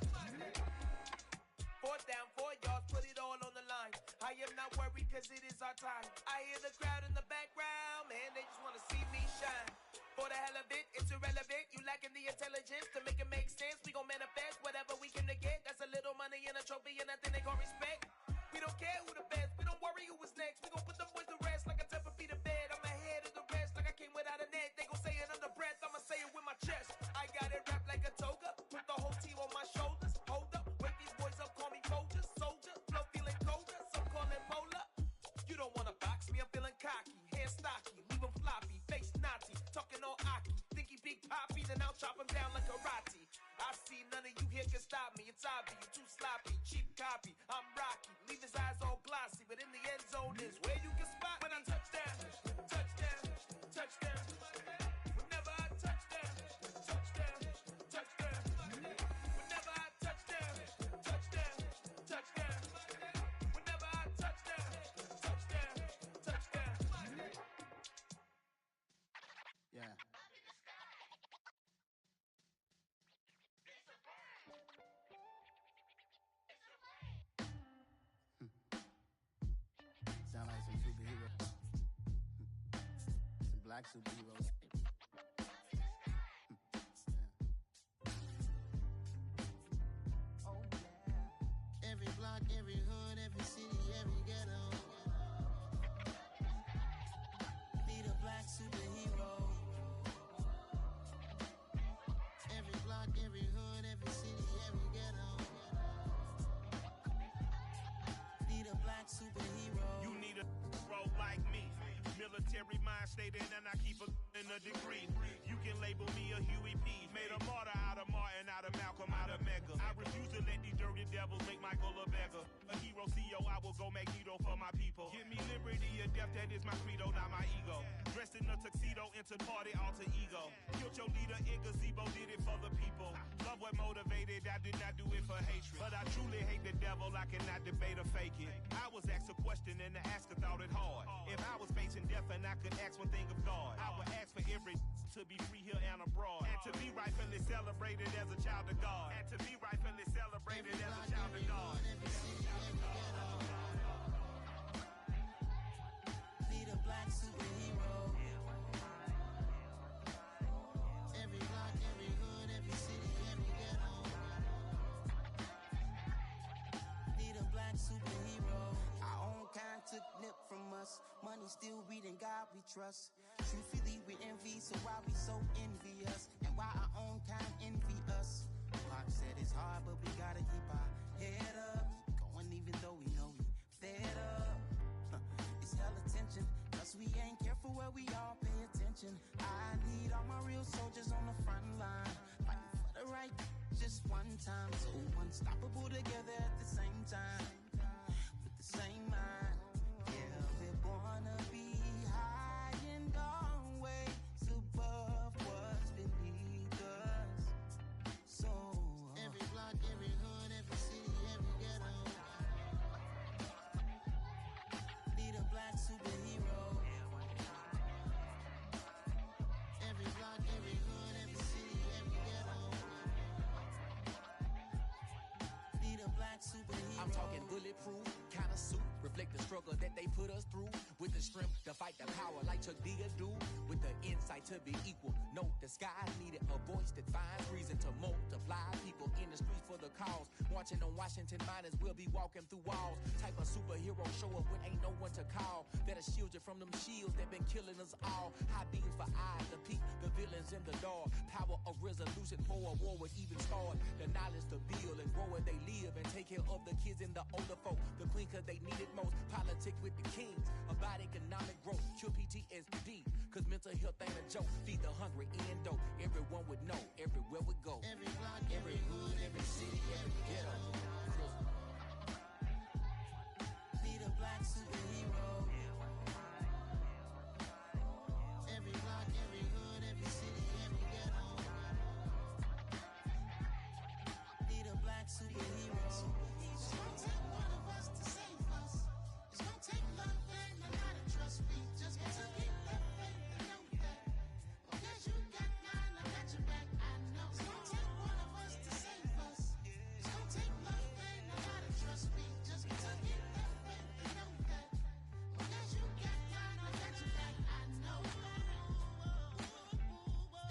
4th down, 4 yards, put it all on the line. I am not worried cause it is our time. I hear the crowd in the background, man, they just wanna see me shine. For the hell of it, it's irrelevant. You lacking the intelligence to make it make sense. We gon' manifest whatever we came to get. That's a little money and a trophy and nothing they gon' respect. We don't care who the best, we don't worry who was next. We gon' put them boys to rest like a 10 feet of bed. I'm ahead of the rest like I came without a net. They gon' say it under breath, I'ma say it with my chest. I got it wrapped like a toga, put the whole team on my shoulders. Hold up, wake these boys up, call me Folger, soldier. Flow feeling colder, some call it polar. You don't wanna box me, I'm feeling cocky. Hair stocky, leave him floppy, face Nazi. Talking all aki, think he big poppy, then I'll chop him down like karate. I see none of you here can stop me. It's obvious, you too sloppy, cheap copy. I'm Rocky, leave his eyes all glossy, but in the end zone is where you can spot when I touch down, touchdown, touchdown. Whenever I touch down, touchdown, touchdown. Whenever I touch down, touchdown, touchdown. Whenever I touch down, touchdown, touchdown. black superheroes. Every block, every hood, every city, every ghetto need a black superhero. Every block, every hood, every city, every ghetto need a black superhero. You need a hero like me. Military mind stated, and I keep in a degree. You can label me a Huey P. Made a martyr out of Martin, out of Malcolm, out of Mega. I refuse to let these dirty devils make Michael a beggar. A hero CEO, I will go Magneto for my people. Give me liberty or death, that is my credo, not my ego. Dressed in a tuxedo, entered party, alter ego. Killed your leader in gazebo, did it for the people. Love what motivated, I did not do it for hatred. But I truly hate the devil, I cannot debate or fake it. I was asked a question and the asker thought it hard. If I was facing death and I could ask one thing of God, I would ask for every to be free here and abroad, and to be rightfully celebrated as a child of God, and to be rightfully celebrated as a child of God. Need a black superhero. Every block, every hood, every city, every ghetto need a black superhero. Our own kind took nip from us. Money still reading, God we trust. Truthfully we envy, so why we so envious? And why our own kind envy us? Pac said it's hard, but we gotta keep our head up. Going even though we know we fed up. It's hell attention, cause we ain't careful where we all pay attention. I need all my real soldiers on the front line, fighting for the right just one time. So unstoppable together at the same time, with the same mind. Yeah, we're born to be high and always above what's beneath us. So every block, every hood, every city, every ghetto need a black superhero. Every block, every hood, every city, every ghetto need a black superhero. I'm talking bulletproof kind of suit, reflect the struggle that they put us through, with the strength to fight the power like Chuck D do, with the insight to be equal. No, the sky needed a voice that finds reason to multiply people in the streets for the cause. Marching on Washington miners, we'll be walking through walls. Type of superhero show up when ain't no one to call, that'll shield you from them shields that been killing us all. High beams for eyes to peek the villains in the dark. Power of resolution for a war would even start. The knowledge to build and grow where they live, and take care of the kids and the older folk. The queen cause they need it most. Politic with the kings, about economic growth, cure PTSD, cause mental health ain't a joke. Feed the hungry and dope, everyone would know, everywhere we go. Every block, every hood, every city, every ghetto need a black superhero. Every block, every hood, every city, every ghetto need a black superhero. It's gonna take one of us to save us. It's gonna take love and a lot of trust. We just got to keep that faith and know that. Oh, yes, you got mine, I got your back, I know. It's gonna take one of us to save us. It's gonna take love and a lot of trust. We just got to keep that faith and know that. Oh, yes, you got mine, I got your back, I know.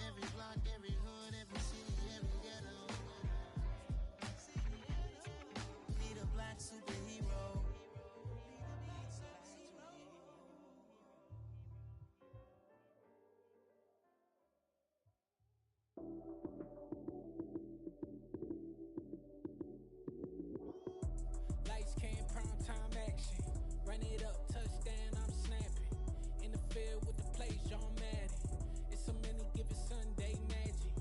Every block, every hood, every city, every ghetto need a black superhero. Lights came, prime time action. Run it up, touchdown, I'm snapping. In the field with the play, John Madden. It's so many, give it Sunday magic.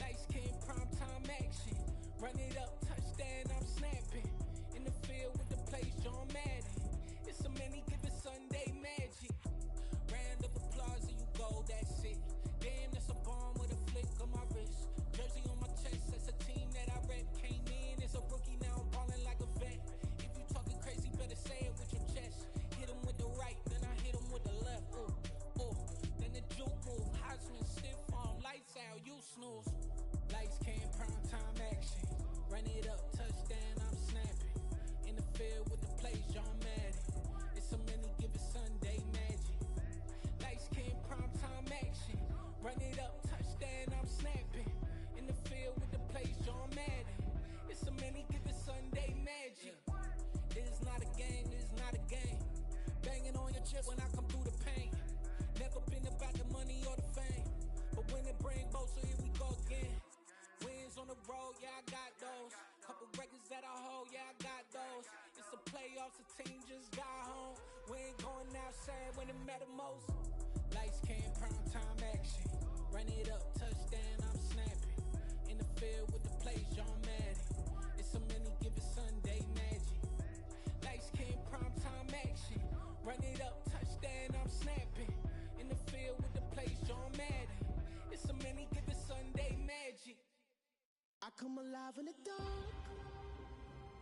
Lights came, prime time action. Run it up, touchdown, I'm snapping. In the field with the play, John Madden. It's so many, give it Sunday magic. Round of applause, and you go, that's it. Damn, that's a bomb with a flick on my wrist. Jersey on my chest, that's a team that I rep. Came in as a rookie, now I'm ballin' like a vet. If you talking crazy, better say it with your chest. Hit him with the right, then I hit him with the left. Ooh, ooh. Then the juke move, Heisman stiff arm, road, yeah, I got those. Couple records that I hold, yeah, I got those. It's the playoffs, the team just got home. We ain't going outside when it matter most. Lights came, prime time action. Run it up, touchdown, I'm snapping. In the field with the plays, John Madden. It's so many, give it Sunday magic. Lights came, prime time action. Run it up, touchdown, I'm snapping. In the field with the plays, John Madden. It's so many, give it Sunday magic. I come alive in the dark,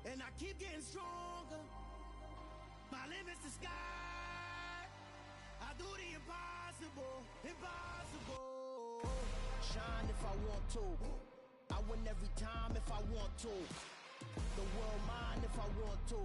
and I keep getting stronger. My limit's the sky. I do the impossible, impossible. Shine if I want to. I win every time if I want to. The world mine if I want to.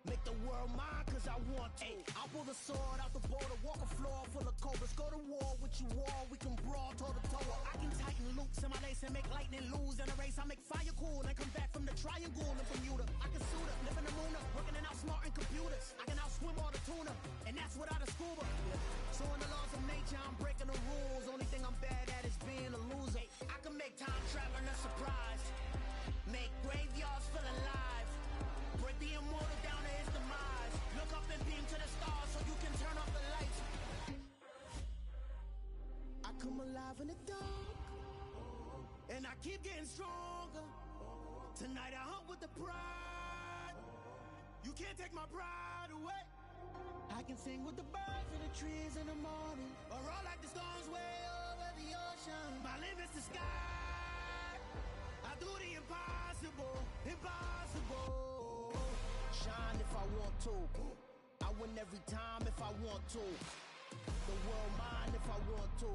Make the world mine cause I want to. Ay, I'll pull the sword out the border, walk a floor full of cobras. Go to war with you all, we can brawl toe to toe. I can tighten loops in my lace and make lightning lose in a race. I make fire cool and come back from the triangle in Bermuda. I can suit up, live in the moon up, working and outsmarting computers. I can outswim all the tuna, and that's without a scuba. So in the laws of nature, I'm breaking the rules. Only thing I'm bad at is being a loser. I can make time traveling a surprise, make graveyards feel alive, break the immortal down to his demise. Look up and beam to the stars so you can turn off the lights. I come alive in the dark, and I keep getting stronger. Tonight I hunt with the pride. You can't take my pride away. I can sing with the birds and the trees in the morning, or roll like the storms way over the ocean. My limit's the sky. I do the impossible, impossible. Shine if I want to. I win every time if I want to. The world mine if I want to.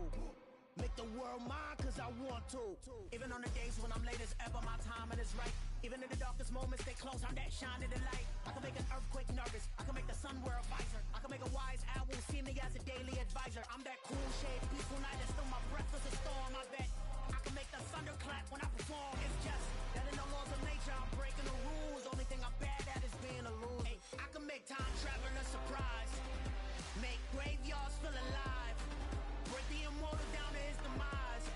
Make the world mine cause I want to. Even on the days when I'm late as ever, my timing is right. Even in the darkest moments, stay close, I'm that shining the light. I can make an earthquake nervous, I can make the sun wear a visor. I can make a wise owl see me as a daily advisor. I'm that cool shade, peaceful night, and still my breath is a storm, I bet. I can make the thunder clap when I perform. It's just that in the laws of nature, I'm breaking the rules. Only thing I'm bad at is being a loser. Ay, I can make time traveling a surprise, make graveyards feel alive, break the immortal down to his demise.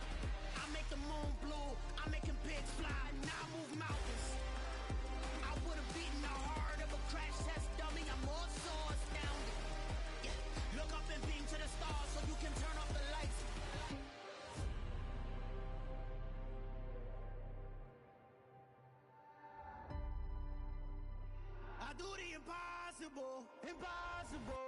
I make the moon blue, I'm making pigs fly, now I move mountains. I would've beaten the heart of a crash test dummy. I'm more so astounded. Yeah. Look up and beam to the stars so you can turn off the lights. I do the impossible, impossible.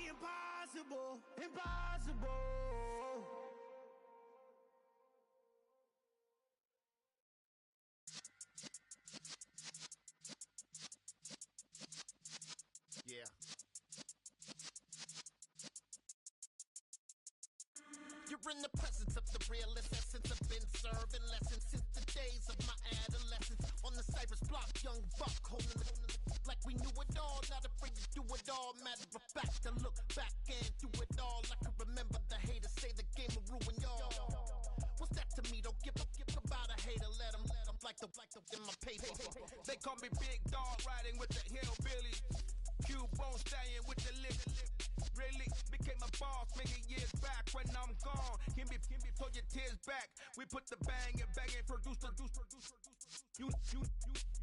Impossible, impossible. Yeah. You're in the presence of the realest essence. I've been serving lessons since the days of my adolescence. On the Cypress block, young buck holding the like we knew it all, not afraid to do it all. Matter of fact, to look back and do it all. I can remember the haters say the game will ruin y'all. What's that to me? Don't give about a hater. Let them like the in my paper. They call me Big Dog, riding with the hillbilly. Cubone staying with the lick. Really became a boss many years back. When I'm gone, give me pull your tears back. We put the bang and produce. You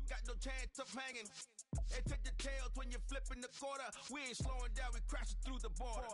got no chance of hanging. And take the tails when you're flipping the quarter. We ain't slowing down, we crashing through the border.